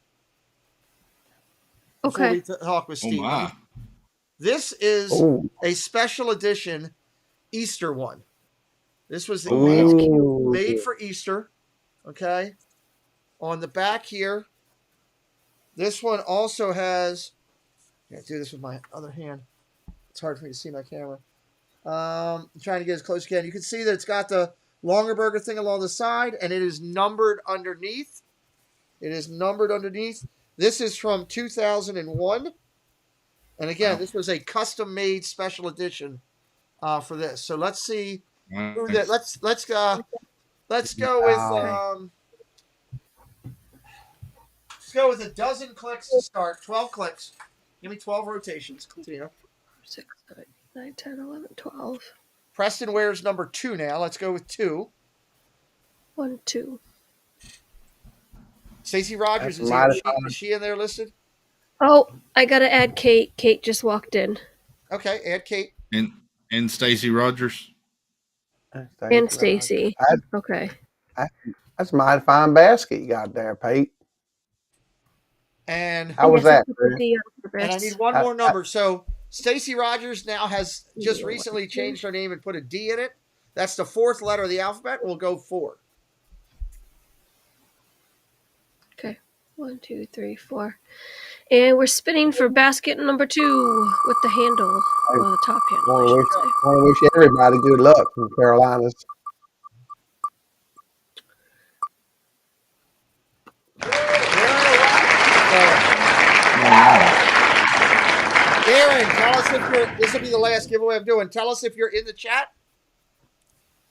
Before Okay. we talk with Oh, Steve. my. This is Oh. a special edition Easter one. This was Ooh. made for Easter. Okay. On the back here, this one also has. I gotta do this with my other hand. It's hard for me to see my camera. I'm trying to get as close as I can. You can see that it's got the longer burger thing along the side, and it is numbered underneath. It is numbered underneath. This is from 2001. And again, this was a custom-made special edition for this. So let's see who that. Let's go with let's go with a dozen clicks to start. 12 clicks. Give me 12 rotations, Tina. 6, 7, 8, 9, 10, 11, 12. Preston wears number 2 now. Let's go with 2. 1, 2. Stacey Rogers is she in there listed? Oh, I gotta add Kate. Kate just walked in. Okay, add Kate. And Stacy Rogers. And Stacy. Okay. That's a mighty fine basket you got there, Pete. And how was that, Chris? And I need one more number. So Stacy Rogers now has just recently changed her name and put a D in it. That's the 4th letter of the alphabet. We'll go 4. Okay. 1, 2, 3, 4. And we're spinning for basket number 2 with the handle, or the top handle. I want to wish everybody good luck from Carolinas. Darren, tell us if this will be the last giveaway I'm doing. Tell us if you're in the chat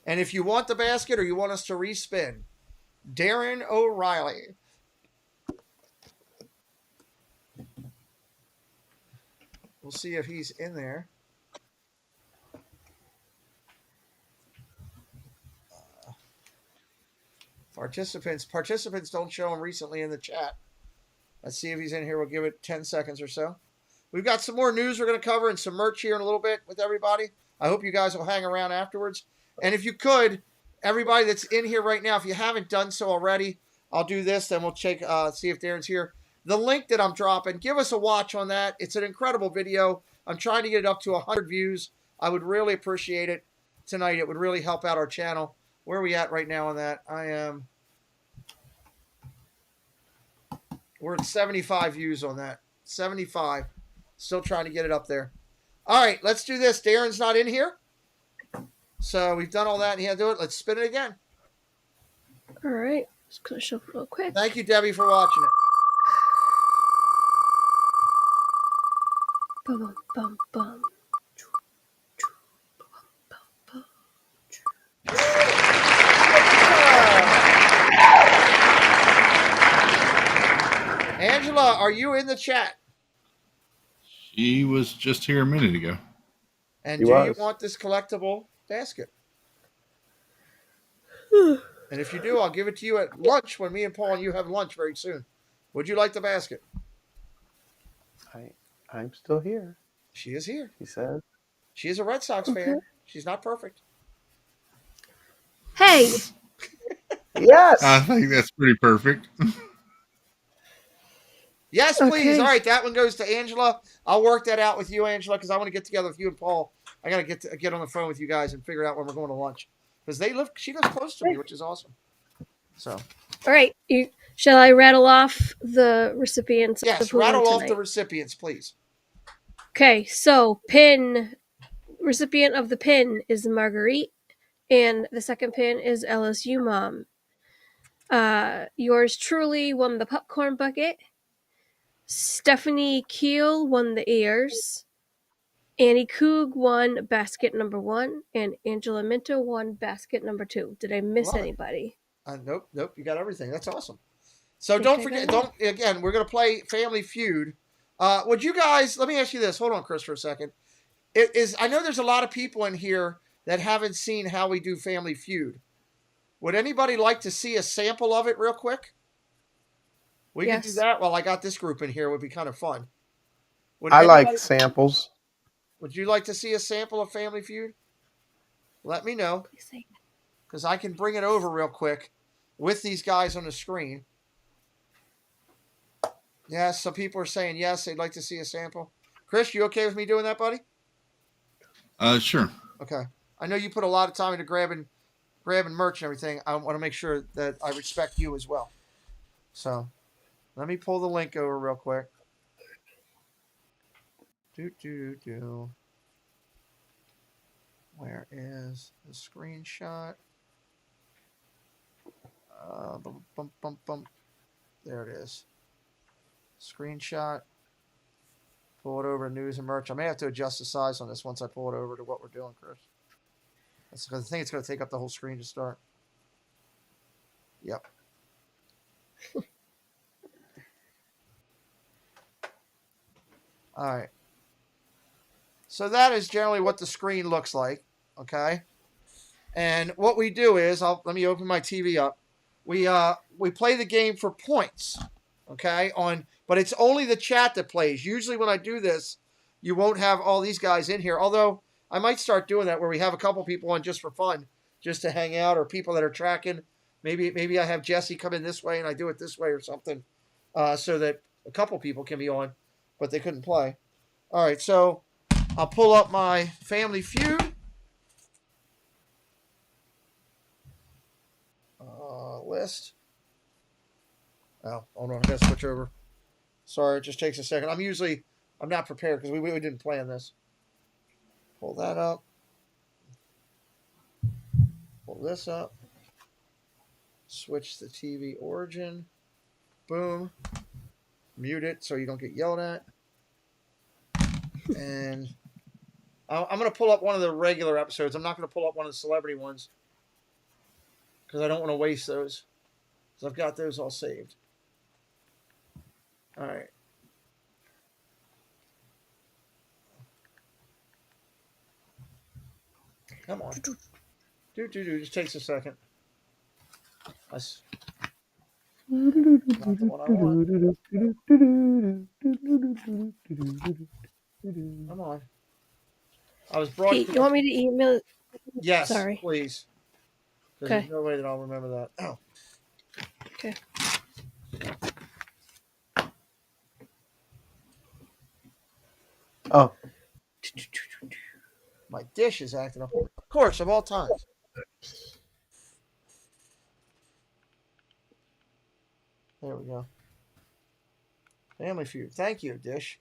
and if you want the basket or you want us to respin. Darren O'Reilly. We'll see if he's in there. Participants don't show him recently in the chat. Let's see if he's in here. We'll give it 10 seconds or so. We've got some more news we're going to cover and some merch here in a little bit with everybody. I hope you guys will hang around afterwards. And if you could, everybody that's in here right now, if you haven't done so already, I'll do this. Then we'll check, see if Darren's here. The link that I'm dropping, give us a watch on that. It's an incredible video. I'm trying to get it up to 100 views. I would really appreciate it tonight. It would really help out our channel. Where are we at right now on that? I am We're at 75 views on that. 75. Still trying to get it up there. All right, let's do this. Darren's not in here. So we've done all that and he had to do it. Let's spin it again. All right. Just gonna shuffle real quick. Thank you, Debbie, for watching it. Bum, bum, bum. Angela, are you in the chat? She was just here a minute ago. And He do you was. want this collectible basket? And if you do, I'll give it to you at lunch when me and Paul and you have lunch very soon. Would you like the basket? I'm still here. She is here. She said. She is a Red Sox fan. She's not perfect. Hey. Yes. I think that's pretty perfect. Yes, please. Okay. All right, that one goes to Angela. I'll work that out with you, Angela, because I want to get together with you and Paul. I got to get on the phone with you guys and figure out when we're going to lunch because she lives close to me, which is awesome. So, All right. Shall I rattle off the recipients? yes, who won rattle off tonight? the recipients, please. Okay, so recipient of the pin is Marguerite, and the second pin is LSU Mom. Yours truly won the popcorn bucket. Stephanie Keel won the ears. Annie Coog won basket number 1, and Angela Minto won basket number 2. Did I miss Love it. anybody? Nope. You got everything. That's awesome. So Think don't I forget. got Again, we're gonna play Family Feud. Would you guys? Let me ask you this. Hold on, Chris, for a second. I know there's a lot of people in here that haven't seen how we do Family Feud. Would anybody like to see a sample of it real quick? We can do that. Well, I got this group in here. It would be kind of fun. I like samples. Would you like to see a sample of Family Feud? Let me know. Because I can bring it over real quick with these guys on the screen. Yes, some people are saying yes, they'd like to see a sample. Chris, you okay with me doing that, buddy? Sure. Okay. I know you put a lot of time into grabbing merch and everything. I want to make sure that I respect you as well. So, let me pull the link over real quick. Where is the screenshot? There it is. Screenshot. Pull it over to news and merch. I may have to adjust the size on this once I pull it over to what we're doing, Chris. That's because I think it's going to take up the whole screen to start. Yep. All right. So that is generally what the screen looks like. Okay. And what we do is, let me open my TV up. We play the game for points. Okay. But it's only the chat that plays. Usually when I do this, you won't have all these guys in here. Although I might start doing that where we have a couple people on just for fun, just to hang out, or people that are tracking. Maybe I have Jesse come in this way and I do it this way or something, so that a couple people can be on, but they couldn't play. All right, so I'll pull up my Family Feud. List. Oh, hold on, I gotta switch over. Sorry, it just takes a second. I'm not prepared because we didn't plan this. Pull that up. Pull this up. Switch the TV origin. Boom. Mute it so you don't get yelled at. And I'm going to pull up one of the regular episodes. I'm not going to pull up one of the celebrity ones because I don't want to waste those. So I've got those all saved. All right. Come on. Just takes a second. That's not the one I want. Come on. I was broadcasting. Pete, you want me to email? Yes, Sorry. please. Because Okay. there's no way that I'll remember that. Oh. Okay. Oh. My dish is acting up. Of course, of all times. There we go. Family Feud. Thank you, Dish.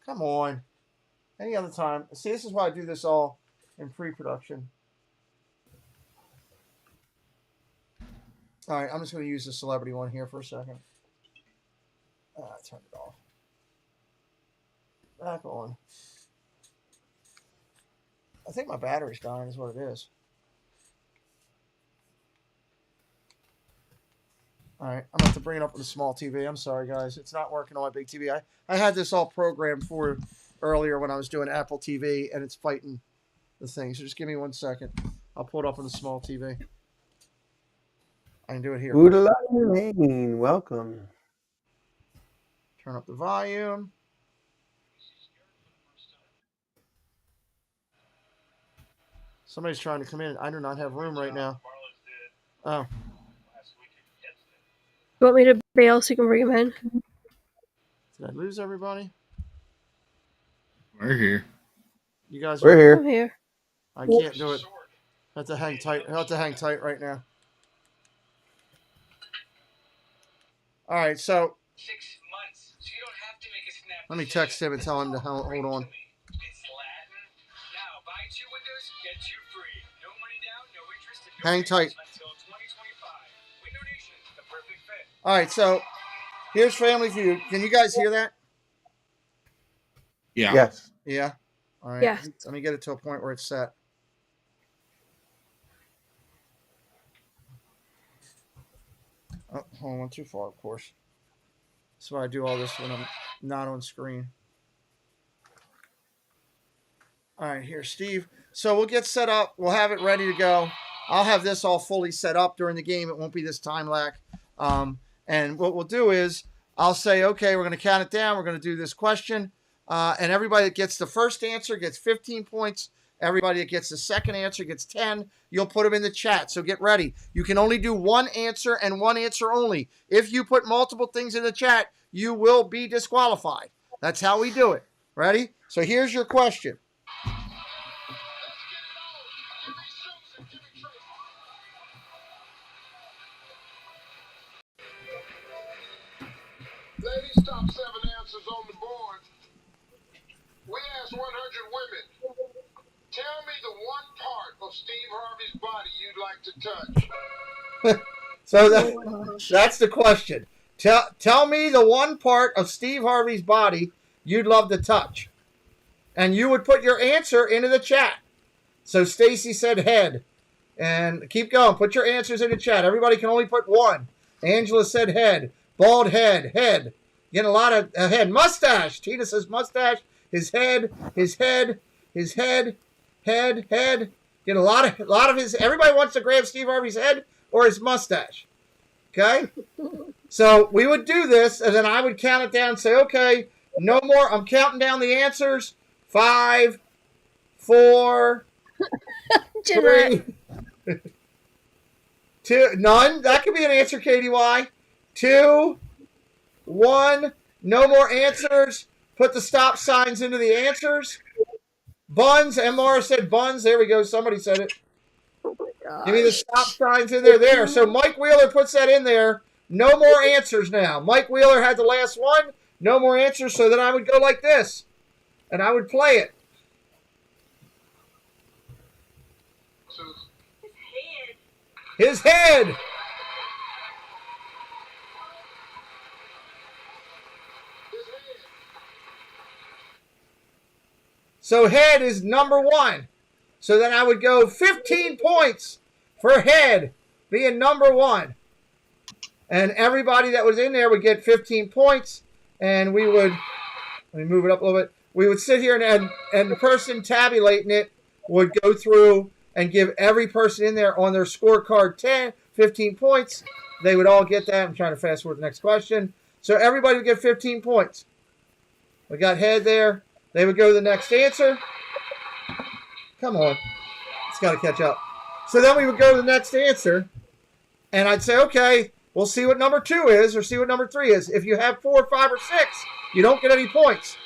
Come on. Any other time. See, this is why I do this all in pre-production. All right, I'm just going to use the celebrity one here for a second. Turn it off. Back on. I think my battery's dying is what it is. All right, I'm going to have to bring it up with a small TV. I'm sorry, guys. It's not working on my big TV. I had this all programmed for earlier when I was doing Apple TV, and it's fighting the thing. So just give me 1 second. I'll pull it up on the small TV. I can do it here. Oodalane, welcome. Turn up the volume. Somebody's trying to come in. I do not have room right now. Oh. You want me to bail so you can bring him in? Did I lose everybody? We're here. You guys We're here. I'm here. I can't do it. I have to hang tight. I have to hang tight right now. All right, so 6 months, so you don't have to make a snap. let me text him and tell him to hold on. It's Latin. Now buy 2 windows, get 2 free. No money down, no interest, and no Hang tight. until 2025. Window Nation, the perfect fit. All right, so here's Family Feud. Can you guys hear that? Yeah. Yes. Yeah. All right. Yes. Let me get it to a point where it's set. Oh, hold on, too far, of course. That's why I do all this when I'm not on screen. All right, here, Steve. So we'll get set up. We'll have it ready to go. I'll have this all fully set up during the game. It won't be this time lag. And what we'll do is I'll say, okay, we're going to count it down. We're going to do this question. And everybody that gets the first answer gets 15 points. Everybody that gets the second answer gets 10. You'll put them in the chat, so get ready. You can only do one answer and one answer only. If you put multiple things in the chat, you will be disqualified. That's how we do it. Ready? So here's your question. Ladies, top 7 answers on the board. We asked 100 women. Tell me the one part of Steve Harvey's body you'd like to touch. So that's the question. Tell me the one part of Steve Harvey's body you'd love to touch. And you would put your answer into the chat. So Stacy said head. And keep going. Put your answers in the chat. Everybody can only put one. Angela said head. Bald head. Head. Getting a lot of head. Mustache. Tina says mustache. His head. His head. His head. Head. Head. Get a lot of his. Everybody wants to grab Steve Harvey's head or his mustache. Okay? So we would do this, and then I would count it down and say, okay, no more. I'm counting down the answers. 5, 4, 3, 2, none. That could be an answer, KDY. 2, 1. No more answers. Put the stop signs into the answers. Buns. MR said buns. There we go. Somebody said it. Give me the stop signs in there. There. So Mike Wheeler puts that in there. No more answers now. Mike Wheeler had the last one. No more answers. So then I would go like this. And I would play it. His head. So head is number 1. So then I would go 15 points for head being number 1. And everybody that was in there would get 15 points. And we would, let me move it up a little bit. We would sit here and the person tabulating it would go through and give every person in there on their scorecard 15 points. They would all get that. I'm trying to fast forward the next question. So everybody would get 15 points. We got head there. They would go to the next answer. Come on. It's got to catch up. So then we would go to the next answer. And I'd say, okay, we'll see what number 2 is or see what number 3 is. If you have 4, 5, or 6, you don't get any points.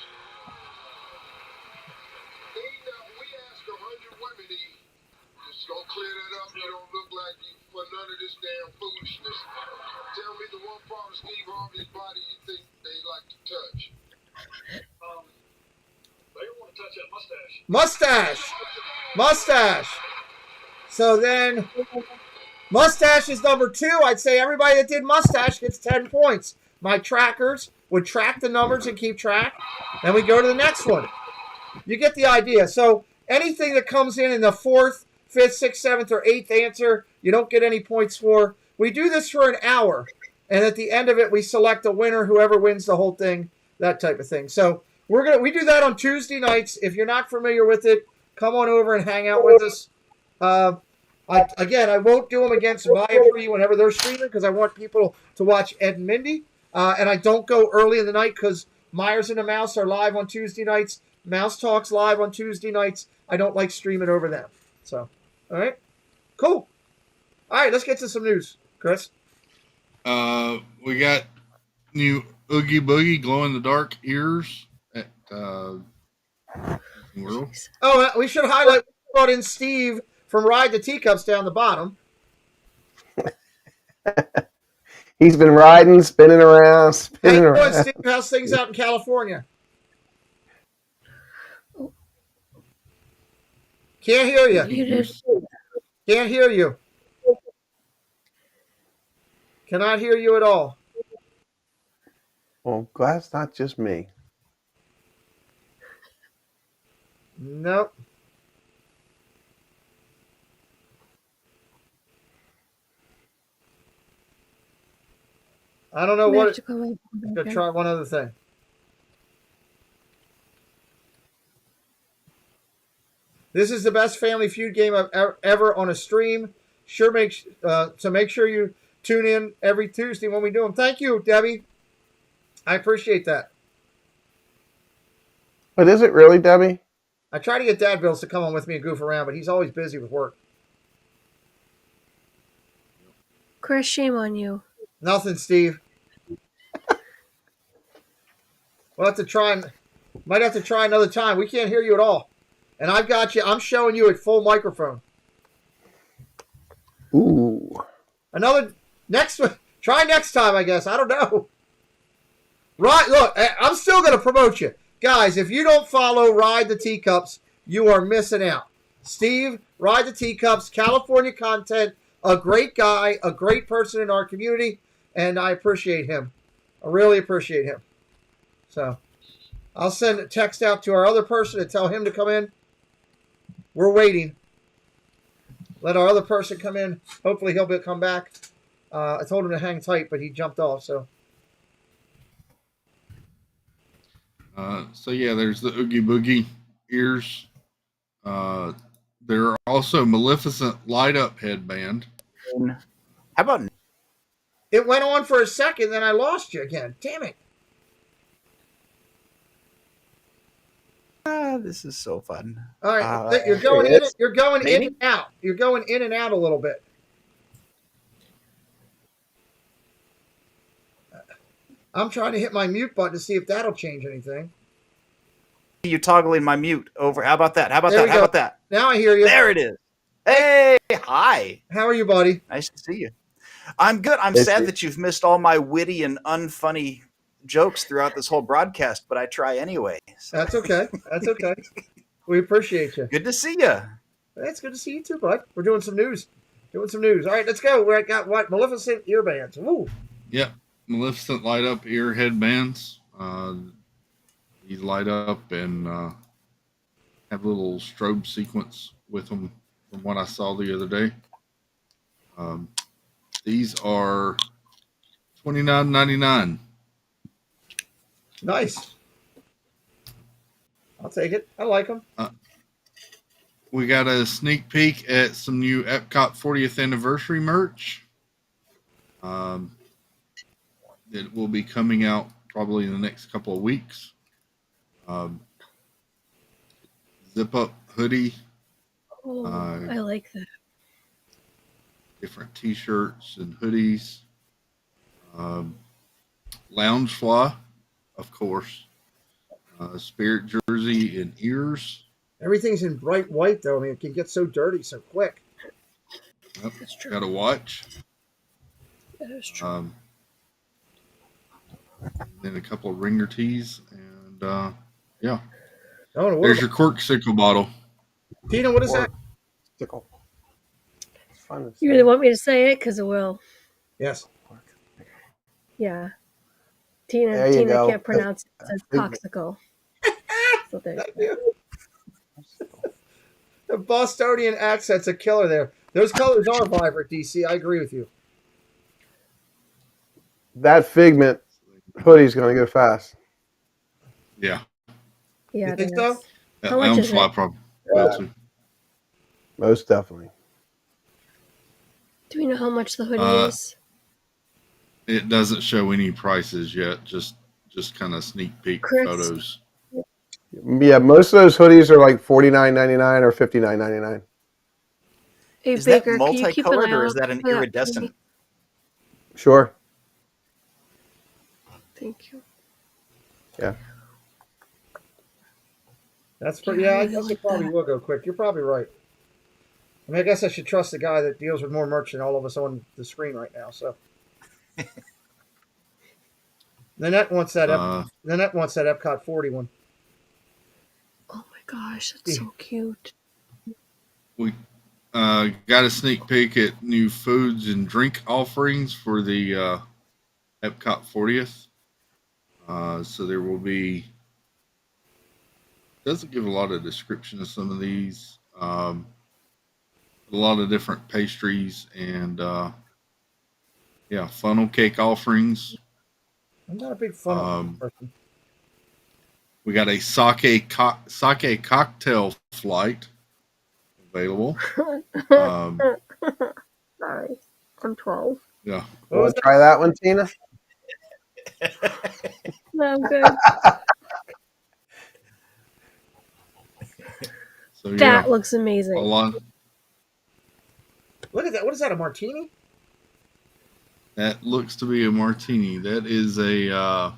like you for none of this damn foolishness. Tell me the one part of Steve Harvey's body you think they like to touch. They want to touch that mustache. Mustache. So then, mustache is number 2. I'd say everybody that did mustache gets 10 points. My trackers would track the numbers and keep track. Then we go to the next one. You get the idea. So anything that comes in the 4th, 5th, 6th, 7th, or 8th answer, you don't get any points for. We do this for an hour. And at the end of it, we select a winner, whoever wins the whole thing, that type of thing. So we do that on Tuesday nights. If you're not familiar with it, come on over and hang out with us. I won't do them against Viaplay whenever they're streaming because I want people to watch Ed and Mindy. And I don't go early in the night because Myers and the Mouse are live on Tuesday nights. Mouse Talk's live on Tuesday nights. I don't like streaming over them. So, all right. Cool. All right, let's get to some news. Chris? We got new Oogie Boogie glow-in-the-dark ears at World. Oh, we should highlight we brought in Steve from Ride the Teacups down the bottom. He's been riding, spinning around. Steve, how's things out in California? Can't hear you. Can't hear you. Cannot hear you at all. Well, glad it's not just me. Nope. I don't know what. I'm going to try one other thing. This is the best Family Feud game I've ever on a stream. So make sure you tune in every Tuesday when we do them. Thank you, Debbie. I appreciate that. But is it really, Debbie? I try to get Dad Bills to come on with me and goof around, but he's always busy with work. Chris, shame on you. Nothing, Steve. We'll have to try. Might have to try another time. We can't hear you at all. And I've got you. I'm showing you at full microphone. Ooh. Try next time, I guess. I don't know. Right, look, I'm still going to promote you. Guys, if you don't follow Ride the Teacups, you are missing out. Steve, Ride the Teacups, California content, a great guy, a great person in our community, and I appreciate him. I really appreciate him. So, I'll send a text out to our other person and tell him to come in. We're waiting. Let our other person come in. Hopefully he'll come back. I told him to hang tight, but he jumped off, so. So yeah, there's the Oogie Boogie ears. There are also Maleficent light up headband. How about? It went on for a second, then I lost you again. Damn it! This is so fun. All right, you're going in. You're going in and out. You're going in and out a little bit. I'm trying to hit my mute button to see if that'll change anything. You toggling my mute over. How about that? How about that? How about that? Now I hear you. There it is. Hey, hi. How are you, buddy? Nice to see you. I'm good. I'm sad that you've missed all my witty and unfunny jokes throughout this whole broadcast, but I try anyway. So. That's okay. That's okay. We appreciate you. Good to see you. It's good to see you too, bud. We're doing some news. All right, let's go. We got what? Maleficent earbands. Woo. Yep. Maleficent light up ear headbands. These light up and have a little strobe sequence with them from what I saw the other day. These are $29.99. Nice. I'll take it. I like them. We got a sneak peek at some new Epcot 40th anniversary merch. It will be coming out probably in the next couple of weeks. Zip up hoodie. Oh, I like that. Different t-shirts and hoodies. Lounge fly, of course. Spirit jersey and ears. Everything's in bright white, though. I mean, it can get so dirty so quick. Yep. That's true. Got a watch. That is true. Then a couple of ringer tees, and yeah. Oh, There's your corksicle bottle. Tina, what is that? Sickle. You really want me to say it? Because it will. Yes. Yeah. Tina There you go. can't pronounce it. It says coxicle. So there you go. The Bostonian accent's a killer there. Those colors are vibrant, DC. I agree with you. That Figment hoodie's going to go fast. Yeah. Yeah, You it think is. so? That How much is Loungefly it? probably will too. Most definitely. Do we know how much the hoodie is? It doesn't show any prices yet. Just kind of sneak peek Chris? photos. Yeah, most of those hoodies are like $49.99 or $59.99. Hey, Is that Baker, can you keep an multicolored eye or out is that an for iridescent? Sure. Thank you. Yeah. That's pretty. Yeah, I guess it probably will go quick. You're probably right. I mean, I guess I should trust the guy that deals with more merch than all of us on the screen right now. So, Nanette wants that. Nanette wants that Epcot 40 one. Oh my gosh, that's so cute. We got a sneak peek at new foods and drink offerings for the Epcot 40th. So there will be. Doesn't give a lot of description of some of these. A lot of different pastries and funnel cake offerings. I'm not a big funnel person. We got a sake cocktail flight available. Sorry, I'm 12. Yeah. Want to try that one, Tina? No, I'm good. So, that looks amazing. A lot. Look at that. What is that, a martini? That looks to be a martini. That is a.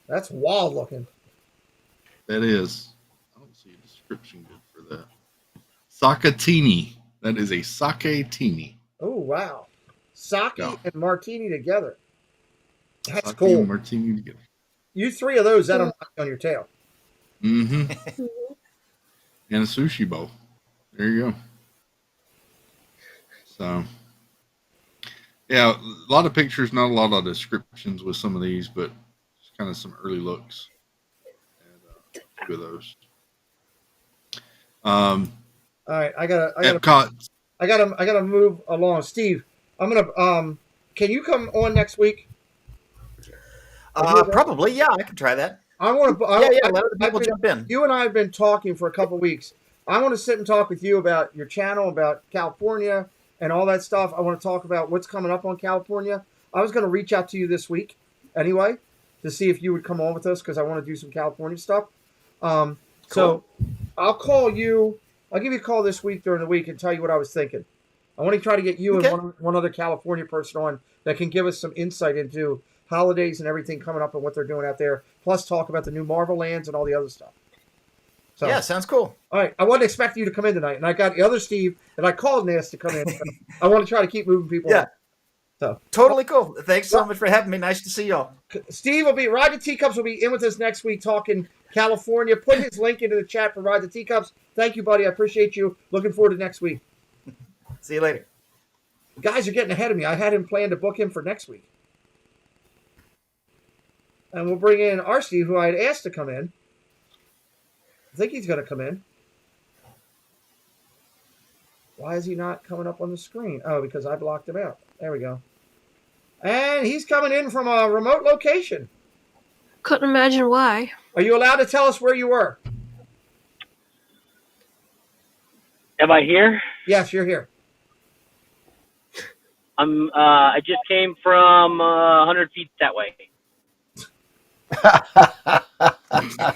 That's wild looking. That is. I don't see a description good for that. Sakatini. That is a sakatini. Oh, wow. Sake and martini together. That's Sake cool. and martini together. You 3 of those, that'll knock on your tail. Mm-hmm. And a sushi bowl. There you go. So, yeah, a lot of pictures, not a lot of descriptions with some of these, but just kind of some early looks at a few of those. All right, I gotta Epcot. I gotta move along. Steve, I'm gonna can you come on next week? Probably, yeah, I can try that. I want to. Let other people jump in. You and I have been talking for a couple weeks. I want to sit and talk with you about your channel, about California, and all that stuff. I want to talk about what's coming up on California. I was going to reach out to you this week, anyway, to see if you would come on with us because I want to do some California stuff. Cool. So I'll call you. I'll give you a call this week during the week and tell you what I was thinking. I want to try to get you and one other California person on that can give us some insight into holidays and everything coming up and what they're doing out there. Plus, talk about the new Marvel lands and all the other stuff. So, yeah, sounds cool. All right, I wasn't expecting you to come in tonight, and I got the other Steve that I called and asked to come in. So I want to try to keep moving people. Yeah, on. So totally cool. Thanks so much for having me. Nice to see y'all. Steve will be Ride the Teacups will be in with us next week talking California. Put his link into the chat for Ride the Teacups. Thank you, buddy. I appreciate you. Looking forward to next week. See you later. You guys are getting ahead of me. I had him planned to book him for next week. And we'll bring in our Steve, who I had asked to come in. I think he's going to come in. Why is he not coming up on the screen? Oh, because I blocked him out. There we go. And he's coming in from a remote location. Couldn't imagine why. Are you allowed to tell us where you were? Am I here? Yes, you're here. I just came from 100 feet that way. I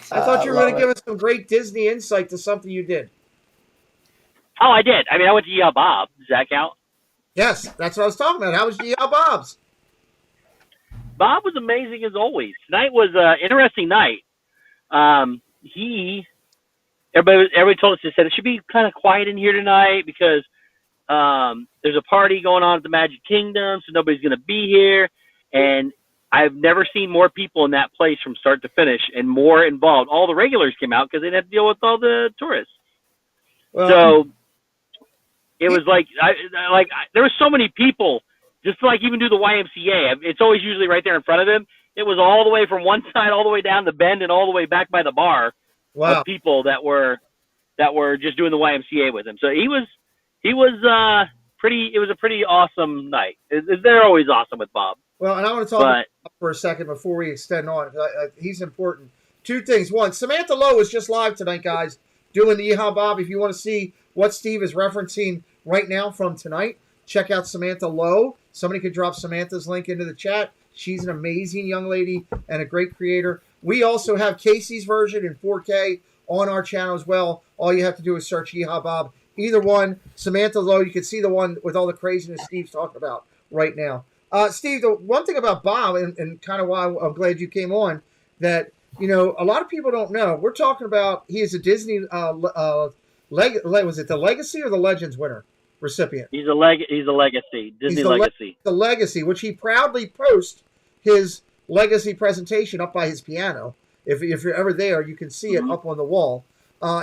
thought you were going to give us some great Disney insight to something you did. Oh, I did. I mean, I went to Yale Bob. Does that count? Yes, that's what I was talking about. How was Yale Bob's? Bob was amazing as always. Tonight was an interesting night. everybody told us, they said it should be kind of quiet in here tonight because there's a party going on at the Magic Kingdom, so nobody's going to be here. And I've never seen more people in that place from start to finish and more involved. All the regulars came out because they didn't have to deal with all the tourists. Well, So it was like there were so many people. Just to even do the YMCA, it's always usually right there in front of him. It was all the way from one side all the way down the bend and all the way back by the bar. Wow. Of people that were just doing the YMCA with him. So he was pretty. It was a pretty awesome night. They're always awesome with Bob. Well, and I want to talk about Bob for a second before we extend on. He's important. Two things. One, Samantha Lowe is just live tonight, guys, doing the Yeehaw Bob. If you want to see what Steve is referencing right now from tonight, check out Samantha Lowe. Somebody could drop Samantha's link into the chat. She's an amazing young lady and a great creator. We also have Casey's version in 4K on our channel as well. All you have to do is search Yeehaw Bob. Either one, Samantha Lowe, you can see the one with all the craziness Steve's talking about right now. Steve, the one thing about Bob, and kind of why I'm glad you came on, that, a lot of people don't know. We're talking about he is a Disney, was it the Legacy or the Legends winner? Recipient. He's a legacy. Disney legacy. The legacy, which he proudly posts his legacy presentation up by his piano. If you're ever there, you can see it up on the wall.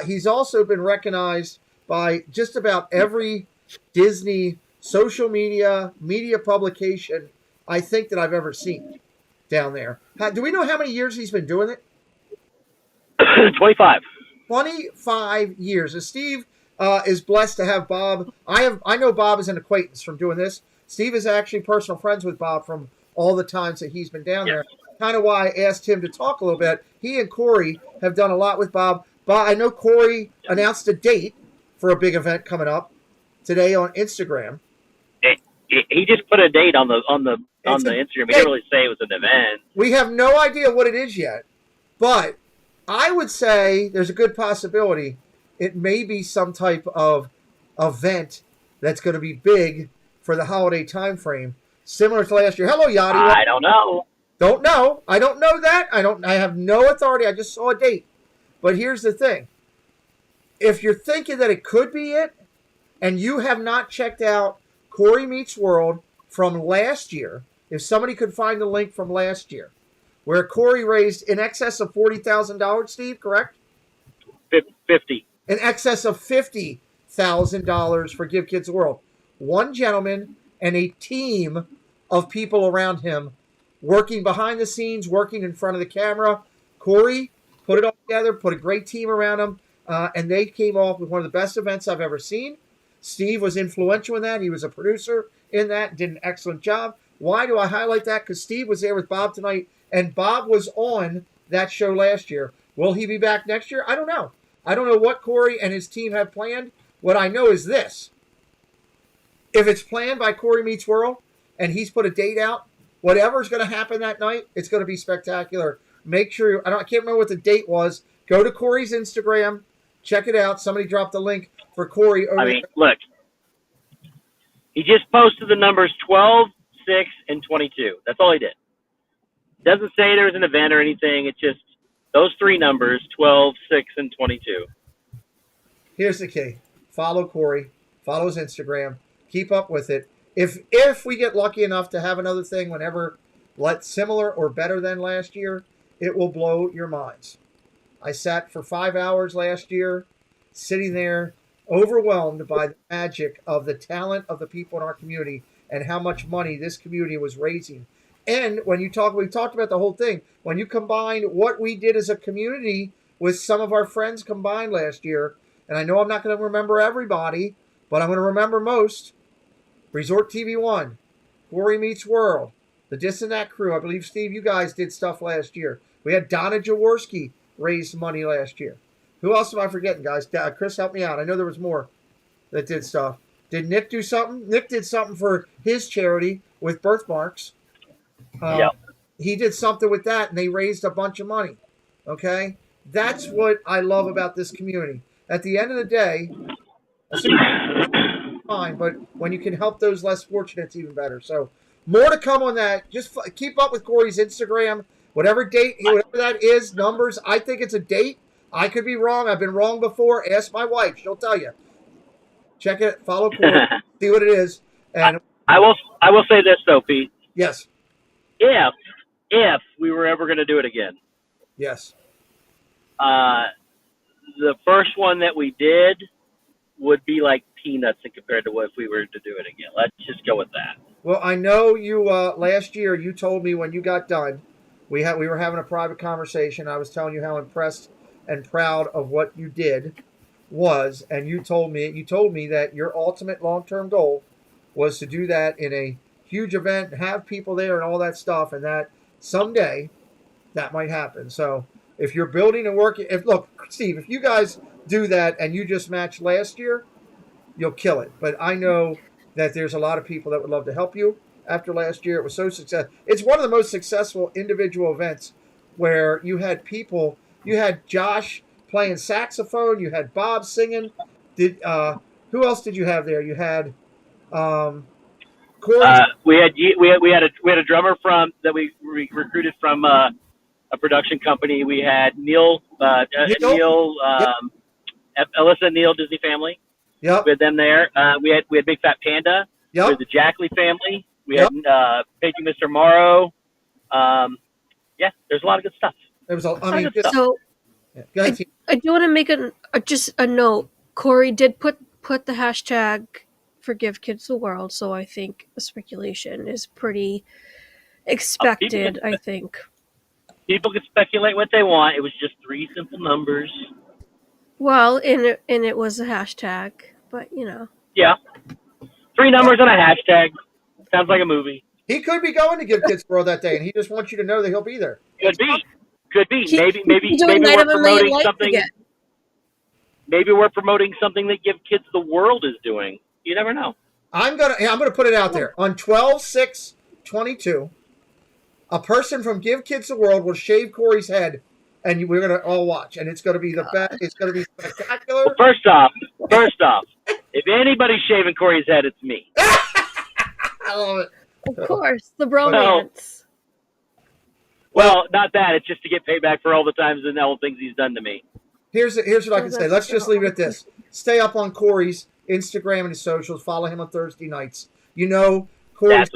He's also been recognized by just about every Disney social media publication I think that I've ever seen down there. Do we know how many years he's been doing it? 25. 25 years. And Steve is blessed to have Bob. I know Bob as an acquaintance from doing this. Steve is actually personal friends with Bob from all the times that he's been down there. Kind of why I asked him to talk a little bit. He and Corey have done a lot with Bob. I know Corey announced a date for a big event coming up today on Instagram. He just put a date on the Instagram. He didn't really say it was an event. We have no idea what it is yet, but I would say there's a good possibility it may be some type of event that's going to be big for the holiday time frame, similar to last year. Hello, Yachty. I don't know. Don't know. I don't know that. I have no authority. I just saw a date. But here's the thing. If you're thinking that it could be it, and you have not checked out Corey Meets World from last year, if somebody could find the link from last year, where Corey raised in excess of $40,000, Steve, correct? 50. In excess of $50,000 for Give Kids World. One gentleman and a team of people around him working behind the scenes, working in front of the camera. Corey put it all together, put a great team around him, and they came off with one of the best events I've ever seen. Steve was influential in that. He was a producer in that, did an excellent job. Why do I highlight that? Because Steve was there with Bob tonight, and Bob was on that show last year. Will he be back next year? I don't know. I don't know what Corey and his team have planned. What I know is this. If it's planned by Corey Meets World, and he's put a date out, whatever's going to happen that night, it's going to be spectacular. Make sure, I can't remember what the date was. Go to Corey's Instagram. Check it out. Somebody dropped the link for Corey. Look. He just posted the numbers 12, 6, and 22. That's all he did. Doesn't say there was an event or anything. It's just those three numbers, 12, 6, and 22. Here's the key. Follow Corey. Follow his Instagram. Keep up with it. If we get lucky enough to have another thing whenever similar or better than last year, it will blow your minds. I sat for 5 hours last year, sitting there, overwhelmed by the magic of the talent of the people in our community and how much money this community was raising. And when we talked about the whole thing, when you combine what we did as a community with some of our friends combined last year, and I know I'm not going to remember everybody, but I'm going to remember most. Resort TV 1, Corey Meets World, the This and That crew. I believe, Steve, you guys did stuff last year. We had Donna Jaworski raised money last year. Who else am I forgetting, guys? Chris, help me out. I know there was more that did stuff. Did Nick do something? Nick did something for his charity with birthmarks. He did something with that, and they raised a bunch of money. Okay? That's what I love about this community. At the end of the day, fine, but when you can help those less fortunate, it's even better. So more to come on that. Just keep up with Corey's Instagram. Whatever date, whatever that is, numbers. I think it's a date. I could be wrong. I've been wrong before. Ask my wife; she'll tell you. Check it. Follow Corey. See what it is. And I will say this though, Pete. yes. If we were ever going to do it again, Yes. The first one that we did would be like peanuts compared to what if we were to do it again. Let's just go with that. Well, I know you. Last year, you told me when you got done, we were having a private conversation. I was telling you how impressed and proud of what you did was, and you told me that your ultimate long-term goal was to do that in a huge event, have people there, and all that stuff, and that someday that might happen. So if you're building and working, look, Steve, if you guys do that and you just match last year, you'll kill it. But I know that there's a lot of people that would love to help you after last year. It was so successful. It's one of the most successful individual events where you had people, you had Josh playing saxophone, you had Bob singing. Who else did you have there? You had Corey. We had a drummer that we recruited from a production company. We had Neil, Alyssa and Neil Disney family. Yep. We had them there. We had Big Fat Panda. Yep. We had the Jackley family. We had Paging Mr. Morrow. There's a lot of good stuff. There was So go ahead. I do want to make just a note. Corey did put the hashtag Forgive Kids the World, so I think the speculation is pretty expected. I think people can speculate what they want. It was just 3 simple numbers. Well, and it was a hashtag, but you know. Yeah, 3 numbers and a hashtag. Sounds like a movie. He could be going to Give Kids the World that day, and he just wants you to know that he'll be there. Could be. Maybe we're promoting something. Maybe we're promoting something that Give Kids the World is doing. You never know. I'm gonna put it out there on 12/6/22. A person from Give Kids the World will shave Corey's head, and we're gonna all watch, and it's gonna be the best. It's gonna be spectacular. Well, first off, if anybody's shaving Corey's head, it's me. I love it. Of course, the bromance. Well, not that. It's just to get payback for all the times and all the things he's done to me. Here's what I can say. Let's just leave it at this. Stay up on Corey's Instagram and his socials. Follow him on Thursday nights. You know, Corey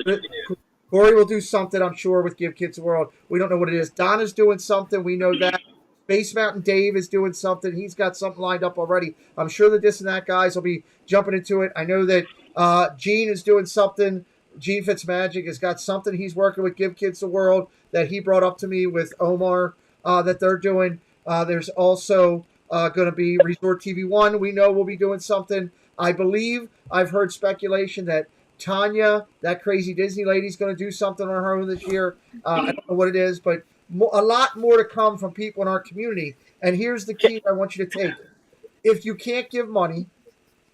will do something, I'm sure, with Give Kids the World. We don't know what it is. Donna's doing something. We know that. Space Mountain Dave is doing something. He's got something lined up already. I'm sure the This and That guys will be jumping into it. I know that Gene is doing something. Gene Fitzmagic has got something he's working with Give Kids the World that he brought up to me with Omar that they're doing. There's also going to be Resort TV 1. We know we'll be doing something. I believe I've heard speculation that Tanya, that crazy Disney lady, is going to do something on her own this year. I don't know what it is, but a lot more to come from people in our community. And here's the key I want you to take. If you can't give money,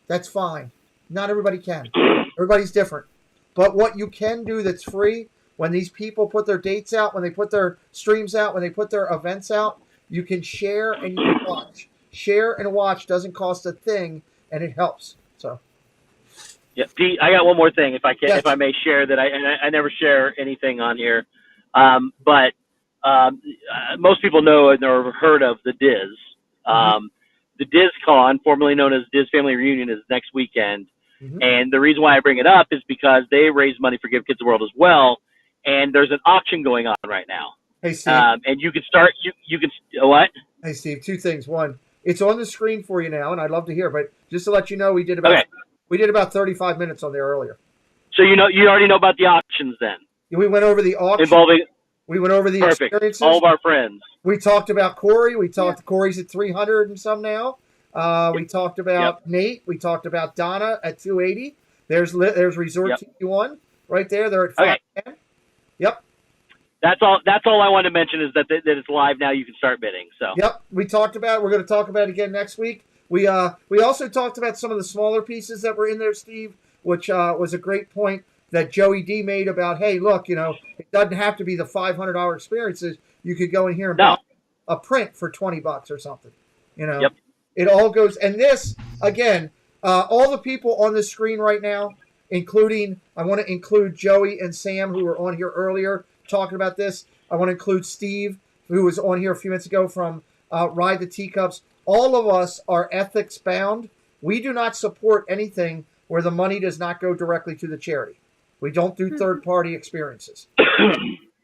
that's fine. Not everybody can. Everybody's different. But what you can do that's free, when these people put their dates out, when they put their streams out, when they put their events out, you can share and you can watch. Share and watch doesn't cost a thing, and it helps. So, yeah, Pete, I got one more thing, if I can, yes. if I may share that. I never share anything on here, but most people know and or have heard of the Diz. The Dizzcon, formerly known as Diz Family Reunion, is next weekend. And the reason why I bring it up is because they raise money for Give Kids the World as well, and there's an auction going on right now. Hey, Steve. And you can start. You can what? Hey, Steve. 2 things. One, it's on the screen for you now, and I'd love to hear. But just to let you know, we did about 35 minutes on there earlier. So you already know about the auctions then. We went over the auction. We went over the experiences. All of our friends. We talked about Corey. We talked Corey's at 300 and some now. We talked about Nate. We talked about Donna at 280. There's Resort TV 1 right there. They're at 510. Yep. That's all I wanted to mention is that it's live now. You can start bidding. So. Yep. We talked about it. We're going to talk about it again next week. We also talked about some of the smaller pieces that were in there, Steve, which was a great point that Joey D made about, hey, look, it doesn't have to be the $500 experiences. You could go in here and buy a print for $20 or something. Yep. It all goes, and this, again, all the people on the screen right now, including, I want to include Joey and Sam, who were on here earlier talking about this. I want to include Steve, who was on here a few minutes ago from Ride the Teacups. All of us are ethics bound. We do not support anything where the money does not go directly to the charity. We don't do third-party experiences.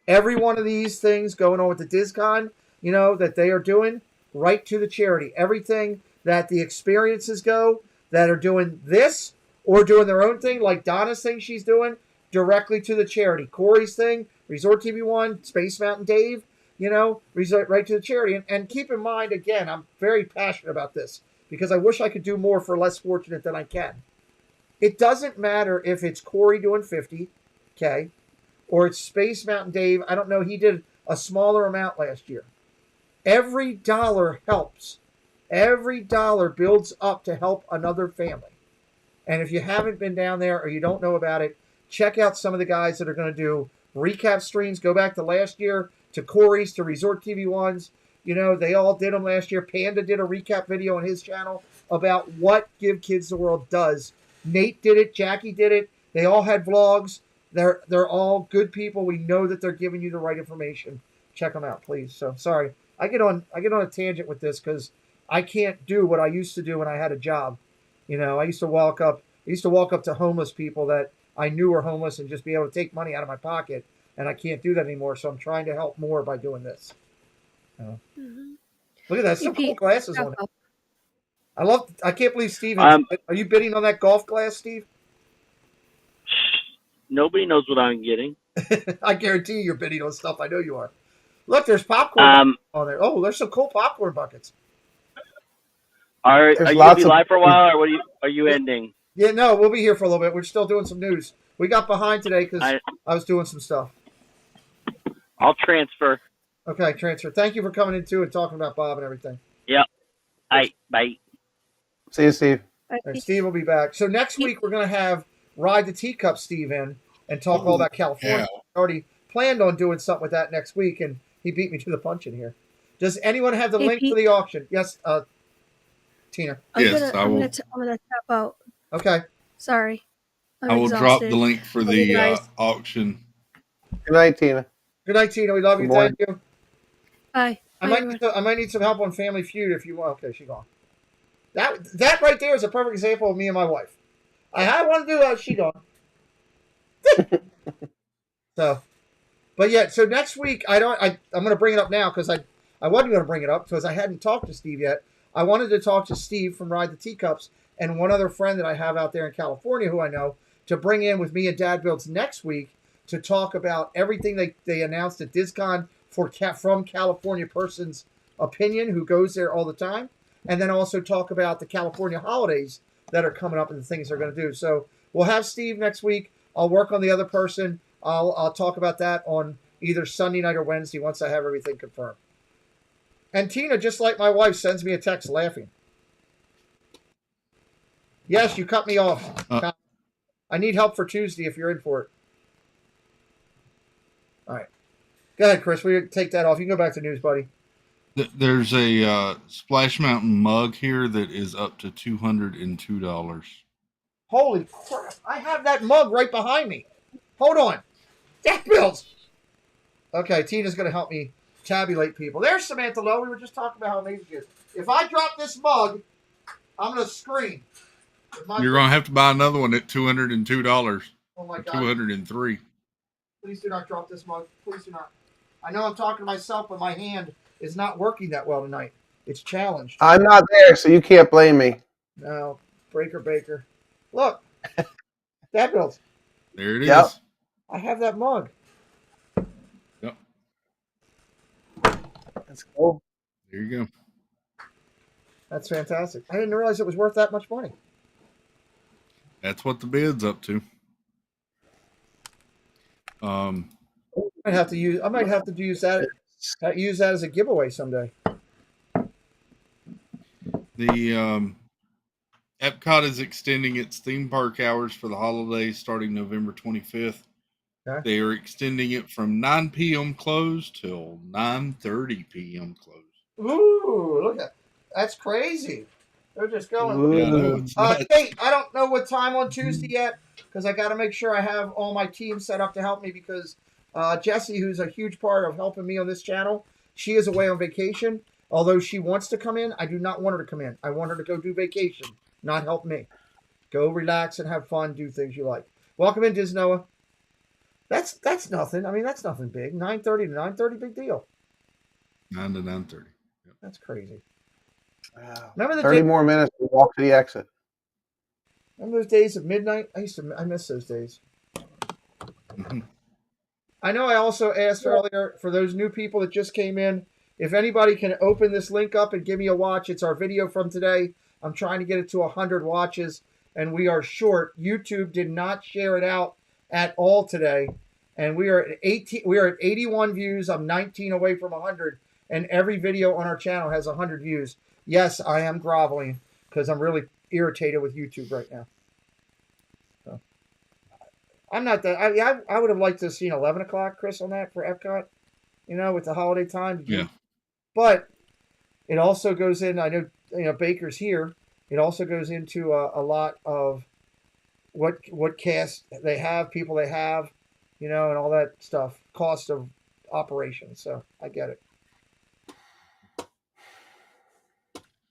Every one of these things going on with the Dizzcon, that they are doing, right to the charity. Everything that the experiences go that are doing this or doing their own thing, like Donna's thing she's doing, directly to the charity. Corey's thing, Resort TV One, Space Mountain Dave, right to the charity. And keep in mind, again, I'm very passionate about this because I wish I could do more for less fortunate than I can. It doesn't matter if it's Corey doing 50, okay, or it's Space Mountain Dave. I don't know. He did a smaller amount last year. Every dollar helps. Every dollar builds up to help another family. And if you haven't been down there or you don't know about it, check out some of the guys that are going to do recap streams. Go back to last year, to Corey's, to Resort TV One's. They all did them last year. Panda did a recap video on his channel about what Give Kids the World does. Nate did it. Jackie did it. They all had vlogs. They're all good people. We know that they're giving you the right information. Check them out, please. So sorry, I get on a tangent with this because I can't do what I used to do when I had a job. I used to walk up to homeless people that I knew were homeless and just be able to take money out of my pocket, and I can't do that anymore. So I'm trying to help more by doing this. Look at that! Some cool glasses on it. I can't believe Steve. Are you bidding on that golf glass, Steve? Nobody knows what I'm getting. I guarantee you're bidding on stuff. I know you are. Look, there's popcorn on there. Oh, there's some cool popcorn buckets. Are you going to be live for a while, or are you ending? Yeah, no, we'll be here for a little bit. We're still doing some news. We got behind today because I was doing some stuff. I'll transfer. Okay, transfer. Thank you for coming in, too, and talking about Bob and everything. Yep. Bye. See you, Steve. And Steve will be back. So next week, we're going to have Ride the Teacup Steve in and talk all about California. Yeah. I already planned on doing something with that next week, and he beat me to the punch in here. Does anyone have the link for the auction? Yes, Tina. I will. I'm gonna tap out. Okay. Sorry. I will drop the link for the auction. Good night, Tina. Good night, Tina. We love you. Thank you. Bye. I might need some help on Family Feud if you want. Okay, she's gone. That right there is a perfect example of me and my wife. I want to do she gone. So next week I'm going to bring it up now because I wasn't going to bring it up because I hadn't talked to Steve yet. I wanted to talk to Steve from Ride the Teacups and one other friend that I have out there in California who I know to bring in with me and Dad Builds next week to talk about everything they announced at Dizzcon from California person's opinion who goes there all the time, and then also talk about the California holidays that are coming up and the things they're going to do. So we'll have Steve next week. I'll work on the other person. I'll talk about that on either Sunday night or Wednesday once I have everything confirmed. And Tina, just like my wife, sends me a text laughing. Yes, you cut me off. I need help for Tuesday if you're in for it. All right. Go ahead, Chris. We take that off. You can go back to news, buddy. There's a Splash Mountain mug here that is up to $202. Holy crap. I have that mug right behind me. Hold on. That builds. Okay, Tina's going to help me tabulate people. There's Samantha Lowe. We were just talking about how amazing she is. If I drop this mug, I'm going to scream. You're going to have to buy another one at $202. Oh, my God. $203. Please do not drop this mug. Please do not. I know I'm talking to myself, but my hand is not working that well tonight. It's challenged. I'm not there, so you can't blame me. No. Breaker Baker. Look. That builds. There it is. I have that mug. Yep. That's cool. There you go. That's fantastic. I didn't realize it was worth that much money. That's what the bid's up to. I might have to use that as a giveaway someday. The Epcot is extending its theme park hours for the holidays starting November 25th. Okay. They are extending it from 9 p.m. close till 9:30 p.m. close. Ooh, look at that's crazy. They're just going. Yeah, Hey, I don't know what time on Tuesday yet because I got to make sure I have all my team set up to help me because Jessie, who's a huge part of helping me on this channel, she is away on vacation. Although she wants to come in, I do not want her to come in. I want her to go do vacation, not help me. Go relax and have fun, do things you like. Welcome in, Disnoa. That's nothing. I mean, that's nothing big. 9:30 to 9:30, big deal. 9 to 9:30. Yep. That's crazy. Wow. Remember the 30 more minutes to walk to the exit. Remember those days of midnight? I miss those days. Mm-hmm. I know I also asked earlier for those new people that just came in, if anybody can open this link up and give me a watch. It's our video from today. I'm trying to get it to 100 watches, and we are short. YouTube did not share it out at all today, and we are at 18. We are at 81 views. I'm 19 away from 100, and every video on our channel has 100 views. Yes, I am groveling because I'm really irritated with YouTube right now. So, I'm not that. I would have liked to have seen 11 o'clock, Chris, on that for Epcot. You know, with the holiday time. Yeah. But it also goes in. I know Baker's here. It also goes into a lot of what cast they have, people they have, and all that stuff, cost of operation. So I get it.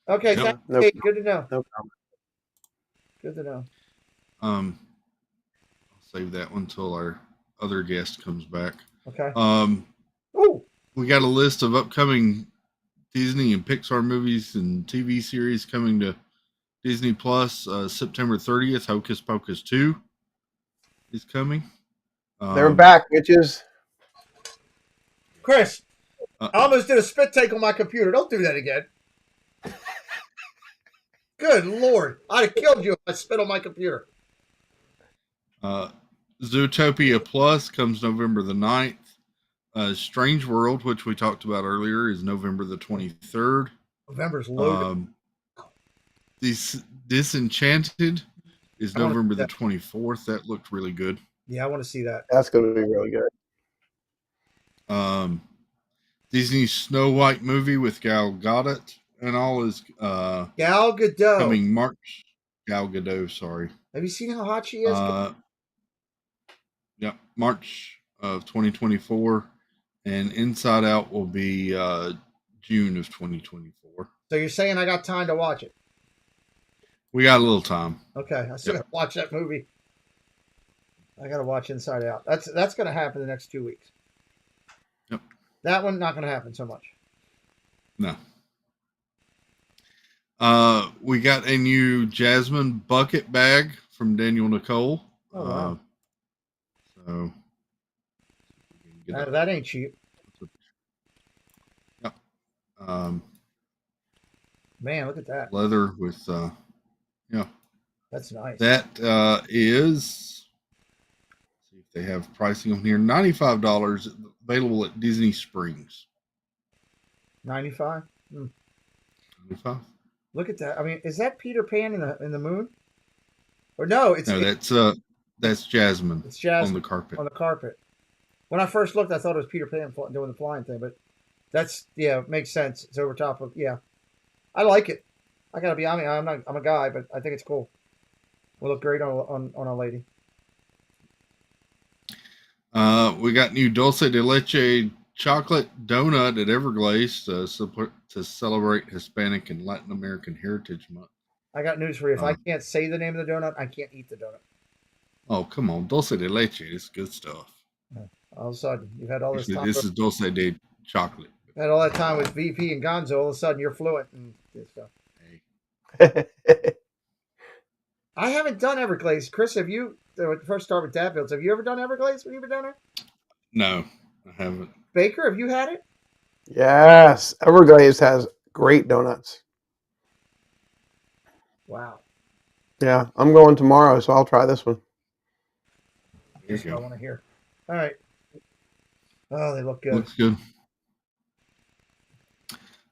Okay, Yep. hey, good to know. No problem. Good to know. I'll save that one till our other guest comes back. Okay. Oh, we got a list of upcoming Disney and Pixar movies and TV series coming to Disney Plus. September 30th, Hocus Pocus 2 is coming. They're back, bitches. Chris, I almost did a spit take on my computer. Don't do that again. Good Lord. I'd have killed you if I spit on my computer. Zootopia Plus comes November the 9th. Strange World, which we talked about earlier, is November the 23rd. November's loaded. Disenchanted is November the 24th. That looked really good. Yeah, I want to see that. That's going to be really good. Disney's Snow White movie with Gal Gadot and all is Gal Gadot coming March. Gal Gadot, sorry. Have you seen how hot she is? Yep, March of 2024, and Inside Out will be June of 2024. So you're saying I got time to watch it? We got a little time. Okay, I still got to watch that movie. I got to watch Inside Out. That's going to happen the next 2 weeks. Yep. That one not going to happen so much. No. We got a new Jasmine bucket bag from Daniel Nicole. Oh, wow. So that ain't cheap. Yep. Man, look at that. Leather with yeah. That's nice. That is, let's see if they have pricing on here. $95 available at Disney Springs. 95? 95. Look at that. I mean, is that Peter Pan in the moon? Or that's Jasmine. It's Jasmine on the carpet. On the carpet. When I first looked, I thought it was Peter Pan doing the flying thing, but it makes sense. It's over top of I like it. I gotta be. I mean, I'm a guy, but I think it's cool. Will look great on a lady. We got new dulce de leche chocolate donut at Everglades to celebrate Hispanic and Latin American Heritage Month. I got news for you. If I can't say the name of the donut, I can't eat the donut. Oh, come on. Dulce de leche is good stuff. All of a sudden, you've had all this time. This is dulce de chocolate. Had all that time with VP and Gonzo. All of a sudden, you're fluent and stuff. I haven't done Everglades. Chris, have you? First start with Dadfields. Have you ever done Everglades when you've been down there? No, I haven't. Baker, have you had it? Yes. Everglades has great donuts. Wow. Yeah, I'm going tomorrow, so I'll try this one. That's what I want to hear. All right. Oh, they look good. Looks good.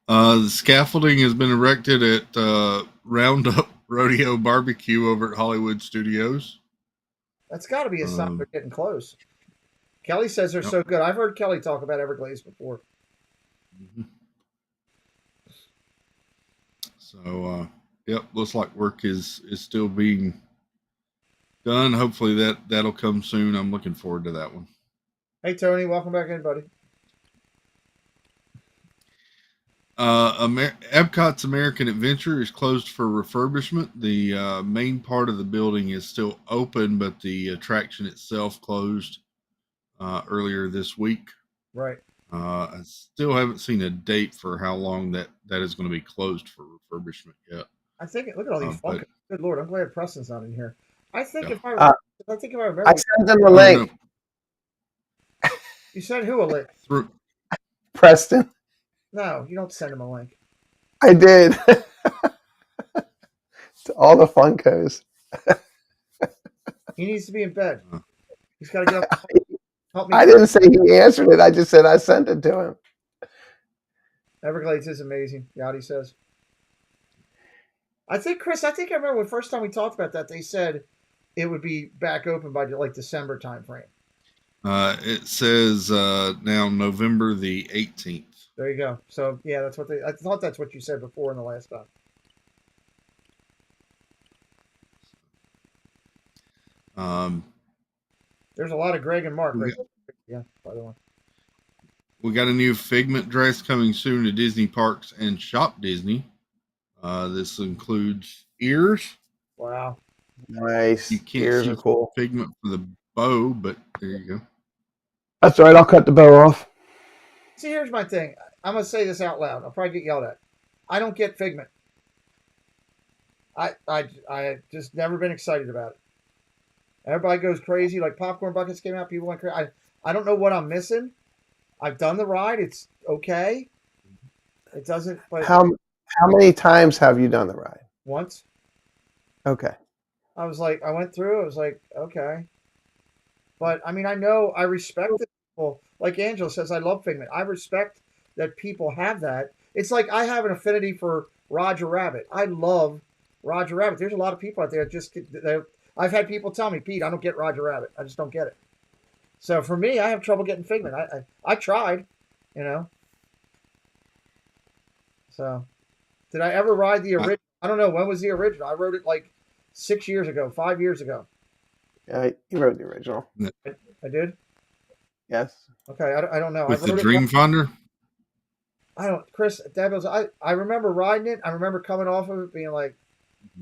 The scaffolding has been erected at Roundup Rodeo Barbecue over at Hollywood Studios. That's got to be a sign they're getting close. Kelly says they're so good. I've heard Kelly talk about Everglades before. Mm-hmm. So, looks like work is still being done. Hopefully that'll come soon. I'm looking forward to that one. Hey, Tony, welcome back in, buddy. Epcot's American Adventure is closed for refurbishment. The main part of the building is still open, but the attraction itself closed earlier this week. Right. I still haven't seen a date for how long that is going to be closed for refurbishment yet. I think look at all these but- Good Lord, I'm glad Preston's not in here. I think if I remember, I sent them the link. You sent who a link? Preston. No, you don't send him a link. I did. To all the Funkos. He needs to be in bed. He's got to get up. Help me. I didn't say he answered it. I just said I sent it to him. Everglades is amazing, Yachty says. I think, Chris, I remember the first time we talked about that, they said it would be back open by like December time frame. It says now November the 18th. There you go. So, yeah, that's what I thought that's what you said before in the last time. There's a lot of Greg and Mark. Right? Yeah, by the way. We got a new Figment dress coming soon to Disney Parks and Shop Disney. This includes ears. Wow. Nice. You can't Ears see are cool. Figment for the bow, but there you go. That's all right. I'll cut the bow off. See, here's my thing. I'm going to say this out loud. I'll probably get yelled at. I don't get Figment. I just never been excited about it. Everybody goes crazy. Like Popcorn Buckets came out, people went crazy. I don't know what I'm missing. I've done the ride. It's okay. It doesn't. But How many times have you done the ride? once Okay. I was like, I went through. I was like, okay. But I mean, I respect the people. Like Angela says, I love Figment. I respect that people have that. It's like I have an affinity for Roger Rabbit. I love Roger Rabbit. There's a lot of people out there I've had people tell me, Pete, I don't get Roger Rabbit. I just don't get it. So for me, I have trouble getting Figment. I tried, you know. So did I ever ride the original? I don't know. When was the original? I rode it like 6 years ago, 5 years ago. Yeah, you wrote the original. I did? Yes. Okay, I don't know. With I the rode Dream Finder? Chris, I remember riding it. I remember coming off of it being like,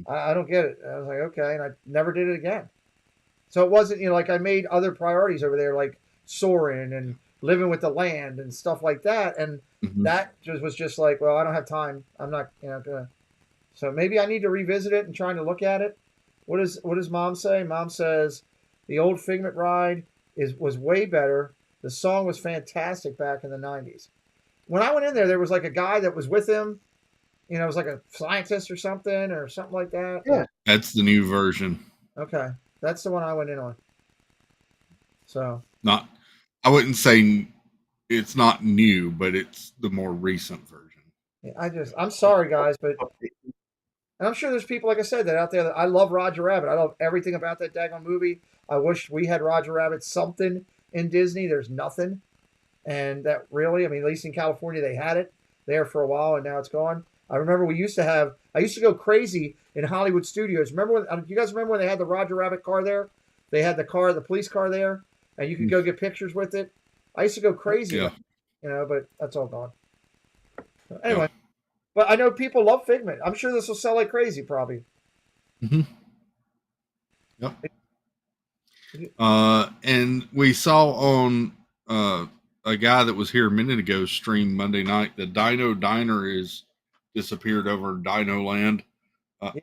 I don't get it. I was like, okay, and I never did it again. So it wasn't, like I made other priorities over there, like soaring and living with the land and stuff like that. And that was just like, well, I don't have time. I'm not, gonna. So maybe I need to revisit it and trying to look at it. What does Mom say? Mom says the old Figment ride was way better. The song was fantastic back in the 90s. When I went in there was like a guy that was with him. It was like a scientist or something like that. Yeah. That's the new version. Okay. That's the one I went in on. So. I wouldn't say it's not new, but it's the more recent version. Yeah, I'm sorry, guys, but and I'm sure there's people, like I said, that out there that I love Roger Rabbit. I love everything about that daggone movie. I wish we had Roger Rabbit something in Disney. There's nothing. And that really, at least in California, they had it there for a while, and now it's gone. I remember I used to go crazy in Hollywood Studios. Remember you guys remember when they had the Roger Rabbit car there? They had the police car there, and you could go get pictures with it. I used to go crazy, but that's all gone. So anyway, but I know people love Figment. I'm sure this will sell like crazy, probably. Yep. And we saw on a guy that was here a minute ago stream Monday night, the Dino Diner is disappeared over Dino Land.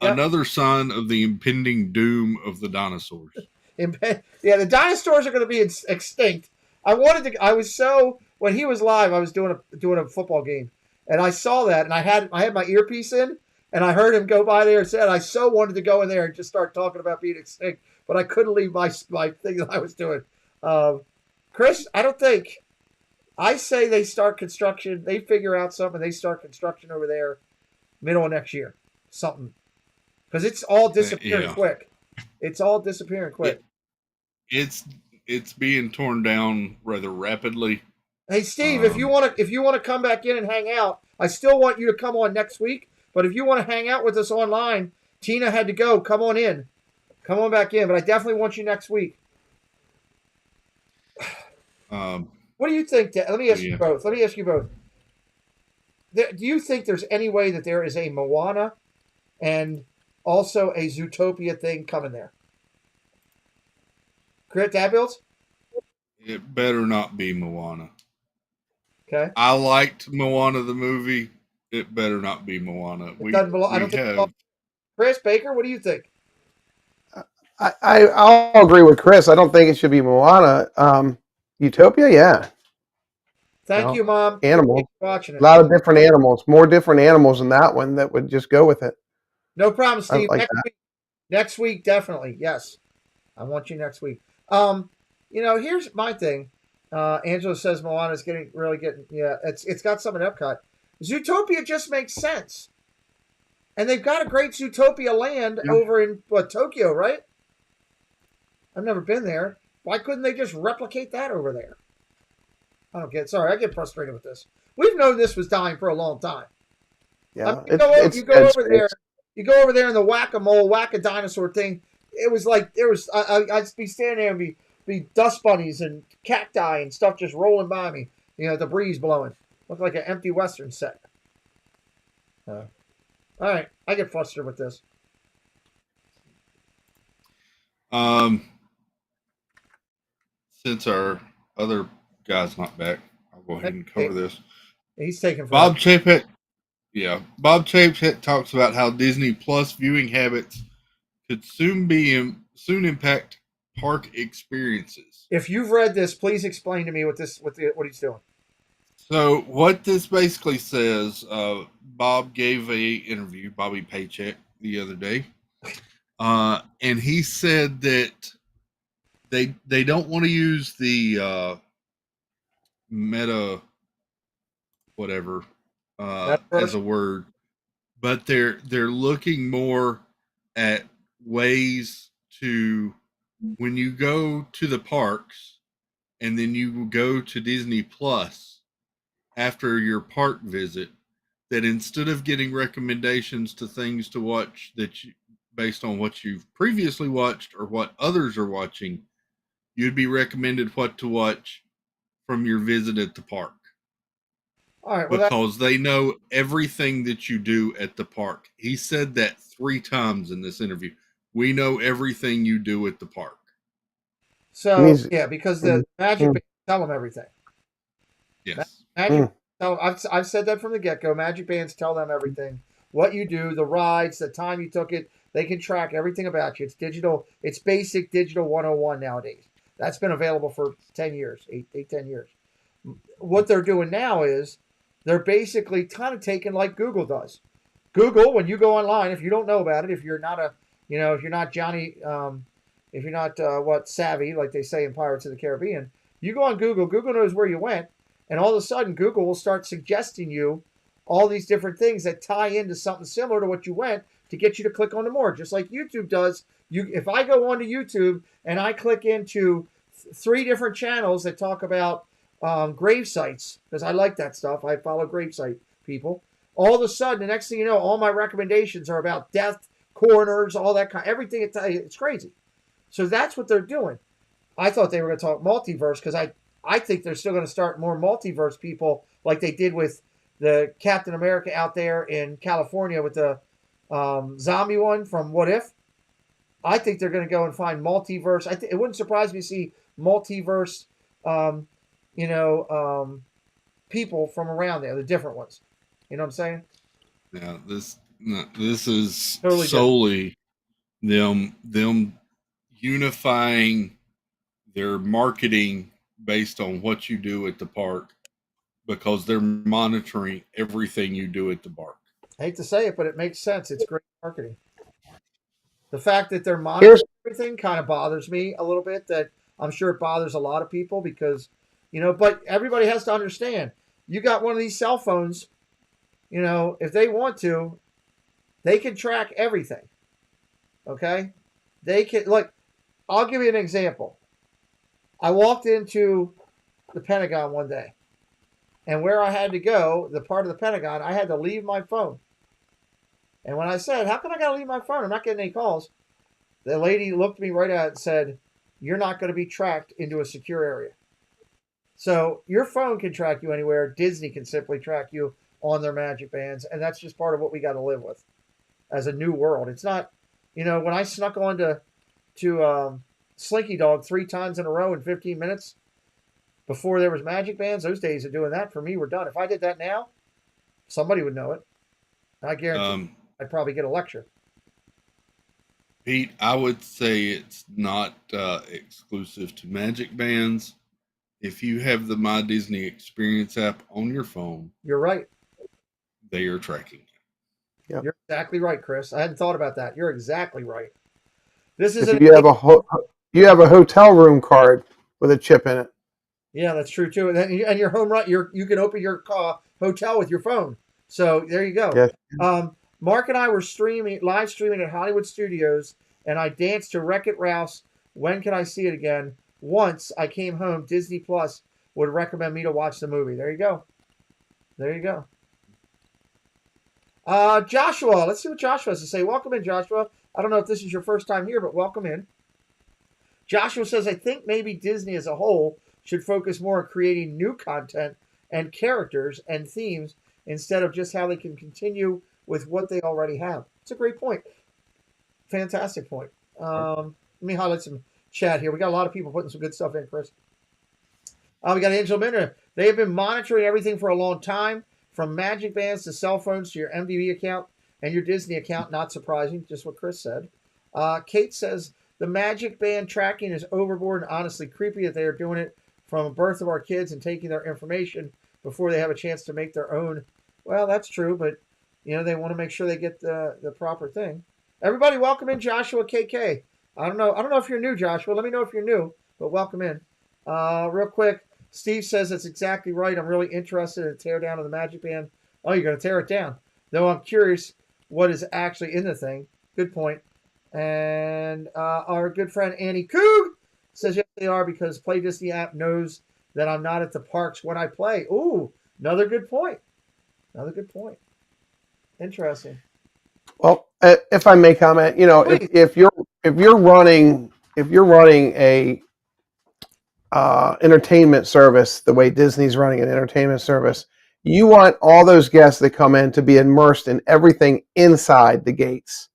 Another sign of the impending doom of the dinosaurs. Yeah, the dinosaurs are going to be extinct. When he was live, I was doing a football game, and I saw that, and I had my earpiece in, and I heard him go by there and said, I so wanted to go in there and just start talking about being extinct, but I couldn't leave my thing that I was doing. Chris, I say they start construction. They figure out something. They start construction over there middle of next year. Something. Because it's all disappearing quick. It's all disappearing quick. It's being torn down rather rapidly. Hey, Steve, if you want to come back in and hang out, I still want you to come on next week. But if you want to hang out with us online, Tina had to go. Come on in. Come on back in. But I definitely want you next week. What do you think? Let me ask you both. Do you think there's any way that there is a Moana and also a Zootopia thing coming there? Correct, Dabuild? It better not be Moana. Okay. I liked Moana the movie. It better not be Moana. It doesn't belong. I don't think. have. Chris Baker, what do you think? I'll agree with Chris. I don't think it should be Moana. Utopia, yeah. Thank you, Mom. Animals. Thanks for watching it. A lot of different animals. More different animals than that one that would just go with it. No problem, Steve. like that. Next week, definitely. Yes. I want you next week. Here's my thing. Angela says Moana's getting. Yeah, it's got some in Epcot. Zootopia just makes sense. And they've got a great Zootopia land over in Tokyo, right? I've never been there. Why couldn't they just replicate that over there? I don't get. Sorry, I get frustrated with this. We've known this was dying for a long time. Yeah, you go over there. You go over there in the whack-a-mole, whack-a-dinosaur thing. It was like I'd be standing there and be dust bunnies and cacti and stuff just rolling by me. The breeze blowing. Looked like an empty Western set. All right, I get frustrated with this. Since our other guy's not back, I'll go ahead and cover this. He's taking Bob Chapek. Yeah, Bob Chapek talks about how Disney Plus viewing habits could soon impact park experiences. If you've read this, please explain to me what he's doing. So what this basically says, Bob gave a interview, Bobby Paycheck, the other day, and he said that they don't want to use the meta whatever as a word, but they're looking more at ways to, when you go to the parks and then you go to Disney Plus after your park visit, that instead of getting recommendations to things to watch based on what you've previously watched or what others are watching, you'd be recommended what to watch from your visit at the park. All right, because they know everything that you do at the park. He said that 3 times in this interview. We know everything you do at the park. So, because the Magic Bands tell them everything. Yes. I've said that from the get-go. Magic Bands tell them everything. What you do, the rides, the time you took it. They can track everything about you. It's digital. It's basic digital 101 nowadays. That's been available for 10 years, 10 years. What they're doing now is they're basically kind of taking like Google does. Google, when you go online, if you don't know about it, if you're not if you're not Johnny, if you're not savvy, like they say in Pirates of the Caribbean, you go on Google. Google knows where you went, and all of a sudden, Google will start suggesting you all these different things that tie into something similar to what you went to get you to click on the more, just like YouTube does. If I go onto YouTube and I click into 3 different channels that talk about grave sites, because I like that stuff. I follow grave site people. All of a sudden, the next thing you know, all my recommendations are about death, coroners, all that kind, everything. It's crazy. So that's what they're doing. I thought they were going to talk multiverse because I think they're still going to start more multiverse people like they did with the Captain America out there in California with the zombie one from What If. I think they're going to go and find multiverse. It wouldn't surprise me to see multiverse people from around there, the different ones. You know what I'm saying? Yeah, this is totally solely them unifying their marketing based on what you do at the park, because they're monitoring everything you do at the park. I hate to say it, but it makes sense. It's great marketing. The fact that they're monitoring everything kind of bothers me a little bit. That I'm sure it bothers a lot of people because, but everybody has to understand. You got one of these cell phones, if they want to, they can track everything. Okay? They can, I'll give you an example. I walked into the Pentagon one day, and where I had to go, the part of the Pentagon, I had to leave my phone. And when I said, how come I got to leave my phone? I'm not getting any calls. The lady looked me right at it and said, you're not going to be tracked into a secure area. So your phone can track you anywhere. Disney can simply track you on their Magic Bands, and that's just part of what we got to live with as a new world. It's not, when I snuck on to Slinky Dog 3 times in a row in 15 minutes before there was Magic Bands, those days of doing that for me were done. If I did that now, somebody would know it. I guarantee I'd probably get a lecture. Pete, I would say it's not exclusive to Magic Bands. If you have the My Disney Experience app on your phone, you're right. They are tracking. Yep. You're exactly right, Chris. I hadn't thought about that. You're exactly right. This is you have a hotel room card with a chip in it. Yeah, that's true too. And your home run, you can open your hotel with your phone. So there you go. Yes. Mark and I were live streaming at Hollywood Studios, and I danced to Wreck-It Ralph's When Can I See It Again? Once I came home, Disney Plus would recommend me to watch the movie. There you go. There you go. Joshua, let's see what Joshua has to say. Welcome in, Joshua. I don't know if this is your first time here, but welcome in. Joshua says, I think maybe Disney as a whole should focus more on creating new content and characters and themes instead of just how they can continue with what they already have. It's a great point. Fantastic point. Let me highlight some chat here. We got a lot of people putting some good stuff in, Chris. We got Angela Minter. They have been monitoring everything for a long time, from Magic Bands to cell phones to your MDB account and your Disney account. Not surprising, just what Chris said. Kate says, the Magic Band tracking is overboard and honestly creepy that they are doing it from the birth of our kids and taking their information before they have a chance to make their own. Well, that's true, but they want to make sure they get the proper thing. Everybody, welcome in Joshua KK. I don't know if you're new, Joshua. Let me know if you're new, but welcome in. Real quick, Steve says that's exactly right. I'm really interested in a tear down of the Magic Band. Oh, you're going to tear it down. Though I'm curious what is actually in the thing. Good point. And our good friend Annie Coog says yes, they are, because Play Disney app knows that I'm not at the parks when I play. Ooh, another good point. Another good point. Interesting. Well, if I may comment, if you're running a entertainment service the way Disney's running an entertainment service, you want all those guests that come in to be immersed in everything inside the gates.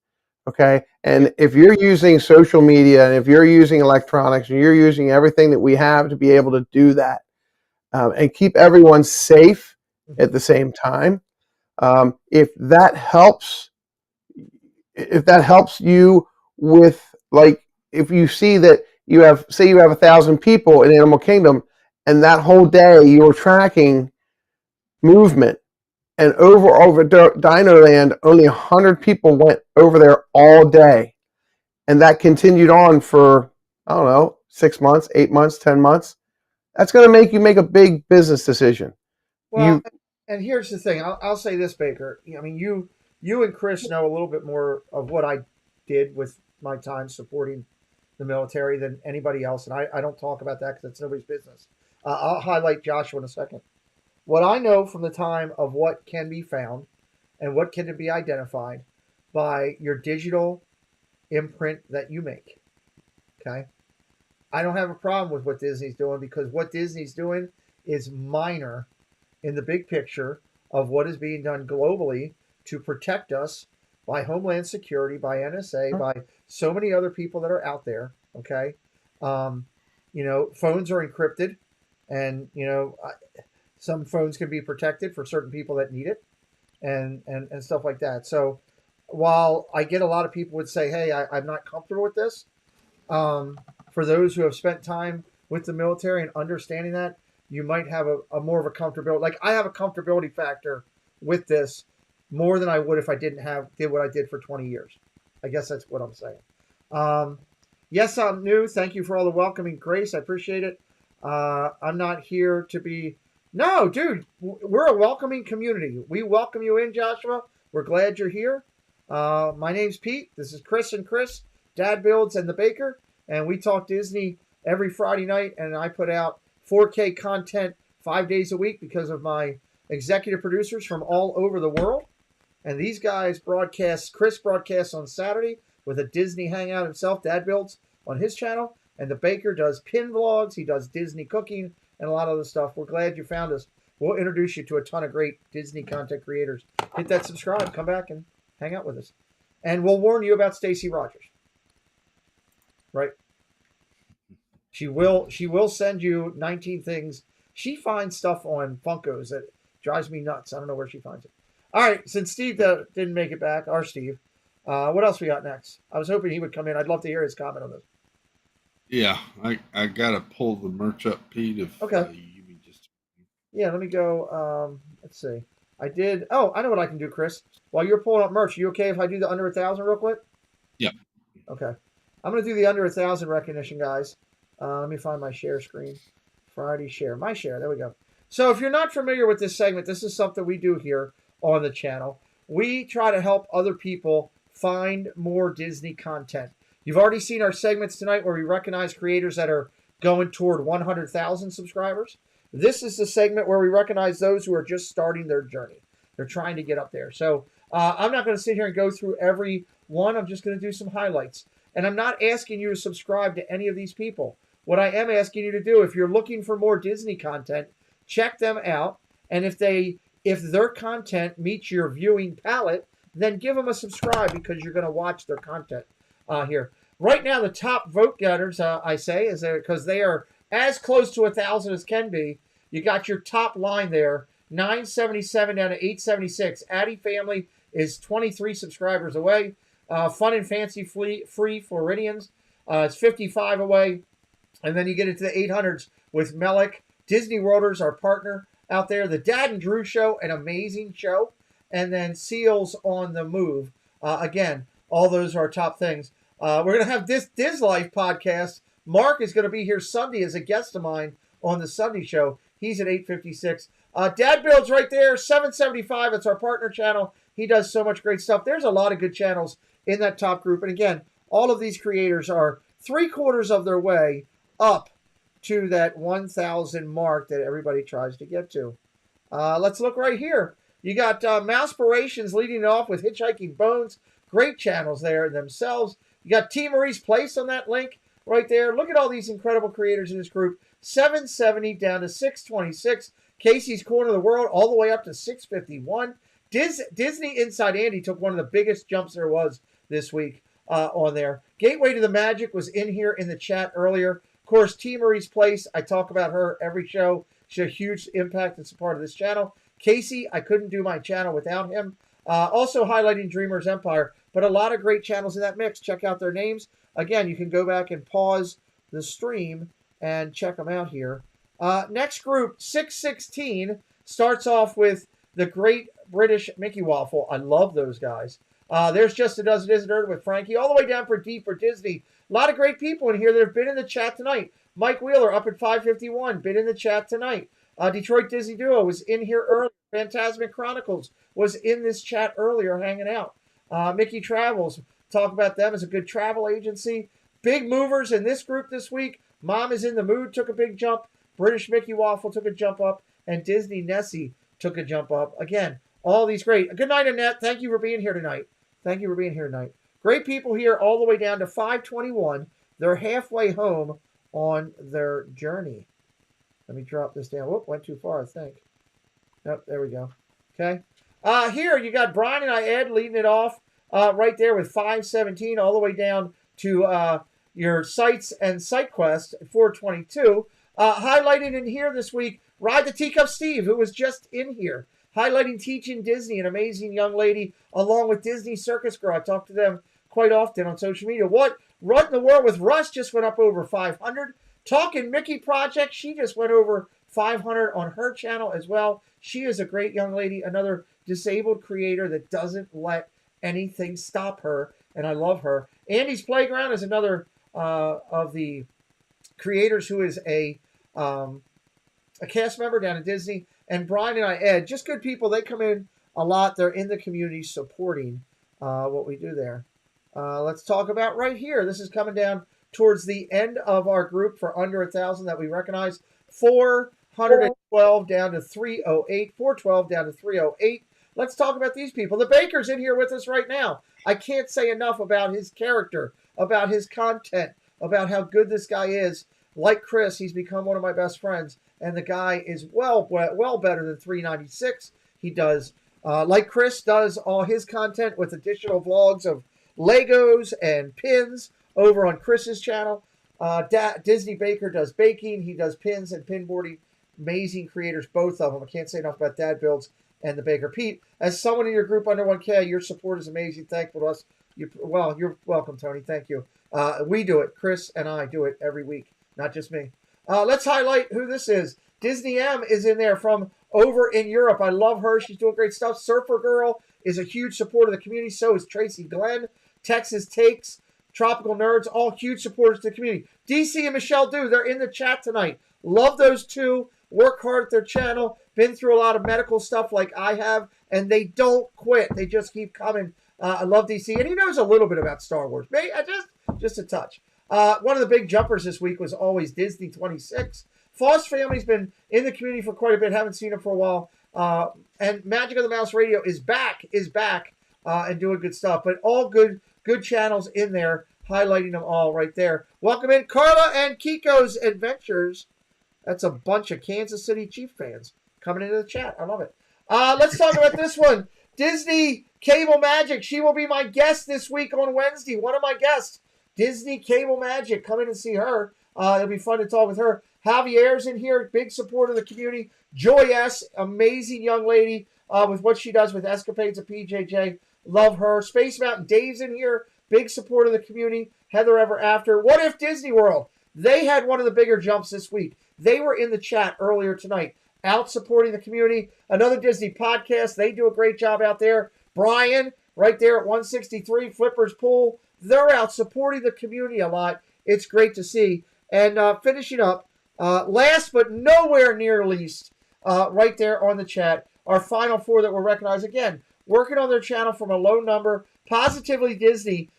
Okay. And if you're using social media and if you're using electronics and you're using everything that we have to be able to do that and keep everyone safe at the same time, if that helps you with, like, if you see that you have 1,000 people in Animal Kingdom and that whole day you're tracking movement, and over Dino Land, only 100 people went over there all day. And that continued on for, 6 months, 8 months, 10 months. That's going to make you make a big business decision. Well, and here's the thing. I'll say this, Baker. I mean, you and Chris know a little bit more of what I did with my time supporting the military than anybody else. And I don't talk about that because it's nobody's business. I'll highlight Joshua in a second. What I know from the time of what can be found and what can be identified by your digital imprint that you make. Okay. I don't have a problem with what Disney's doing, because what Disney's doing is minor in the big picture of what is being done globally to protect us by Homeland Security, by NSA, by so many other people that are out there. Okay. Phones are encrypted, and, some phones can be protected for certain people that need it, and stuff like that. So while I get a lot of people would say, hey, I'm not comfortable with this, for those who have spent time with the military and understanding that, you might have a more of a comfortability. Like, I have a comfortability factor with this more than I would if I did what I did for 20 years. I guess that's what I'm saying. Yes, I'm new. Thank you for all the welcoming grace. I appreciate it. I'm not here to be... No, dude, we're a welcoming community. We welcome you in, Joshua. We're glad you're here. My name's Pete. This is Chris and Chris, Dad Builds and the Baker, and we talk Disney every Friday night, and I put out 4K content 5 days a week because of my executive producers from all over the world. And these guys broadcast, Chris broadcasts on Saturday with a Disney hangout himself, Dad Builds, on his channel, and the Baker does pin vlogs, he does Disney cooking, and a lot of other stuff. We're glad you found us. We'll introduce you to a ton of great Disney content creators. Hit that subscribe. Come back and hang out with us. And we'll warn you about Stacey Rogers. Right? She will send you 19 things. She finds stuff on Funkos that drives me nuts. I don't know where she finds it. All right, since Steve didn't make it back, our Steve, what else we got next? I was hoping he would come in. I'd love to hear his comment on this. Yeah, I gotta pull the merch up, Pete. If Okay. Yeah, let me go. Let's see. I did. Oh, I know what I can do, Chris. While you're pulling up merch, you okay if I do the under 1,000 real quick? Yeah. Okay. I'm going to do the under 1,000 recognition, guys. Let me find my share screen. Friday share. My share. There we go. So if you're not familiar with this segment, this is something we do here on the channel. We try to help other people find more Disney content. You've already seen our segments tonight where we recognize creators that are going toward 100,000 subscribers. This is the segment where we recognize those who are just starting their journey. They're trying to get up there. So I'm not going to sit here and go through every one. I'm just going to do some highlights. And I'm not asking you to subscribe to any of these people. What I am asking you to do, if you're looking for more Disney content, check them out. And if their content meets your viewing palette, then give them a subscribe because you're going to watch their content here. Right now, the top vote getters, I say, is there because they are as close to 1,000 as can be. You got your top line there, 977 down to 876. Addie family is 23 subscribers away. Fun and Fancy Free Floridians is 55 away. And then you get into the 800s with Melick. Disney Worlders, our partner out there. The Dad and Drew Show, an amazing show. And then Seals on the Move. Again, all those are our top things. We're going to have this Diz Life podcast. Mark is going to be here Sunday as a guest of mine on the Sunday show. He's at 856. Dad Build's right there, 775. It's our partner channel. He does so much great stuff. There's a lot of good channels in that top group. And again, all of these creators are 3/4 of their way up to that 1,000 mark that everybody tries to get to. Let's look right here. You got Mouspirations leading it off with Hitchhiking Bones. Great channels there themselves. You got T. Marie's Place on that link right there. Look at all these incredible creators in this group. 770 down to 626. Casey's Corner of the World all the way up to 651. Disney Inside Andy took one of the biggest jumps there was this week on there. Gateway to the Magic was in here in the chat earlier. Of course, T. Marie's Place, I talk about her every show. She's a huge impact and support of this channel. Casey, I couldn't do my channel without him. Also highlighting Dreamer's Empire, but a lot of great channels in that mix. Check out their names. Again, you can go back and pause the stream and check them out here. Next group, 616, starts off with the Great British Mickey Waffle. I love those guys. There's Just a Dozen Isn't Heard with Frankie, all the way down for D for Disney. A lot of great people in here that have been in the chat tonight. Mike Wheeler up at 551, been in the chat tonight. Detroit Disney Duo was in here earlier. Phantasmic Chronicles was in this chat earlier hanging out. Mickey Travels, talk about them as a good travel agency. Big movers in this group this week. Mom is in the Mood took a big jump. British Mickey Waffle took a jump up. And Disney Nessie took a jump up. Again, all these great. Good night, Annette. Thank you for being here tonight. Thank you for being here tonight. Great people here all the way down to 521. They're halfway home on their journey. Let me drop this down. Whoop, went too far, I think. Nope, there we go. Okay. Here you got Brian and Ed leading it off right there with 517 all the way down to your Sites and SiteQuest 422. Highlighting in here this week, Ride the Teacup Steve, who was just in here. Highlighting Teaching Disney, an amazing young lady, along with Disney Circus Girl. I talk to them quite often on social media. What in the World with Russ just went up over 500. Talking Mickey Project, she just went over 500 on her channel as well. She is a great young lady, another disabled creator that doesn't let anything stop her, and I love her. Andy's Playground is another of the creators who is a cast member down at Disney. And Brian and Ed, just good people. They come in a lot. They're in the community supporting what we do there. Let's talk about right here. This is coming down towards the end of our group for under 1,000 that we recognize. 412 down to 308. 412 down to 308. Let's talk about these people. The Baker's in here with us right now. I can't say enough about his character, about his content, about how good this guy is. Like Chris, he's become one of my best friends. and the guy is well better than $3.96. He does, like Chris does all his content with additional vlogs of Legos and pins over on Chris's channel. Disney Baker does baking. He does pins and pinboarding. Amazing creators, both of them. I can't say enough about Dad Builds and the Baker. Pete, as someone in your group under 1K, your support is amazing. Thankful to us. You're welcome, Tony. Thank you. We do it. Chris and I do it every week, not just me. Let's highlight who this is. Disney M is in there from over in Europe. I love her. She's doing great stuff. Surfer Girl is a huge supporter of the community. So is Tracy Glenn. Texas Takes, Tropical Nerds, all huge supporters to the community. DC and Michelle Do, they're in the chat tonight. Love those two. Work hard at their channel. Been through a lot of medical stuff like I have, and they don't quit. They just keep coming. I love DC, and he knows a little bit about Star Wars. Maybe just a touch. One of the big jumpers this week was always Disney 26. Foss family's been in the community for quite a bit. Haven't seen him for a while. And Magic of the Mouse Radio is back, and doing good stuff. But all good channels in there, highlighting them all right there. Welcome in Carla and Kiko's Adventures. That's a bunch of Kansas City Chiefs fans coming into the chat. I love it. Let's talk about this one. Disney Cable Magic. She will be my guest this week on Wednesday. One of my guests, Disney Cable Magic. Come in and see her. It'll be fun to talk with her. Javier's in here, big supporter of the community. Joy S., amazing young lady with what she does with Escapades of PJJ. Love her. Space Mountain Dave's in here, big supporter of the community. Heather Ever After. What If Disney World? They had one of the bigger jumps this week. They were in the chat earlier tonight, out supporting the community. Another Disney podcast. They do a great job out there. Brian, right there at 163, Flippers Pool. They're out supporting the community a lot. It's great to see. And finishing up, last but nowhere near least, right there on the chat, our final four that were recognized. Again, working on their channel from a low number. Positively Disney,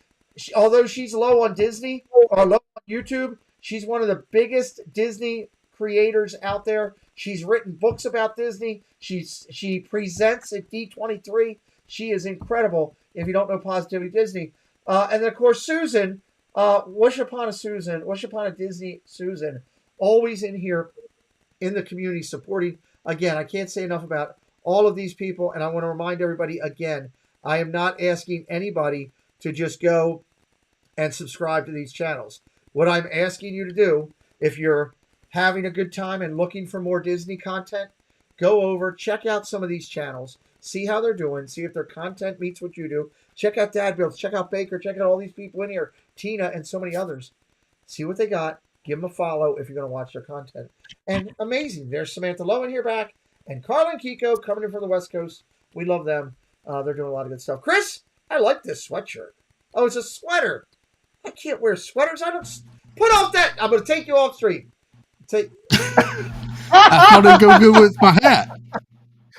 although she's low on Disney, or low on YouTube, she's one of the biggest Disney creators out there. She's written books about Disney. She presents at D23. She is incredible if you don't know Positively Disney. And then, of course, Susan, Wish Upon a Disney Susan, always in here in the community supporting. Again, I can't say enough about all of these people, and I want to remind everybody again, I am not asking anybody to just go and subscribe to these channels. What I'm asking you to do, if you're having a good time and looking for more Disney content, go over, check out some of these channels, see how they're doing, see if their content meets what you do. Check out Dad Builds, check out Baker, check out all these people in here, Tina and so many others. See what they got. Give them a follow if you're going to watch their content. And amazing. There's Samantha Lowe in here back, and Carla and Kiko coming in from the West Coast. We love them. They're doing a lot of good stuff. Chris, I like this sweatshirt. Oh, it's a sweater. I can't wear sweaters. I don't. Put off that. I'm going to take you off stream. I thought it'd go good with my hat.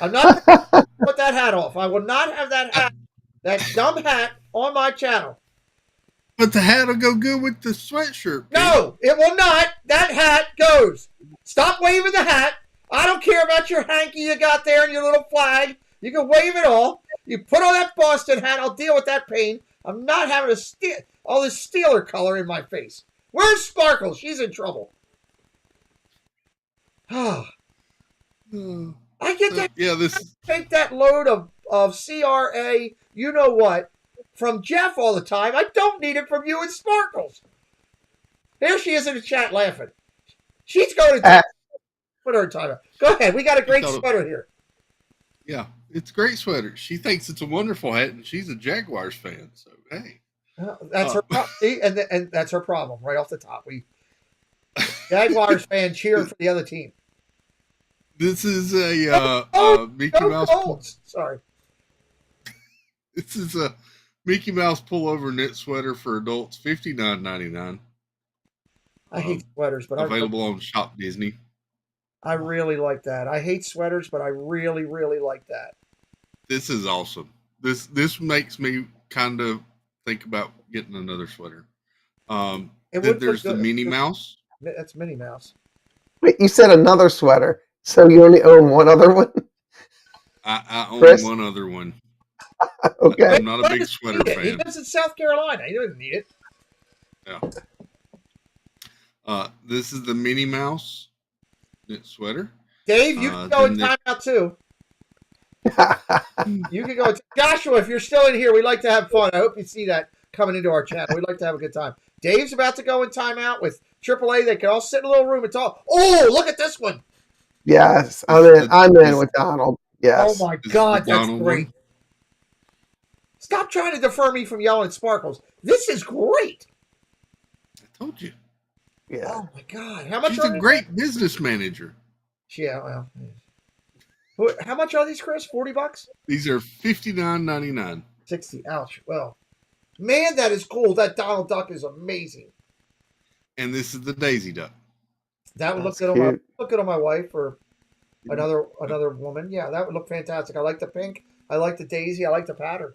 I'm not going to put that hat off. I will not have that hat, that dumb hat, on my channel. But the hat will go good with the sweatshirt. No, it will not. That hat goes. Stop waving the hat. I don't care about your hanky you got there and your little flag. You can wave it all. You put on that Boston hat. I'll deal with that pain. I'm not having all this Steeler color in my face. Where's Sparkle? She's in trouble. I get that. Yeah, this. Take that load of CRA, you know what, from Jeff all the time. I don't need it from you and Sparkles. There she is in the chat laughing. She's going to put her in timeout. Go ahead. We got a great sweater here. Yeah, it's a great sweater. She thinks it's a wonderful hat, and she's a Jaguars fan. So hey, that's her problem. And that's her problem right off the top. We Jaguars fan cheering for the other team. This is a Mickey Mouse. Sorry. This is a Mickey Mouse pullover knit sweater for adults, $59.99. I hate sweaters, but available on Shop Disney. I really like that. I hate sweaters, but I really, really like that. This is awesome. This makes me kind of think about getting another sweater. There's the Minnie Mouse. That's Minnie Mouse. Wait, you said another sweater, so you only own one other one? I own Chris? one other one. Okay. I'm not a big sweater fan. He lives in South Carolina. He doesn't need it. Yeah. This is the Minnie Mouse. fishnet sweater. Dave, you can go in then timeout too. You can go. Joshua, if you're still in here, we'd like to have fun. I hope you see that coming into our channel. We'd like to have a good time. Dave's about to go in timeout with AAA. They can all sit in a little room and talk. Oh, look at this one. Yes, I'm in with Donald. Yes. Oh my God, that's great. Stop trying to defer me from yelling at Sparkles. This is great. I told you. Yeah. Oh my God, how much? She's a great business manager. Yeah, well. How much are these, Chris? $40? These are $59.99. 60. Ouch. Well, man, that is cool. That Donald Duck is amazing. And this is the Daisy Duck. That would look good on my wife or another woman. Yeah, that would look fantastic. I like the pink. I like the daisy. I like the pattern.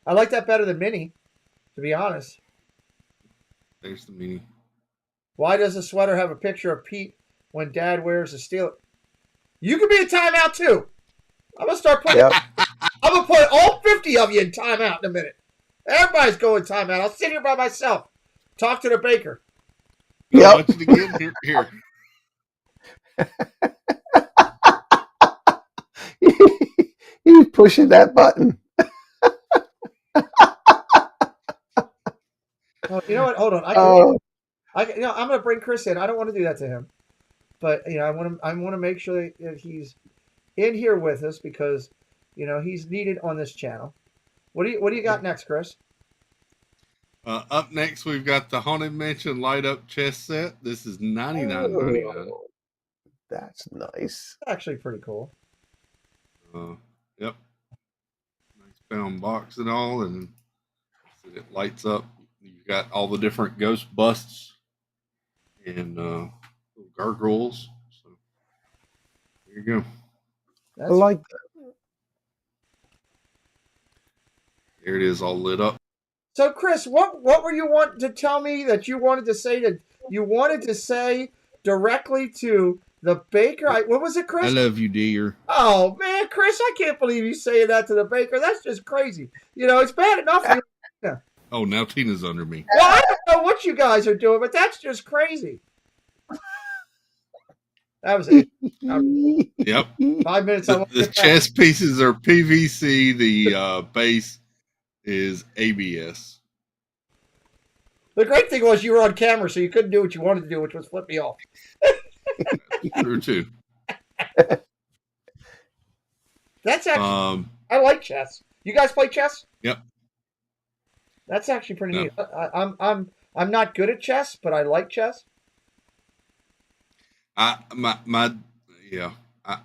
I like that better than Minnie, to be honest. There's the Minnie. Why does the sweater have a picture of Pete when Dad wears a Steelers? You can be in timeout too. I'm gonna start putting. Yep. I'm gonna put all 50 of you in timeout in a minute. Everybody's going timeout. I'll sit here by myself. Talk to the baker. I want you to get here. He's pushing that button. Oh, you know what? Hold on. I'm going to bring Chris in. I don't want to do that to him, but I want to make sure that he's in here with us because he's needed on this channel. What do you got next, Chris? Up next, we've got the Haunted Mansion light up chess set. This is $99.99. That's nice. Actually, pretty cool. Yep. Nice bound box and all, and it lights up. You've got all the different ghost busts and little gargoyles. So there you go. I like that. There it is, all lit up. So, Chris, what were you wanting to tell me that you wanted to say directly to the baker? What was it, Chris? I love you, dear. Oh man, Chris, I can't believe you saying that to the baker. That's just crazy. It's bad enough. Yeah. Oh, now Tina's under me. Well, I don't know what you guys are doing, but that's just crazy. That was it. Yep. 5 minutes. The chess pieces are PVC. The base is ABS. The great thing was you were on camera, so you couldn't do what you wanted to do, which was flip me off. True too. That's actually. I like chess. You guys play chess? Yep. That's actually pretty neat. I'm not good at chess, but I like chess. My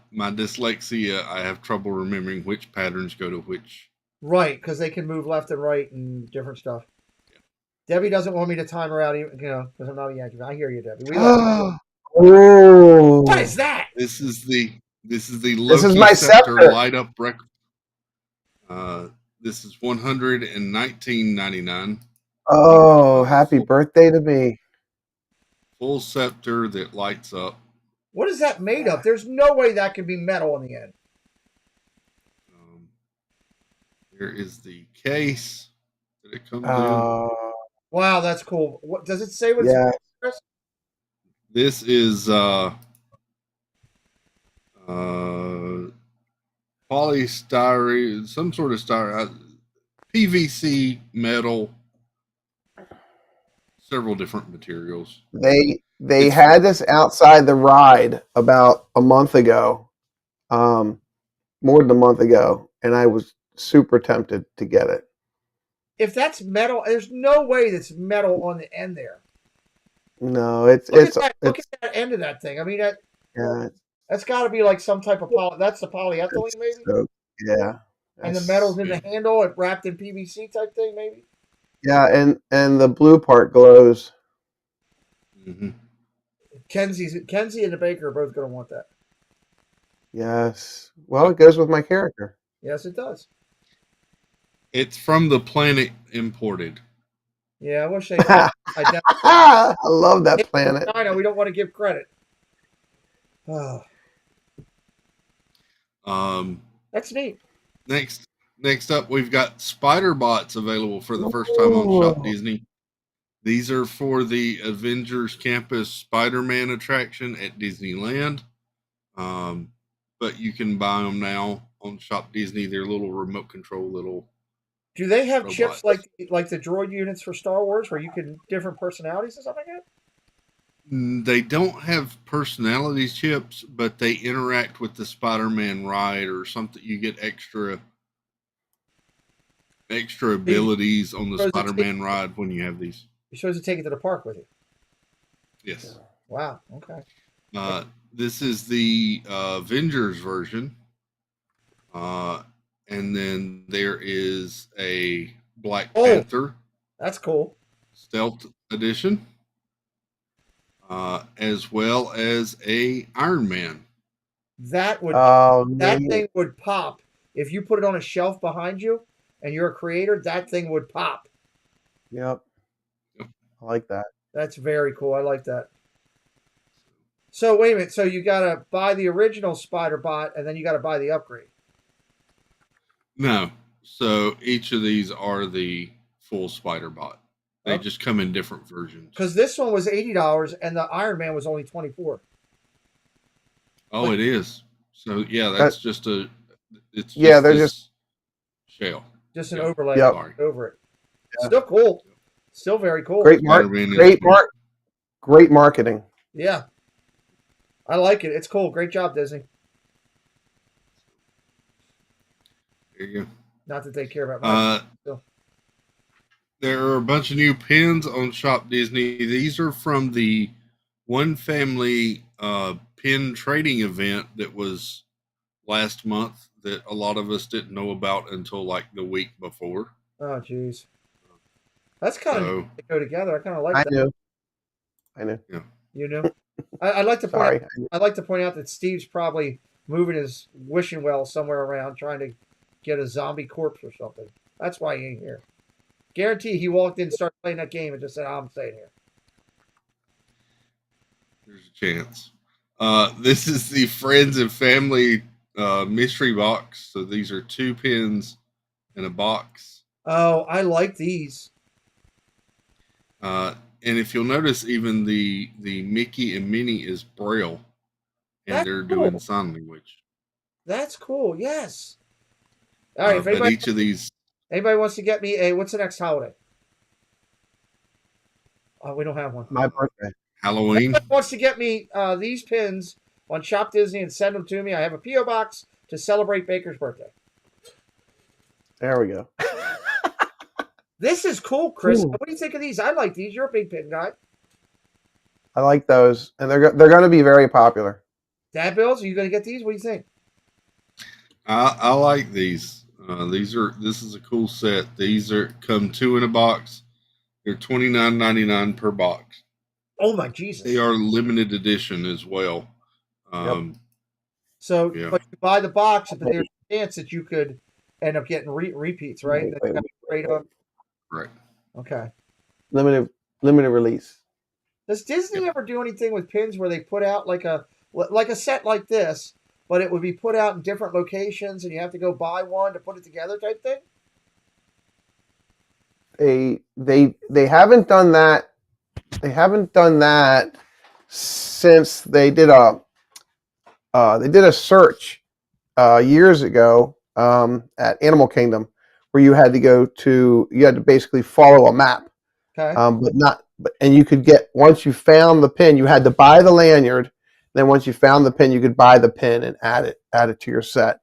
dyslexia. I have trouble remembering which patterns go to which. Right, because they can move left and right and different stuff. Yeah. Debbie doesn't want me to time her out, because I'm not a Yankee. I hear you, Debbie. We love Oh. What is that? This is Loki This is my scepter. light up record. This is $119.99. Oh, happy birthday to me. Full scepter that lights up. What is that made of? There's no way that can be metal in the end. Here is the case that it comes in. Wow, that's cool. What does it say? What's Chris? This is polystyrene, some sort of PVC metal, several different materials. They had this outside the ride about a month ago, more than a month ago, and I was super tempted to get it. If that's metal, there's no way that's metal on the end there. No, look at that end of that thing. I mean, that's got to be like some type of that's the polyethylene, maybe. Yeah. And the metal's in the handle, it wrapped in PVC type thing, maybe. Yeah, and the blue part glows. Mm-hmm. Kenzie and the baker are both going to want that. Yes. Well, it goes with my character. Yes, it does. It's from the planet imported. Yeah, I wish they. I love that planet. China, we don't want to give credit. Oh. That's neat. Next up, we've got spider bots available for the first time on Shop Disney. These are for the Avengers Campus Spider-Man attraction at Disneyland. But you can buy them now on Shop Disney. They're little remote control little. Do they have robots. chips like the droid units for Star Wars, where you can different personalities and stuff like that? They don't have personality chips, but they interact with the Spider-Man ride or something. You get extra abilities on the Spider-Man ride when you have these. You're supposed to take it to the park with you. Yes. Wow. Okay. This is the Avengers version. And then there is a Black Panther. That's cool. Stealth edition. As well as a Iron Man. That would thing would pop if you put it on a shelf behind you, and you're a creator. That thing would pop. Yep. I like that. That's very cool. I like that. So wait a minute. So you gotta buy the original Spider Bot, and then you gotta buy the upgrade. No. So each of these are the full Spider Bot. They just come in different versions. Because this one was $80 and the Iron Man was only $24. Oh, it is. So yeah, that's just a. It's they're just shell. Just an overlay over it. Yeah. Still cool. Still very cool. Great marketing. Yeah. I like it. It's cool. Great job, Disney. There you go. Not that they care about my There are a bunch of new pins on Shop Disney. These are from the One Family pin trading event that was last month that a lot of us didn't know about until like the week before. Oh, jeez. That's kind of to go together. I kind of like that. I know. Yeah. You know, I'd like to point out that Steve's probably moving his wishing well somewhere around, trying to get a zombie corpse or something. That's why he ain't here. Guarantee he walked in, started playing that game, and just said, "I'm staying here." There's a chance. This is the Friends and Family mystery box. So these are 2 pins in a box. Oh, I like these. And if you'll notice, even the Mickey and Minnie is Braille, and they're doing sign language. That's cool. Yes. All right. But each of these. Anybody wants to get me a what's the next holiday? Oh, we don't have one. My birthday. Halloween. Anybody wants to get me these pins on Shop Disney and send them to me? I have a P.O. box to celebrate Baker's birthday. There we go. This is cool, Chris. Ooh. What do you think of these? I like these. You're a big pin guy. I like those, and they're going to be very popular. Dad Bills, are you going to get these? What do you think? I like these. This is a cool set. These come 2 in a box. They're $29.99 per box. Oh my Jesus! They are limited edition as well. So, but you buy the box, but there's a chance that you could end up getting repeats, right? Right. Okay. Limited release. Does Disney ever do anything with pins where they put out like a set like this, but it would be put out in different locations and you have to go buy one to put it together type thing? They haven't done that. They haven't done that since they did a search years ago at Animal Kingdom, where you had to basically follow a map. Okay. And you could get, once you found the pin, you had to buy the lanyard. Then once you found the pin, you could buy the pin and add it to your set.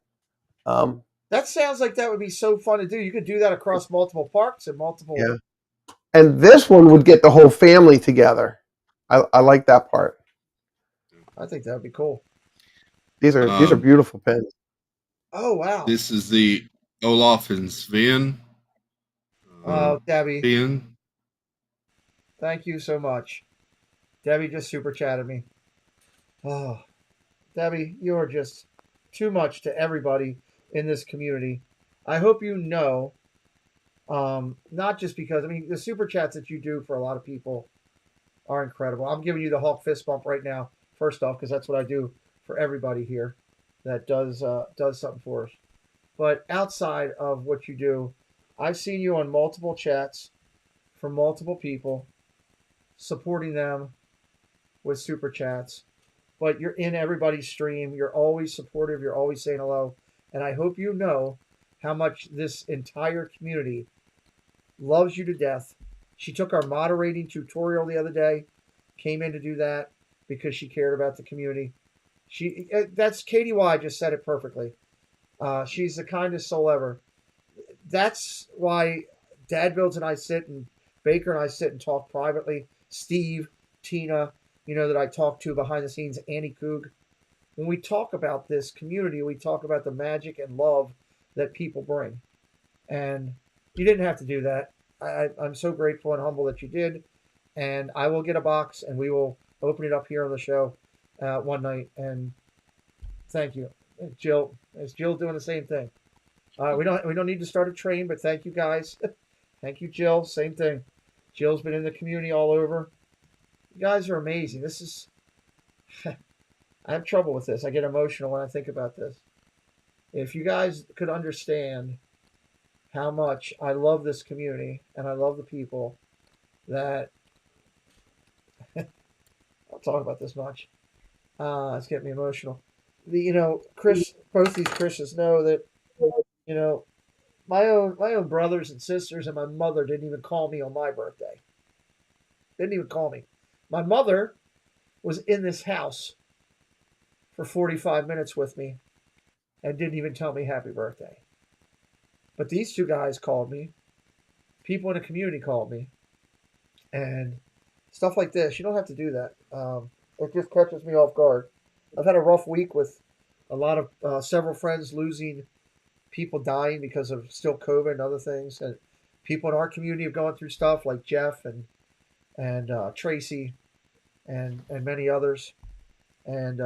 That sounds like that would be so fun to do. You could do that across multiple parks and multiple. Yeah. And this one would get the whole family together. I like that part. I think that would be cool. These are beautiful pins. Oh wow! This is the Olaf and Sven. Debbie. Pin. Thank you so much. Debbie just super chatted me. Oh, Debbie, you are just too much to everybody in this community. I hope you know, not just because, the super chats that you do for a lot of people are incredible. I'm giving you the Hulk fist bump right now, first off, because that's what I do for everybody here that does something for us. But outside of what you do, I've seen you on multiple chats from multiple people, supporting them with super chats. but you're in everybody's stream. You're always supportive. You're always saying hello. And I hope you know how much this entire community loves you to death. She took our moderating tutorial the other day, came in to do that because she cared about the community. That's Katie Y just said it perfectly. She's the kindest soul ever. That's why Dad Builds and I sit, and Baker and I sit and talk privately. Steve, Tina, that I talk to behind the scenes, Annie Coog. When we talk about this community, we talk about the magic and love that people bring. And you didn't have to do that. I'm so grateful and humble that you did. And I will get a box and we will open it up here on the show one night. And thank you. Jill, is Jill doing the same thing? We don't need to start a train, but thank you guys. Thank you, Jill. Same thing. Jill's been in the community all over. You guys are amazing. This is I have trouble with this. I get emotional when I think about this. If you guys could understand how much I love this community and I love the people, that I'll talk about this much. It's getting me emotional. Chris, both these Chris's know that, my own brothers and sisters and my mother didn't even call me on my birthday. Didn't even call me. My mother was in this house for 45 minutes with me and didn't even tell me happy birthday. But these two guys called me. People in the community called me. And stuff like this, you don't have to do that. It just catches me off guard. I've had a rough week with a lot of several friends losing, people dying because of still COVID and other things. And people in our community have gone through stuff like Jeff and Tracy and many others. And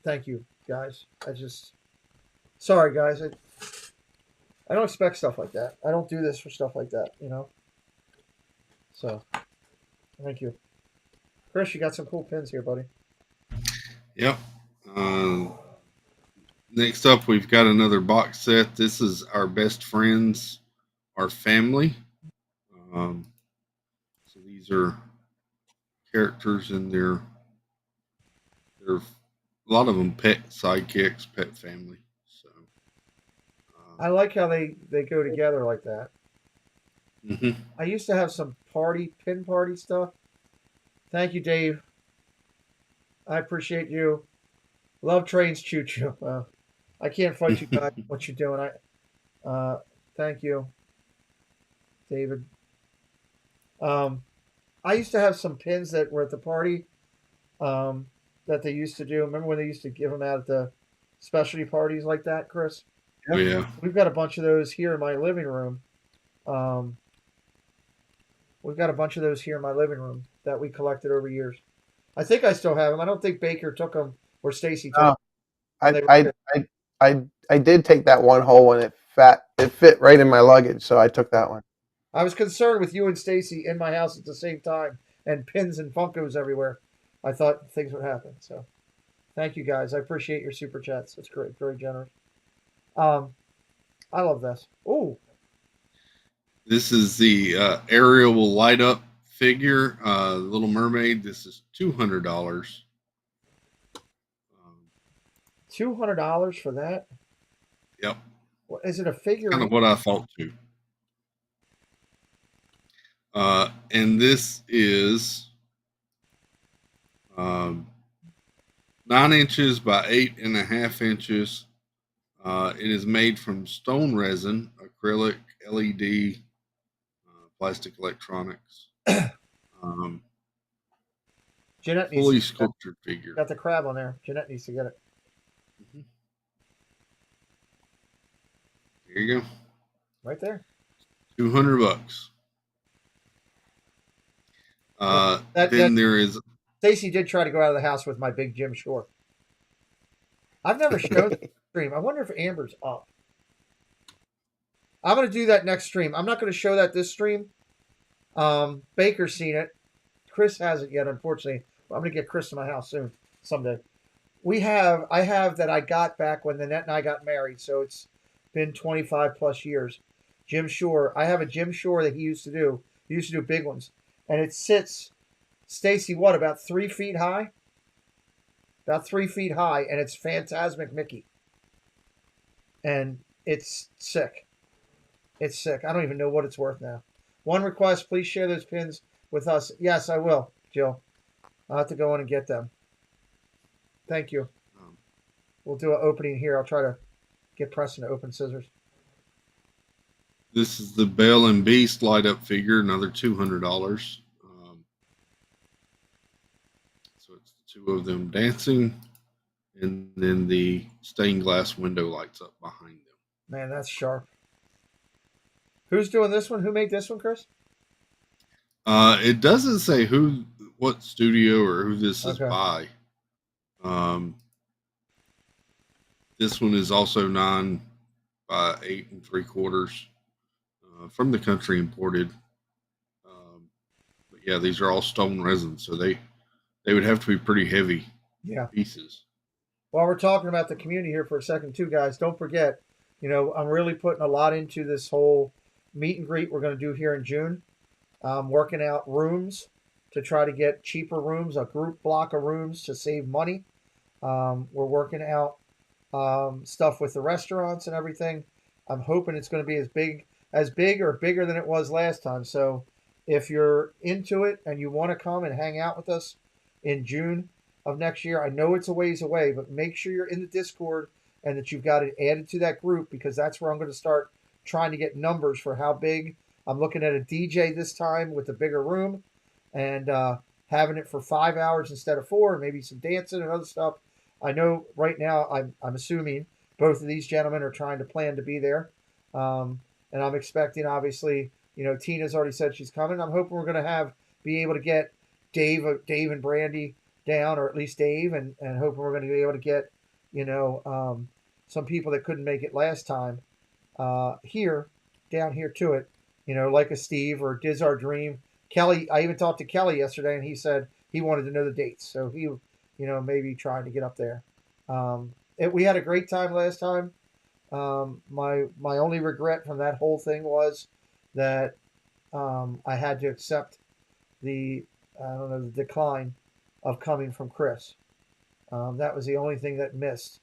thank you, guys. Sorry, guys. I don't expect stuff like that. I don't do this for stuff like that, So, thank you. Chris, you got some cool pins here, buddy. Yep. Next up, we've got another box set. This is our best friends, our family. So these are characters and they're a lot of them pet sidekicks, pet family. So I like how they go together like that. Mm-hmm. I used to have some pin party stuff. Thank you, Dave. I appreciate you. Love trains, choo choo. I can't fight you guys. What you're doing? Thank you, David. I used to have some pins that were at the party that they used to do. Remember when they used to give them out at the specialty parties like that, Chris? Oh, yeah. We've got a bunch of those here in my living room. We've got a bunch of those here in my living room that we collected over years. I think I still have them. I don't think Baker took them or Stacy took them. I did take that one hole and it fit right in my luggage, so I took that one. I was concerned with you and Stacy in my house at the same time and pins and Funkos everywhere. I thought things would happen. So thank you guys. I appreciate your super chats. It's great, very generous. I love this. Ooh. This is the Ariel will light up figure, Little Mermaid. This is $200. $200 for that? Yep. Is it a figure? Kind of what I thought too. And this is 9 inches by 8.5 inches. It is made from stone resin, acrylic, LED, plastic electronics. Jeanette needs fully sculptured figure. Got the crab on there. Jeanette needs to get it. Mm-hmm. There you go. Right there. $200. Then there is. Stacy did try to go out of the house with my big Jim Shore. I've never showed the stream. I wonder if Amber's up. I'm going to do that next stream. I'm not going to show that this stream. Baker's seen it. Chris hasn't yet, unfortunately. I'm going to get Chris to my house soon, someday. I have that I got back when Nanette and I got married, so it's been 25 plus years. Jim Shore. I have a Jim Shore that he used to do. He used to do big ones. And it sits, Stacy, what, about 3 feet high? about 3 feet high, and it's Phantasmic Mickey. And it's sick. It's sick. I don't even know what it's worth now. One request, please share those pins with us. Yes, I will, Jill. I'll have to go in and get them. Thank you. We'll do an opening here. I'll try to get Preston to open scissors. This is the Belle and Beast light up figure, another $200. So it's the two of them dancing, and then the stained glass window lights up behind them. Man, that's sharp. Who's doing this one? Who made this one, Chris? It doesn't say what studio or who this is by. This one is also 9 by 8 3/4 from the country imported. But yeah, these are all stone resin, so they would have to be pretty heavy pieces. While we're talking about the community here for a second too, guys, don't forget, I'm really putting a lot into this whole meet and greet we're going to do here in June. Working out rooms to try to get cheaper rooms, a group block of rooms to save money. We're working out stuff with the restaurants and everything. I'm hoping it's going to be as big or bigger than it was last time. So if you're into it and you want to come and hang out with us in June of next year, I know it's a ways away, but make sure you're in the Discord and that you've got it added to that group, because that's where I'm going to start trying to get numbers for how big. I'm looking at a DJ this time with a bigger room and having it for 5 hours instead of 4, maybe some dancing and other stuff. I know right now I'm assuming both of these gentlemen are trying to plan to be there. And I'm expecting, obviously, Tina's already said she's coming. I'm hoping we're going to be able to get Dave and Brandy down, or at least Dave, and hoping we're going to be able to get, some people that couldn't make it last time down here to it, like a Steve or Diz Our Dream. Kelly, I even talked to Kelly yesterday, and he said he wanted to know the dates. So he, maybe trying to get up there. We had a great time last time. My only regret from that whole thing was that I had to accept the decline of coming from Chris. That was the only thing that missed.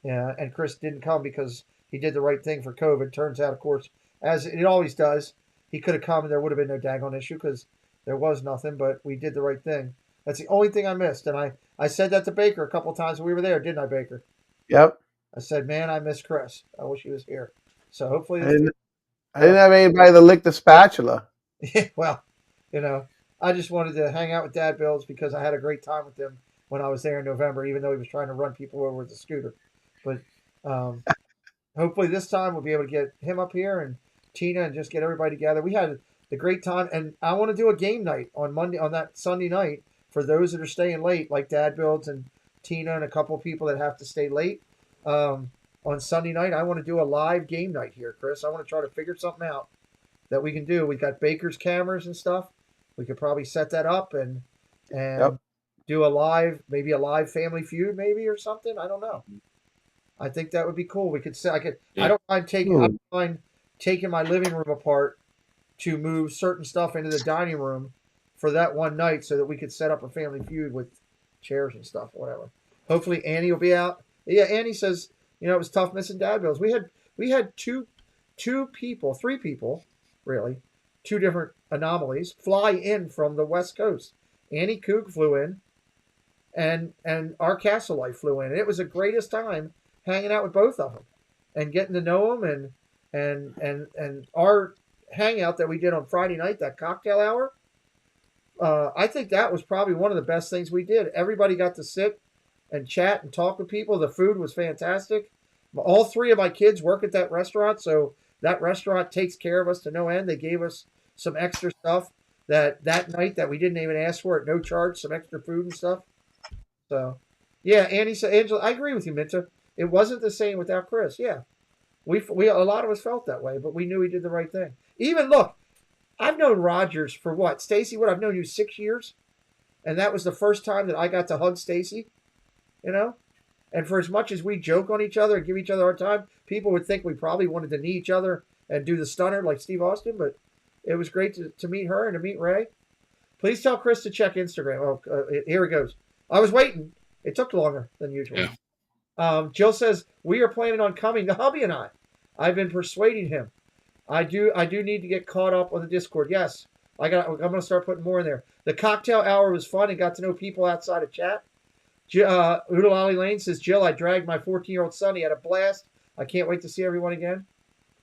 And Chris didn't come because he did the right thing for COVID. Turns out, of course, as it always does, he could have come and there would have been no daggone issue because there was nothing, but we did the right thing. That's the only thing I missed. And I said that to Baker a couple of times when we were there, didn't I, Baker? Yep. I said, man, I miss Chris. I wish he was here. So hopefully... I didn't have anybody to lick the spatula. Yeah, well, I just wanted to hang out with Dad Bills because I had a great time with him when I was there in November, even though he was trying to run people over with a scooter. But hopefully this time we'll be able to get him up here and Tina and just get everybody together. We had a great time, and I want to do a game night on that Sunday night for those that are staying late, like Dad Builds and Tina and a couple of people that have to stay late. On Sunday night, I want to do a live game night here, Chris. I want to try to figure something out that we can do. We've got Baker's cameras and stuff. We could probably set that up and do maybe a live Family Feud, maybe, or something. I don't know. I think that would be cool. We could I don't mind taking my living room apart to move certain stuff into the dining room for that one night so that we could set up a Family Feud with chairs and stuff, whatever. Hopefully Annie will be out. Yeah, Annie says, it was tough missing Dad Bills. We had three people, really, two different anomalies fly in from the West Coast. Annie Kook flew in, and our Castle Life flew in. And it was the greatest time hanging out with both of them and getting to know them, and our hangout that we did on Friday night, that cocktail hour. I think that was probably one of the best things we did. Everybody got to sit and chat and talk with people. The food was fantastic. All 3 of my kids work at that restaurant, so that restaurant takes care of us to no end. They gave us some extra stuff that night that we didn't even ask for at no charge, some extra food and stuff. So, yeah, Annie said, Angela, I agree with you, Minta. It wasn't the same without Chris. Yeah, we a lot of us felt that way, but we knew he did the right thing. Even look, I've known Rogers for what, Stacy? I've known you 6 years, and that was the first time that I got to hug Stacy. And for as much as we joke on each other and give each other our time, people would think we probably wanted to knee each other and do the stunner like Steve Austin, but it was great to meet her and to meet Ray. Please tell Chris to check Instagram. Oh, here it goes. I was waiting. It took longer than usual. Yeah. Jill says we are planning on coming. The hubby and I. I've been persuading him. I do need to get caught up on the Discord. Yes, I'm gonna start putting more in there. The cocktail hour was fun and got to know people outside of chat. Oodalali Lane says, Jill, I dragged my 14-year-old son. He had a blast. I can't wait to see everyone again.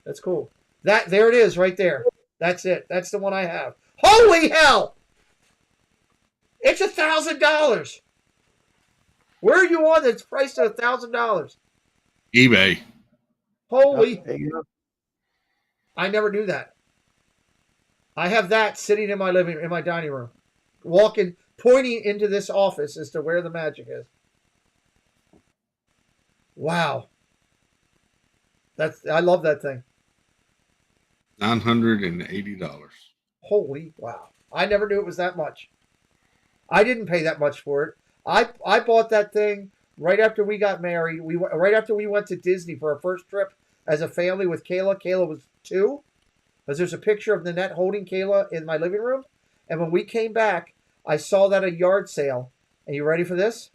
That's cool. There it is right there. That's it. That's the one I have. Holy hell! It's $1,000. Where are you on that's priced at $1,000? eBay. Holy! I never knew that. I have that sitting in my dining room, pointing into this office as to where the magic is. Wow. I love that thing. $980. Holy wow. I never knew it was that much. I didn't pay that much for it. I bought that thing right after we got married. Right after we went to Disney for our first trip as a family with Kayla. Kayla was 2. Because there's a picture of Nanette holding Kayla in my living room. And when we came back, I saw that at a yard sale. And you ready for this?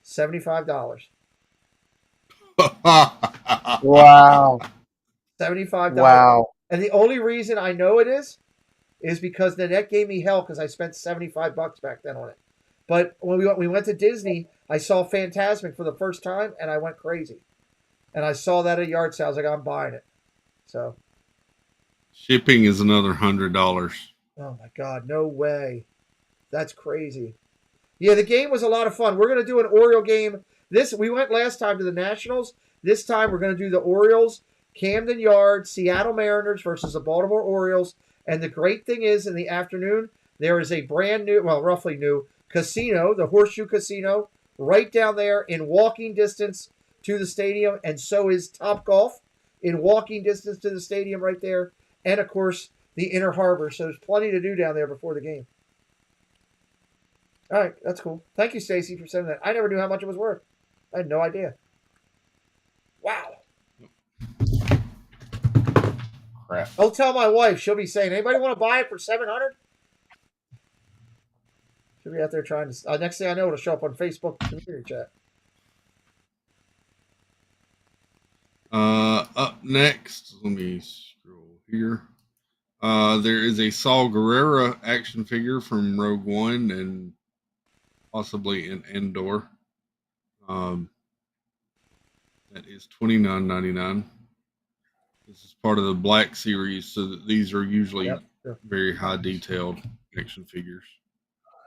$75. Wow. $75. Wow. And the only reason I know it is because Nanette gave me hell because I spent $75 back then on it. But when we went to Disney, I saw Phantasmic for the first time, and I went crazy. And I saw that at a yard sale. I was like, I'm buying it. So. Shipping is another $100. Oh my God, no way. That's crazy. Yeah, the game was a lot of fun. We're going to do an Oriole game. We went last time to the Nationals. This time we're going to do the Orioles, Camden Yards, Seattle Mariners versus the Baltimore Orioles. And the great thing is, in the afternoon, there is a brand new, well, roughly new, casino, the Horseshoe Casino, right down there in walking distance to the stadium. And so is Topgolf in walking distance to the stadium right there. And, of course, the Inner Harbor. So there's plenty to do down there before the game. All right, that's cool. Thank you, Stacy, for sending that. I never knew how much it was worth. I had no idea. Wow. Crap. Don't tell my wife. She'll be saying, anybody want to buy it for $700? She'll be out there trying to... next thing I know, it'll show up on Facebook community chat. Up next, let me scroll here. There is a Saul Guerrero action figure from Rogue One and possibly an Endor. That is $29.99. This is part of the Black Series, so that these are usually very high detailed action figures.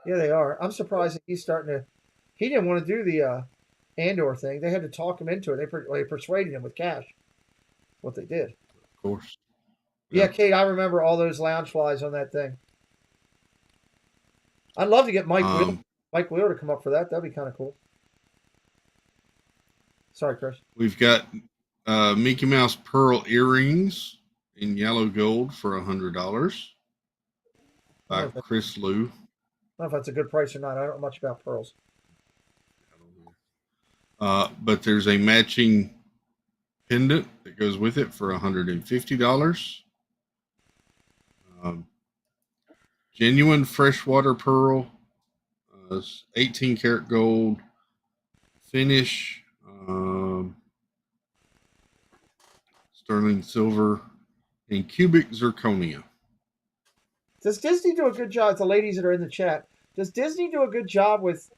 Yeah, they are. I'm surprised that he's starting to... He didn't want to do the Andor thing. They had to talk him into it. They persuaded him with cash. What they did. Of course. Yeah, Kate, I remember all those lounge flies on that thing. I'd love to get Mike Wheeler to come up for that. That'd be kind of cool. Sorry, Chris. We've got Mickey Mouse pearl earrings in yellow gold for $100 by Chris Liu. I don't know if that's a good price or not. I don't know much about pearls. But there's a matching pendant that goes with it for $150. Genuine freshwater pearl, 18 karat gold finish, sterling silver, and cubic zirconia. Does Disney do a good job? The ladies that are in the chat, does Disney do a good job with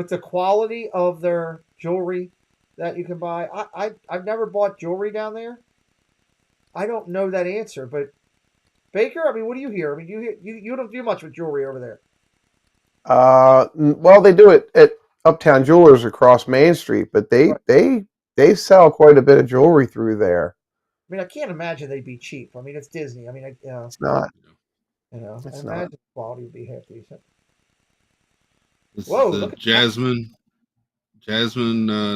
the quality of their jewelry that you can buy? I've never bought jewelry down there. I don't know that answer, but Baker, I mean, what do you hear? I mean, you don't do much with jewelry over there. Well, they do it at Uptown Jewelers across Main Street, but they sell quite a bit of jewelry through there. I mean, I can't imagine they'd be cheap. I mean, it's Disney. I mean, it's not. You know, it's I not. imagine the quality would be half decent. This is the Jasmine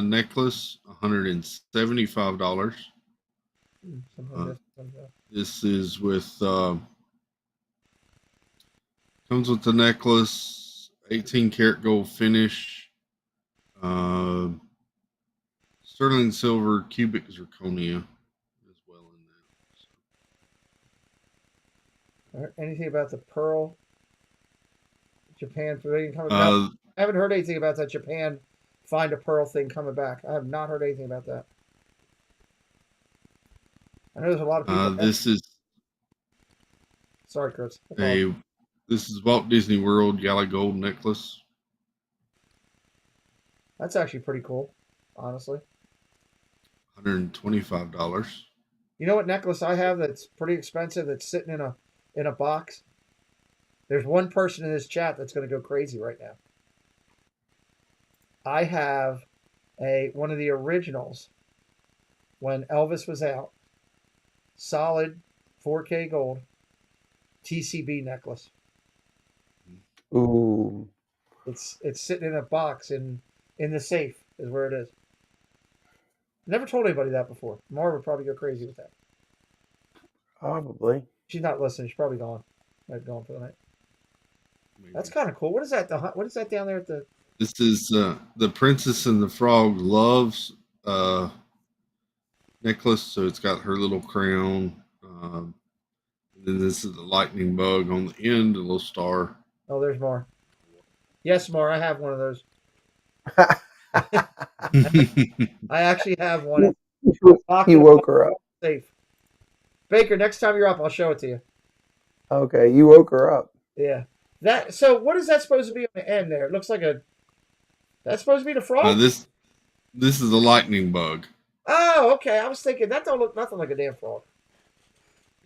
necklace, $175. This is with comes with the necklace, 18 karat gold finish, sterling silver, cubic zirconia as well in that. Anything about the pearl Japan Pavilion coming I haven't heard anything about that Japan Find a Pearl thing coming back. I have not heard anything about that. I know there's a lot of people. This is Sorry, Chris. this is Walt Disney World Gala Gold necklace. That's actually pretty cool, honestly. $125. You know what necklace I have that's pretty expensive that's sitting in a box? There's one person in this chat that's going to go crazy right now. I have one of the originals when Elvis was out. Solid 4K gold TCB necklace. Ooh. It's sitting in a box in the safe is where it is. Never told anybody that before. Mara would probably go crazy with that. Probably. She's not listening. She's probably gone. Might gone for the night. Maybe. That's kind of cool. What is that? What is that down there at the? This is the Princess and the Frog Loves necklace. So it's got her little crown. And then this is the lightning bug on the end, a little star. Oh, there's more. Yes, more. I have one of those. I actually have one. You woke her up. Safe. Baker, next time you're up, I'll show it to you. Okay, you woke her up. Yeah. So what is that supposed to be on the end there? It looks like that's supposed to be the frog? This is a lightning bug. Oh, okay. I was thinking that don't look nothing like a damn frog.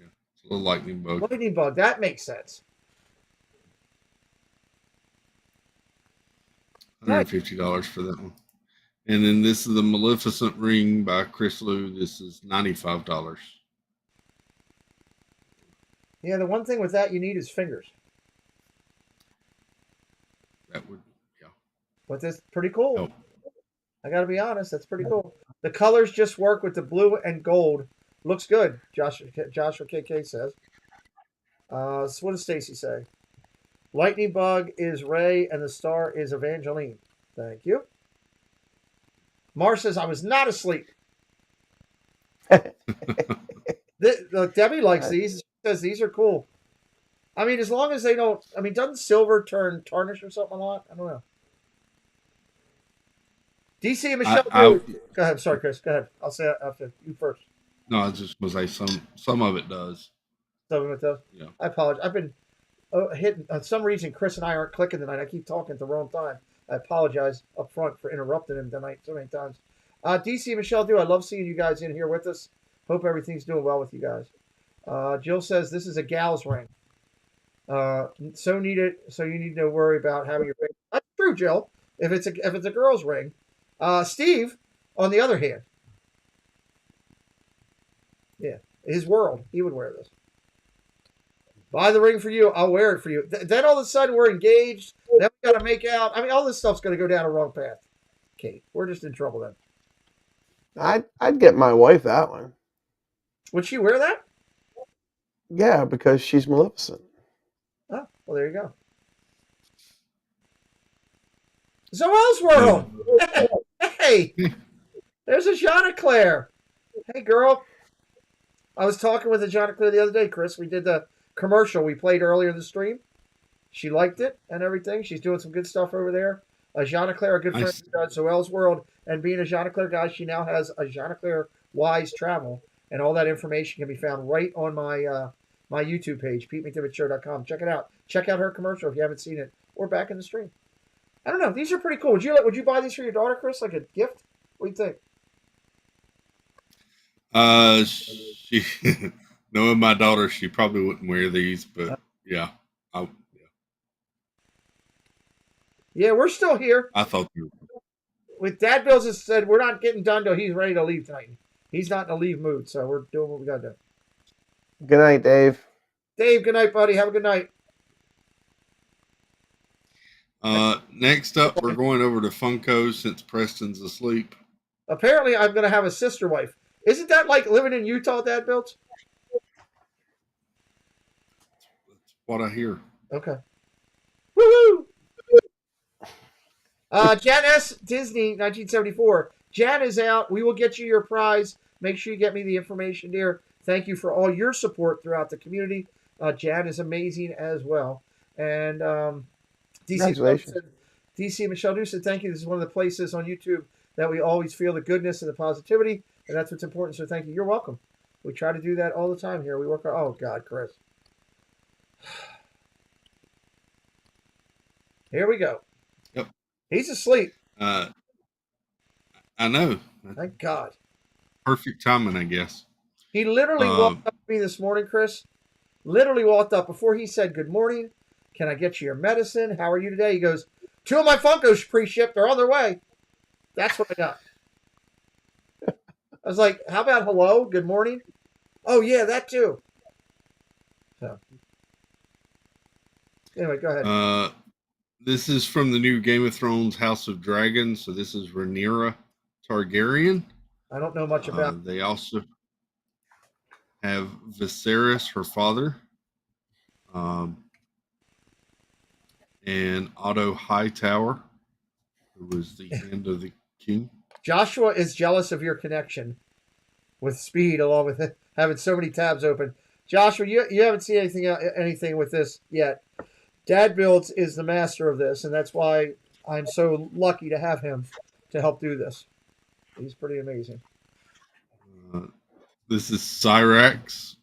Yeah, it's a little lightning bug. Lightning bug. That makes sense. $150 for that one. And then this is the Maleficent ring by Chris Liu. This is $95. Yeah, the one thing with that you need is fingers. That would, yeah. But that's pretty cool. Oh. I got to be honest, that's pretty cool. The colors just work with the blue and gold. Looks good, Joshua KK says. So what does Stacy say? Lightning bug is Ray and the star is Evangeline. Thank you. Mar says, I was not asleep. Look, Debbie likes these. She says these are cool. I mean, as long as they don't, doesn't silver turn tarnish or something a lot? I don't know. DC and Michelle. Go ahead. Sorry, Chris. Go ahead. I'll say it after you first. No, I was just going to say some of it does. Some of it does? Yeah. I apologize. I've been hitting, for some reason, Chris and I aren't clicking tonight. I keep talking at the wrong time. I apologize up front for interrupting him tonight so many times. DC and Michelle, I love seeing you guys in here with us. Hope everything's doing well with you guys. Jill says this is a gal's ring. So need it. So you need to worry about having your ring. That's true, Jill. If it's a girl's ring. Steve, on the other hand, yeah, his world, he would wear this. Buy the ring for you. I'll wear it for you. Then all of a sudden we're engaged. Then we got to make out. All this stuff's going to go down a wrong path. Kate, we're just in trouble then. I'd get my wife that one. Would she wear that? Yeah, because she's Maleficent. Oh, well, there you go. Zoel's World. Hey, there's a Jeanne-Claire. Hey, girl. I was talking with a Jeanne-Claire the other day, Chris. We did the commercial we played earlier in the stream. She liked it and everything. She's doing some good stuff over there. Jeanne-Claire, a good friend of Zoel's World, and being a Jeanne-Claire guy, she now has a Jeanne-Claire Wise Travel, and all that information can be found right on my my YouTube page, PeteMcDivittShow.com. Check it out. Check out her commercial if you haven't seen it, or back in the stream. I don't know. These are pretty cool. Would you buy these for your daughter, Chris, like a gift? What do you think? She knowing my daughter, she probably wouldn't wear these, but yeah. Yeah, we're still here. I thought you were. With Dad Bills has said we're not getting done till he's ready to leave tonight. He's not in a leave mood, so we're doing what we gotta do. Good night, Dave. Dave, good night, buddy. Have a good night. Next up, we're going over to Funko since Preston's asleep. Apparently, I'm going to have a sister wife. Isn't that like living in Utah, Dad Built? That's what I hear. Okay. Woo-hoo! Jan S. Disney, 1974. Jan is out. We will get you your prize. Make sure you get me the information, dear. Thank you for all your support throughout the community. Jan is amazing as well. And DC said, DC Michelle Dew said, thank you. This is one of the places on YouTube that we always feel the goodness and the positivity, and that's what's important. So thank you. You're welcome. We try to do that all the time here. We work. Oh God, Chris. Here we go. Yep. He's asleep. I know. Thank God. Perfect timing, I guess. He literally walked up to me this morning, Chris. Literally walked up before he said, good morning. Can I get you your medicine? How are you today? He goes, 2 of my Funkos pre-shipped. They're on their way. That's what I got. I was like, how about hello? Good morning? Oh, yeah, that too. So, anyway, go ahead. This is from the new Game of Thrones House of Dragons. So this is Rhaenyra Targaryen. I don't know much about They also have Viserys, her father, and Otto Hightower, who was the hand of the king. Joshua is jealous of your connection with speed, along with having so many tabs open. Joshua, you haven't seen anything with this yet. Dad Builds is the master of this, and that's why I'm so lucky to have him to help do this. He's pretty amazing. This is Cyrax,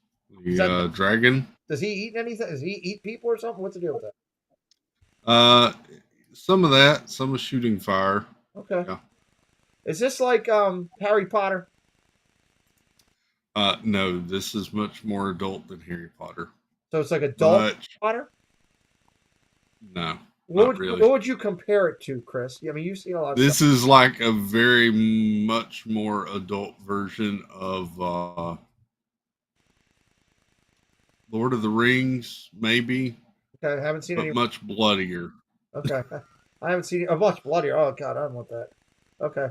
the dragon. Does he eat anything? Does he eat people or something? What's the deal with that? Some of that, some is shooting fire. Okay. Yeah. Is this like Harry Potter? No, this is much more adult than Harry Potter. So it's like adult Potter? No. What would you compare it to, Chris? I mean, you've seen a lot of This stuff. is like a very much more adult version of Lord of the Rings, maybe. Okay, I haven't seen but any. Much bloodier. Okay. I haven't seen it. Much bloodier. Oh, God, I don't want that. Okay.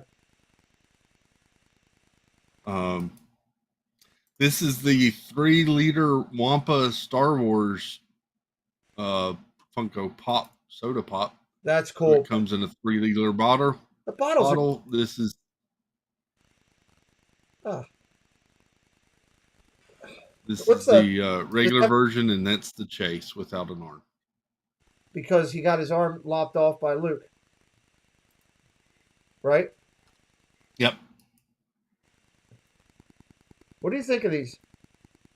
This is the 3-liter Wampa Star Wars Funko Pop soda pop. That's cool. It comes in a 3-liter bottle. The bottles. This is. Oh. This What's is the regular version, and that's the Chase without an arm. Because he got his arm lopped off by Luke. Right? Yep. What do you think of these?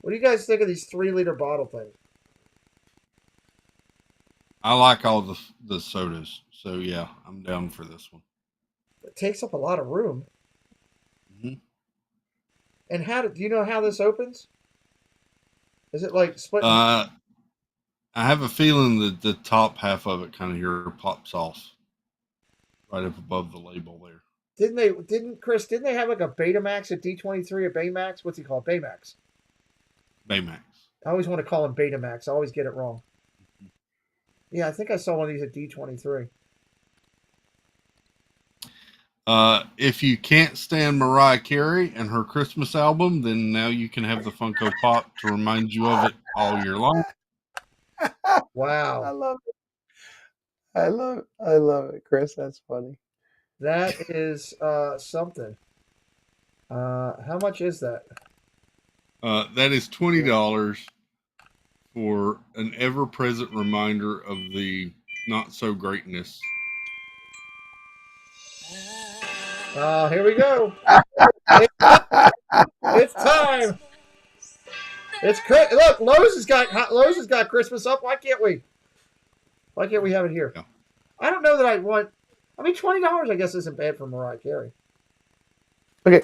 What do you guys think of these 3-liter bottle things? I like all the sodas, so yeah, I'm down for this one. It takes up a lot of room. Mm-hmm. And do you know how this opens? Is it like split? I have a feeling that the top half of it kind of here pops off, right up above the label there. Didn't they have like a Betamax at D23 or Baymax? What's he called? Baymax. Baymax. I always want to call him Betamax. I always get it wrong. Yeah, I think I saw one of these at D23. If you can't stand Mariah Carey and her Christmas album, then now you can have the Funko Pop to remind you of it all year long. Wow. I love it, Chris. That's funny. That is something. How much is that? That is $20 for an ever-present reminder of the not-so-greatness. Here we go. It's time. It's look. Lowe's has got Christmas up. Why can't we have it here? Yeah. I don't know that I want. I mean, $20 I guess isn't bad for Mariah Carey. Okay,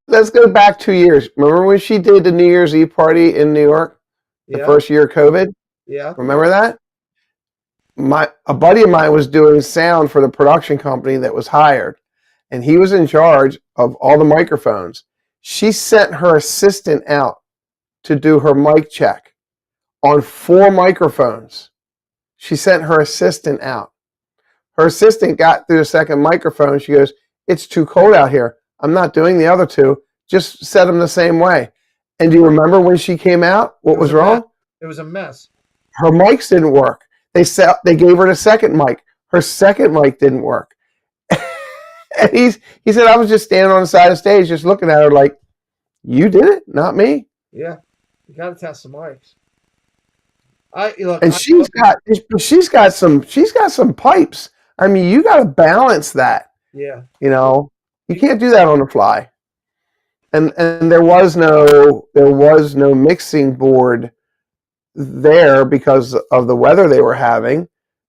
let's go back 2 years. Remember when she did the New Year's Eve party in New York? The first year of COVID? Yeah. Remember that? A buddy of mine was doing sound for the production company that was hired, and he was in charge of all the microphones. She sent her assistant out to do her mic check on 4 microphones. She sent her assistant out. Her assistant got through the second microphone. She goes, "It's too cold out here. I'm not doing the other 2. Just set them the same way." And do you remember when she came out? What was wrong? It was a mess. Her mics didn't work. They gave her the second mic. Her second mic didn't work. And he said, "I was just standing on the side of the stage, just looking at her like, you did it, not me." Yeah, you got to test some mics. She's got some pipes. I mean, you got to balance that. Yeah. You know, you can't do that on the fly. And there was no mixing board there because of the weather they were having.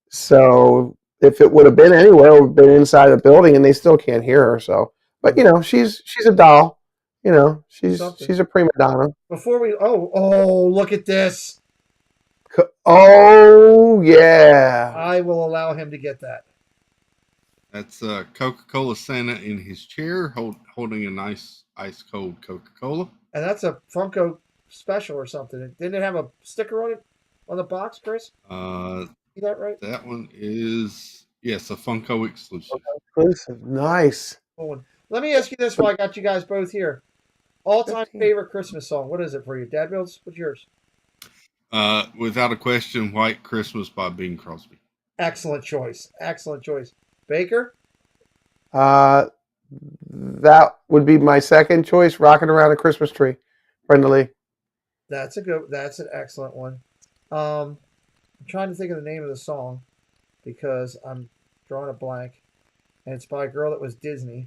So if it would have been anywhere, it would have been inside the building, and they still can't hear her. So, but you know, she's a doll. You know, she's a prima donna. Before we look at this. Oh yeah. I will allow him to get that. That's Coca-Cola Santa in his chair, holding a nice ice cold Coca-Cola. And that's a Funko special or something. Didn't it have a sticker on it on the box, Chris? Is that right? That one is a Funko exclusive. Exclusive, nice. Let me ask you this while I got you guys both here. All-time favorite Christmas song. What is it for you? Dad Builds, what's yours? Without a question, White Christmas by Bing Crosby. Excellent choice. Excellent choice. Baker? That would be my second choice, Rocking Around a Christmas Tree, Brenda Lee. That's an excellent one. I'm trying to think of the name of the song because I'm drawing a blank. And it's by a girl that was Disney.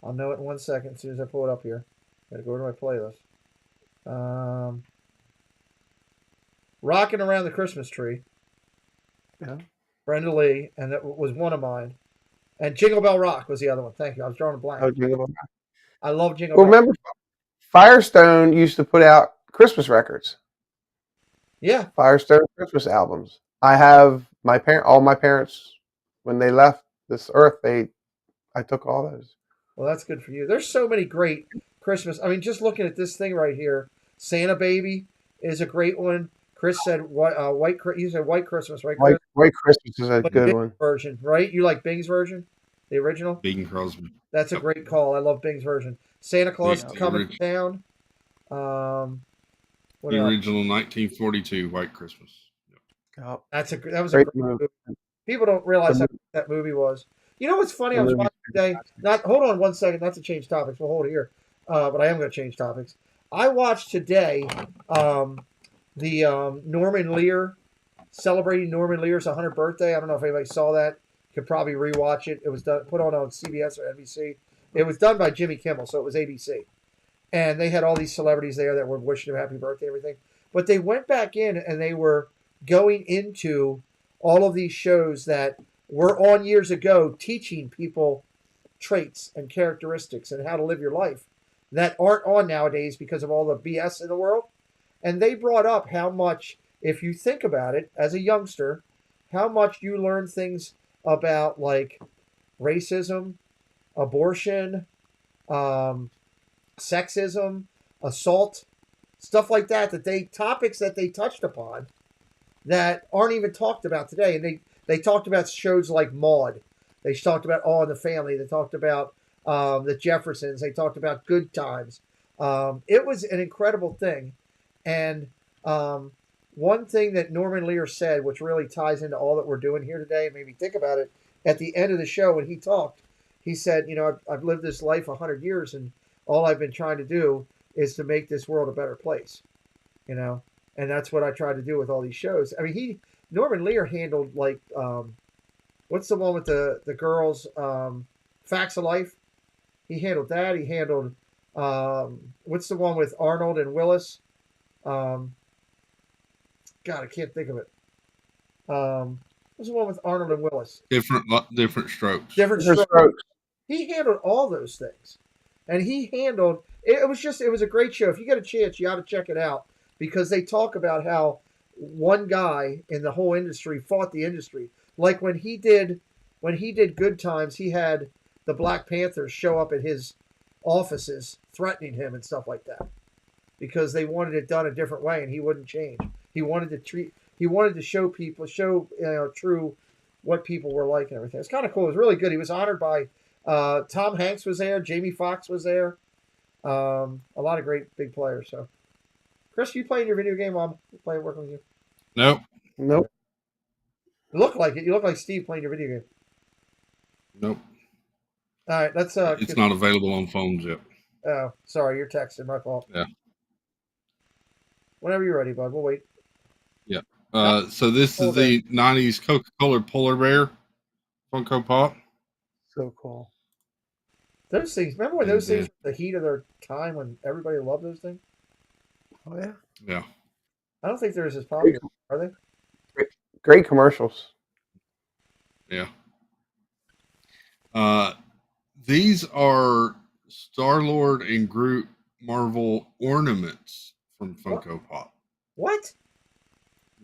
I'll know it in 1 second as soon as I pull it up here. Gotta go to my playlist. Rocking Around the Christmas Tree. Yeah. Brenda Lee, and that was one of mine. And Jingle Bell Rock was the other one. Thank you. I was drawing a blank. Oh, Jingle Bell Rock. I love Jingle Well, Bell. remember, Firestone used to put out Christmas records. Yeah. Firestone Christmas albums. I have all my parents, when they left this earth, I took all those. Well, that's good for you. There's so many great Christmas. I mean, just looking at this thing right here, Santa Baby is a great one. Chris said you said White Christmas, right? Chris? White Christmas is a good Bing's one. Version, right? You like Bing's version, the original? Bing Crosby. That's a great call. I love Bing's version. Santa Claus is coming to town. What The else? original 1942 White Christmas. Yep. That was a great movie. People don't realize how good that movie was. You know what's funny? I was watching today. Hold on 1 second. Not to change topics. We'll hold it here. But I am going to change topics. I watched today the Norman Lear, celebrating Norman Lear's 100th birthday. I don't know if anybody saw that. You could probably rewatch it. It was put on CBS or NBC. It was done by Jimmy Kimmel, so it was ABC. And they had all these celebrities there that were wishing him happy birthday and everything. But they went back in and they were going into all of these shows that were on years ago, teaching people traits and characteristics and how to live your life that aren't on nowadays because of all the BS in the world. And they brought up how much, if you think about it as a youngster, how much you learn things about like racism, abortion, sexism, assault, stuff like that, topics that they touched upon that aren't even talked about today. And they talked about shows like Maude. They talked about All in the Family. They talked about the Jeffersons. They talked about Good Times. It was an incredible thing. And one thing that Norman Lear said, which really ties into all that we're doing here today, and made me think about it, at the end of the show when he talked, he said, I've lived this life 100 years, and all I've been trying to do is to make this world a better place, and that's what I try to do with all these shows. I mean, Norman Lear handled like, what's the one with the girls, Facts of Life? He handled that. He handled, what's the one with Arnold and Willis? God, I can't think of it. What's the one with Arnold and Willis? Different strokes. Different strokes. He handled all those things. And he handled, it was a great show. If you get a chance, you ought to check it out, because they talk about how one guy in the whole industry fought the industry. Like when he did Good Times, he had the Black Panthers show up at his offices threatening him and stuff like that, because they wanted it done a different way and he wouldn't change. He wanted to show people, true what people were like and everything. It's kind of cool. It was really good. He was honored by Tom Hanks was there, Jamie Foxx was there, a lot of great big players. So, Chris, you playing your video game while I'm working with you? Nope. Nope. You look like it. You look like Steve playing your video game. Nope. All right, let's. It's not available on phones yet. Oh, sorry, you're texting. My fault. Yeah. Whenever you're ready, bud. We'll wait. Yeah. So this is the 90s Coca-Cola polar bear. Funko Pop. So cool. Those things. Remember when And those things then- were the heat of their time when everybody loved those things? Oh yeah. Yeah. I don't think they're as popular, are they? Great commercials. Yeah. These are Star-Lord and Groot Marvel ornaments from Funko Pop. What?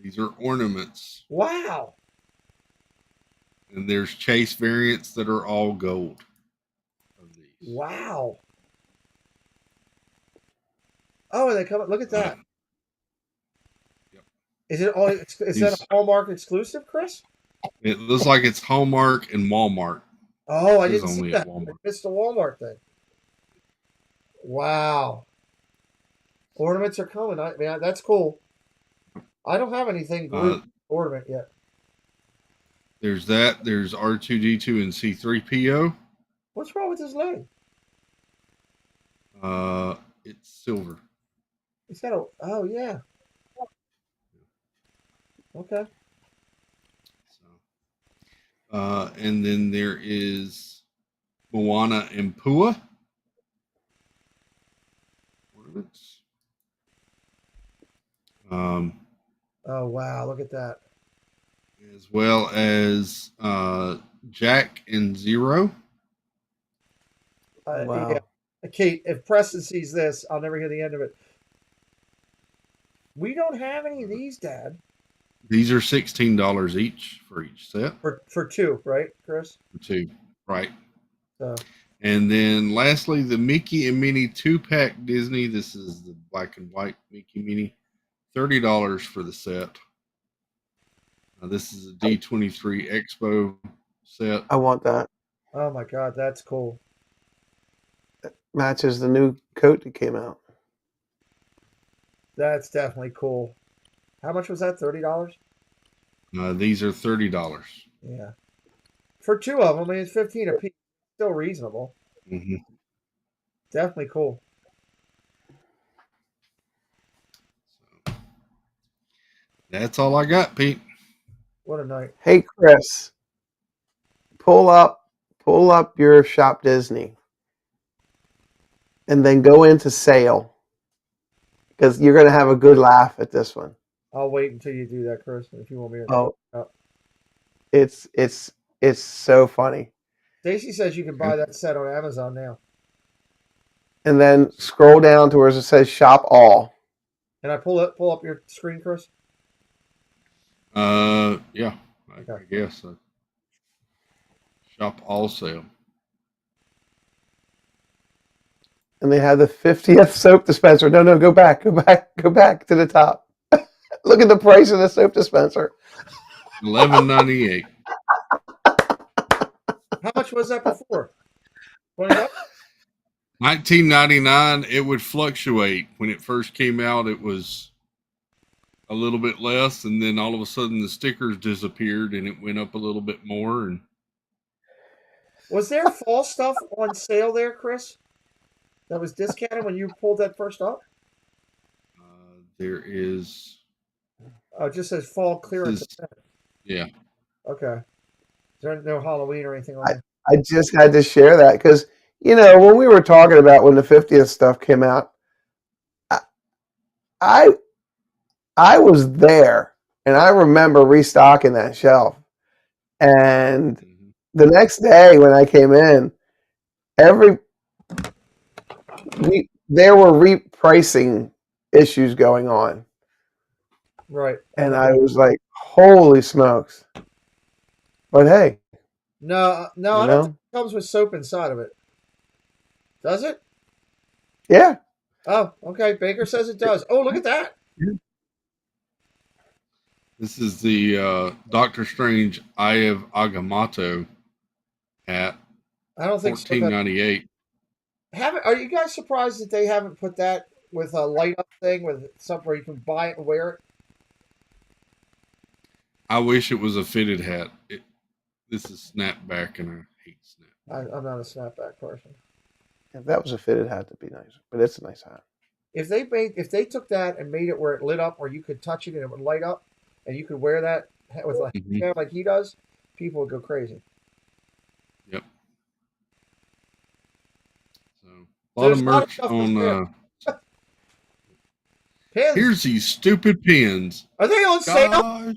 These are ornaments. Wow. And there's Chase variants that are all gold. Wow. Oh, and they come. Look at that. Is it all? Is that a Hallmark exclusive, Chris? It looks like it's Hallmark and Walmart. Oh, I It is didn't see only that. at Walmart. I missed the Walmart thing. Wow. Ornaments are coming. Man, that's cool. I don't have anything Groot ornament yet. There's that. There's R2D2 and C3PO. What's wrong with his leg? It's silver. He's got a. Oh yeah. Okay. And then there is Moana and Pua. Ornaments. Oh wow! Look at that. As well as Jack and Zero. Wow. Yeah. Kate, if Preston sees this, I'll never hear the end of it. We don't have any of these, Dad. These are $16 each for each set. For two, right, Chris? For two, right. So. And then lastly, the Mickey and Minnie 2-pack Disney. This is the black and white Mickey Minnie. $30 for the set. This is a D23 Expo set. I want that. Oh my God, that's cool. Matches the new coat that came out. That's definitely cool. How much was that? $30? These are $30. Yeah. For two of them, I mean, it's 15 a piece. Still reasonable. Mm-hmm. Definitely cool. That's all I got, Pete. What a night. Hey Chris, pull up your Shop Disney, and then go into sale, because you're gonna have a good laugh at this one. I'll wait until you do that, Chris, if you want me to. Oh, it's so funny. Stacy says you can buy that set on Amazon now. And then scroll down to where it says Shop All. Can I pull up your screen, Chris? Yeah, I guess so. Shop All sale. And they have the 50th soap dispenser. No, go back to the top. Look at the price of the soap dispenser. $11.98. How much was that before? $20? $19.99. It would fluctuate. When it first came out, it was a little bit less, and then all of a sudden the stickers disappeared and it went up a little bit more. And was there fall stuff on sale there, Chris? That was discounted when you pulled that first up? There is. Oh, it just says fall clearance. Yeah. Okay. Is there no Halloween or anything on there? I just had to share that because, when we were talking about when the 50th stuff came out, I was there, and I remember restocking that shelf. And the next day when I came in, there were repricing issues going on. Right. And I was like, holy smokes. But hey. No, I don't think it comes with soap inside of it. Does it? Yeah. Oh, okay. Baker says it does. Oh, look at that. This is the Doctor Strange Eye of Agamotto hat. I don't think $14.98. Are you guys surprised that they haven't put that with a light up thing with something where you can buy it and wear it? I wish it was a fitted hat. This is snapback, and I hate snap. I'm not a snapback person. If that was a fitted hat, that'd be nice. But it's a nice hat. If they took that and made it where it lit up, where you could touch it and it would light up, and you could wear that with like he does, people would go crazy. A lot of There's a lot of merch stuff on. for Pins. Here's these stupid pins. Are they on sale? God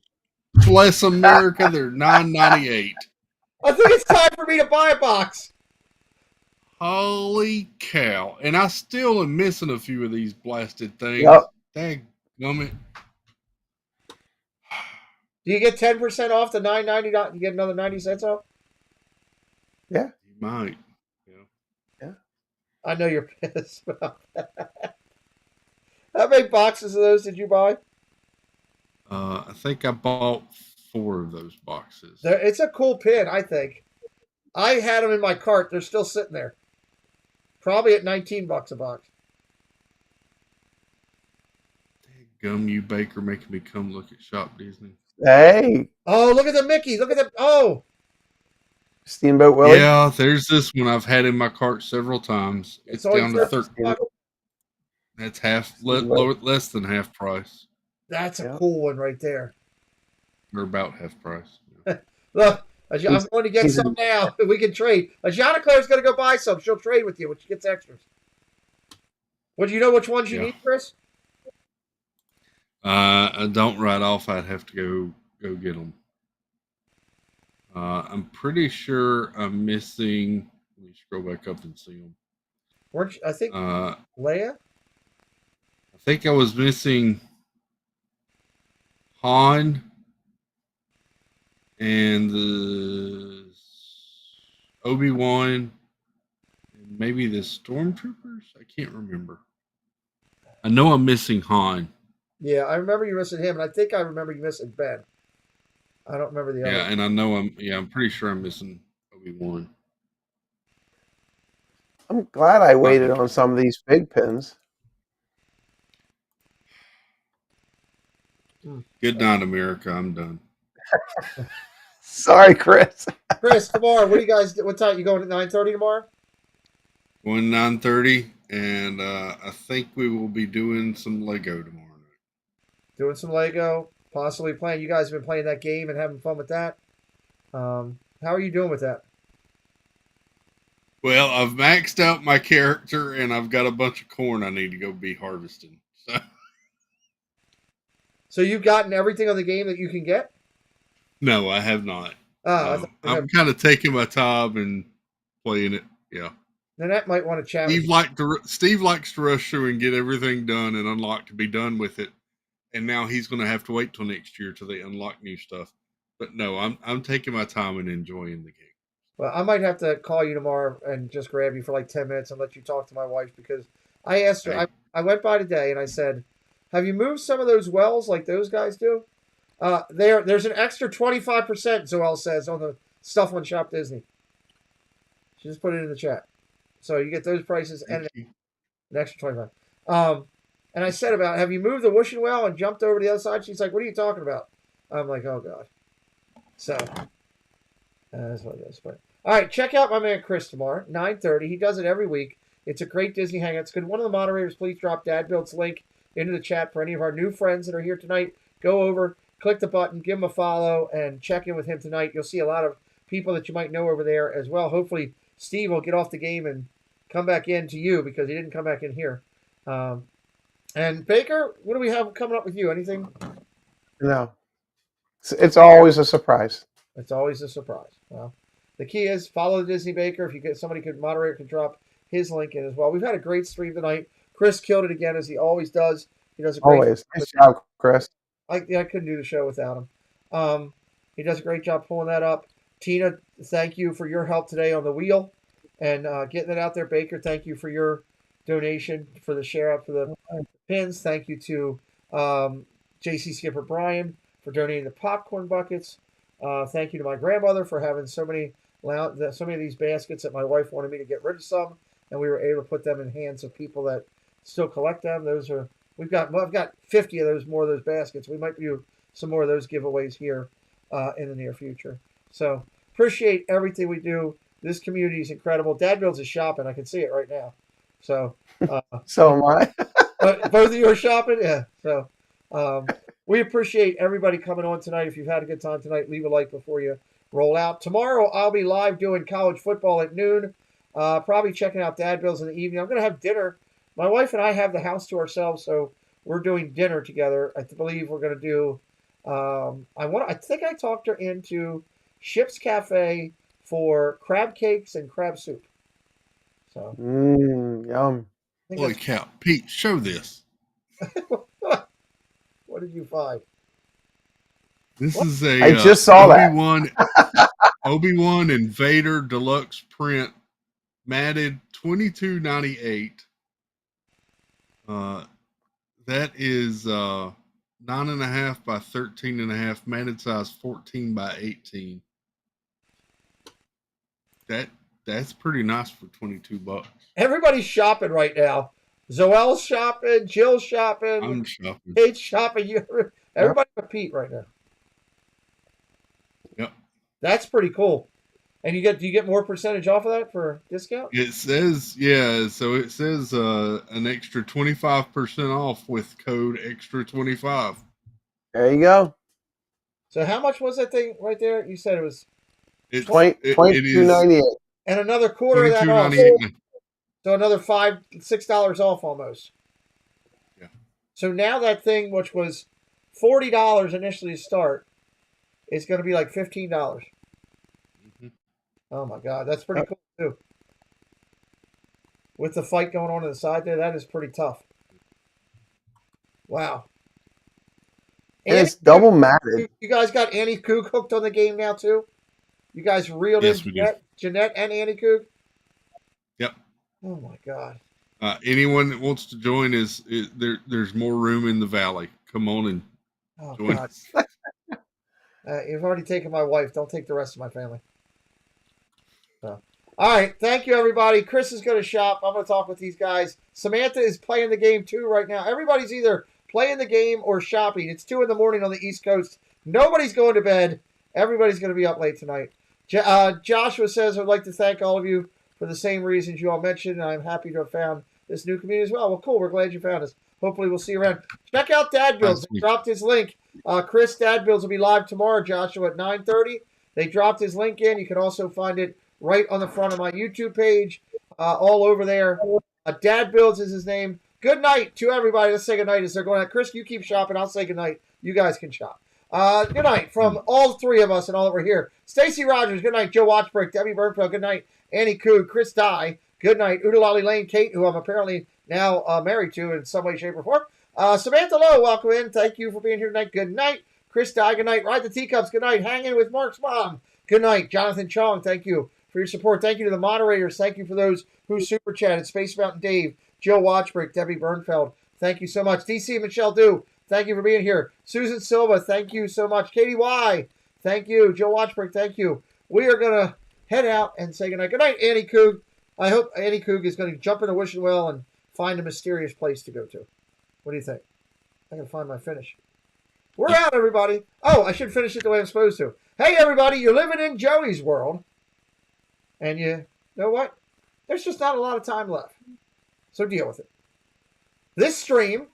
bless America. They're $9.98. I think it's time for me to buy a box. Holy cow! And I still am missing a few of these blasted things. Yep. Dadgummit. Do you get 10% off the $9.99? You get another 90 cents off? Yeah. You might. Yeah. I know you're pissed about that. How many boxes of those did you buy? I think I bought 4 of those boxes. It's a cool pin, I think. I had them in my cart. They're still sitting there. Probably at $19 a box. Gum you Baker making me come look at Shop Disney. Hey. Oh, look at the Mickey. Look at the... Oh. Steamboat Willie. Yeah, there's this one I've had in my cart several times. It's down to 13. That's less than half price. That's a cool one right there. Or about half price. Look, I'm going to get some now. We can trade. Ajana Claire's going to go buy some. She'll trade with you when she gets extras. Would you know which ones you need, Chris? I don't right off. I'd have to go get them. I'm pretty sure I'm missing. Let me scroll back up and see them. Weren't you, I think Leia? I think I was missing Han and the Obi-Wan and maybe the Stormtroopers. I can't remember. I know I'm missing Han. Yeah, I remember you missing him, and I think I remember you missing Ben. I don't remember the other. Yeah, and I know I'm pretty sure I'm missing Obi-Wan. I'm glad I waited on some of these big pins. Good night, America. I'm done. Sorry, Chris. Chris, tomorrow, what do you guys do? What time? You going at 9:30 tomorrow? Going 9:30, and I think we will be doing some Lego tomorrow night. Doing some Lego, possibly playing. You guys have been playing that game and having fun with that. How are you doing with that? Well, I've maxed out my character, and I've got a bunch of corn I need to go be harvesting. So you've gotten everything on the game that you can get? No, I have not. I'm kind of taking my time and playing it. Yeah. Nanette might want to chat. Steve likes to rush through and get everything done and unlock to be done with it, and now he's going to have to wait till next year till they unlock new stuff. But no, I'm taking my time and enjoying the game. Well, I might have to call you tomorrow and just grab you for like 10 minutes and let you talk to my wife, because I asked her. I went by today and I said, "Have you moved some of those wells like those guys do?" There's an extra 25%, Zoel says, on the stuff on Shop Disney. She just put it in the chat. So you get those prices and an extra 25. And I said have you moved the wishing well and jumped over to the other side? She's like, "What are you talking about?" I'm like, "Oh, God." So that's what it is. But, all right, check out my man Chris tomorrow, 9:30. He does it every week. It's a great Disney Hangouts. Could one of the moderators please drop Dad Build's link into the chat for any of our new friends that are here tonight? Go over, click the button, give him a follow, and check in with him tonight. You'll see a lot of people that you might know over there as well. Hopefully, Steve will get off the game and come back in to you, because he didn't come back in here. And Baker, what do we have coming up with you? Anything? No. It's always a surprise. It's always a surprise. Well, the key is follow the Disney Baker. If you get somebody, moderator could drop his link in as well. We've had a great stream tonight. Chris killed it again, as he always does. He does a great Always. Nice job, Chris. I couldn't do the show without him. He does a great job pulling that up. Tina, thank you for your help today on the wheel and getting it out there. Baker, thank you for your donation for the share up for the pins. Thank you to JC Skipper Brian for donating the popcorn buckets. Thank you to my grandmother for having so many of these baskets that my wife wanted me to get rid of some, and we were able to put them in hands of people that still collect them. I've got 50 of those, more of those baskets. We might do some more of those giveaways here in the near future. So appreciate everything we do. This community is incredible. Dad Builds is shopping. I can see it right now. So so am I. Both of you are shopping? Yeah. So we appreciate everybody coming on tonight. If you've had a good time tonight, leave a like before you roll out. Tomorrow, I'll be live doing college football at noon. Probably checking out Dad Bills in the evening. I'm going to have dinner. My wife and I have the house to ourselves, so we're doing dinner together. I believe we're going to do. I think I talked her into Ship's Cafe for crab cakes and crab soup. So. Yum. Holy cow, Pete! Show this. What did you find? This is a I just saw Obi-Wan, Obi-Wan and Vader deluxe print, matted, $22.98. That is 9.5 by 13.5, matted size 14 by 18. That's pretty nice for $22. Everybody's shopping right now. Zoel's shopping. Jill's shopping. I'm shopping. Kate's shopping. Everybody but Pete right now. Yep. That's pretty cool. And do you get more percentage off of that for discount? It says, yeah, so it says an extra 25% off with code extra25. There you go. So how much was that thing right there? You said it was $22.98. And another quarter of that off. So another $6 off almost. Yeah. So now that thing, which was $40 initially to start, is going to be like $15. Mm-hmm. Oh my God, that's pretty cool too. With the fight going on the side there, that is pretty tough. Wow. And it's double matted. You guys got Annie Coog hooked on the game now too? You guys reeled in Jeanette and Annie Coog? Yep. Oh my God. Anyone that wants to join there's more room in the valley. Come on and join us. You've already taken my wife. Don't take the rest of my family. So. All right. Thank you, everybody. Chris is going to shop. I'm going to talk with these guys. Samantha is playing the game, too, right now. Everybody's either playing the game or shopping. It's 2 in the morning on the East Coast. Nobody's going to bed. Everybody's going to be up late tonight. Joshua says, I'd like to thank all of you for the same reasons you all mentioned. I'm happy to have found this new community as well. Well, cool. We're glad you found us. Hopefully, we'll see you around. Check out Dad Bills. They dropped his link. Chris Dad Bills will be live tomorrow, Joshua, at 9:30. They dropped his link in. You can also find it right on the front of my YouTube page, all over there. Dad Bills is his name. Good night to everybody. Let's say good night as they're going out. Chris, you keep shopping. I'll say good night. You guys can shop. Good night from all 3 of us and all that we're here. Stacy Rogers, good night. Joe Watchbrick, Debbie Burnfeld, good night. Annie Coog, Chris Dye, good night. Udalali Lane, Kate, who I'm apparently now married to in some way, shape, or form. Samantha Lowe, welcome in. Thank you for being here tonight. Good night. Chris Dye, good night. Ride the Teacups, good night. Hanging with Mark's mom, good night. Jonathan Chong, thank you for your support. Thank you to the moderators. Thank you for those who super chatted. Space Mountain Dave, Joe Watchbrick, Debbie Burnfeld, thank you so much. DC Michelle Dew, thank you for being here. Susan Silva, thank you so much. Katie Y, thank you. Joe Watchbrick, thank you. We are going to head out and say goodnight. Good night, Annie Coog. I hope Annie Coog is going to jump in a wishing well and find a mysterious place to go to. What do you think? I can find my finish. We're out, everybody. Oh, I should finish it the way I'm supposed to. Hey, everybody, you're living in Joey's world. And you know what? There's just not a lot of time left. So deal with it. This stream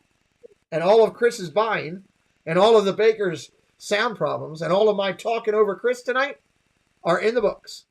and all of Chris's buying and all of the Baker's sound problems and all of my talking over Chris tonight are in the books.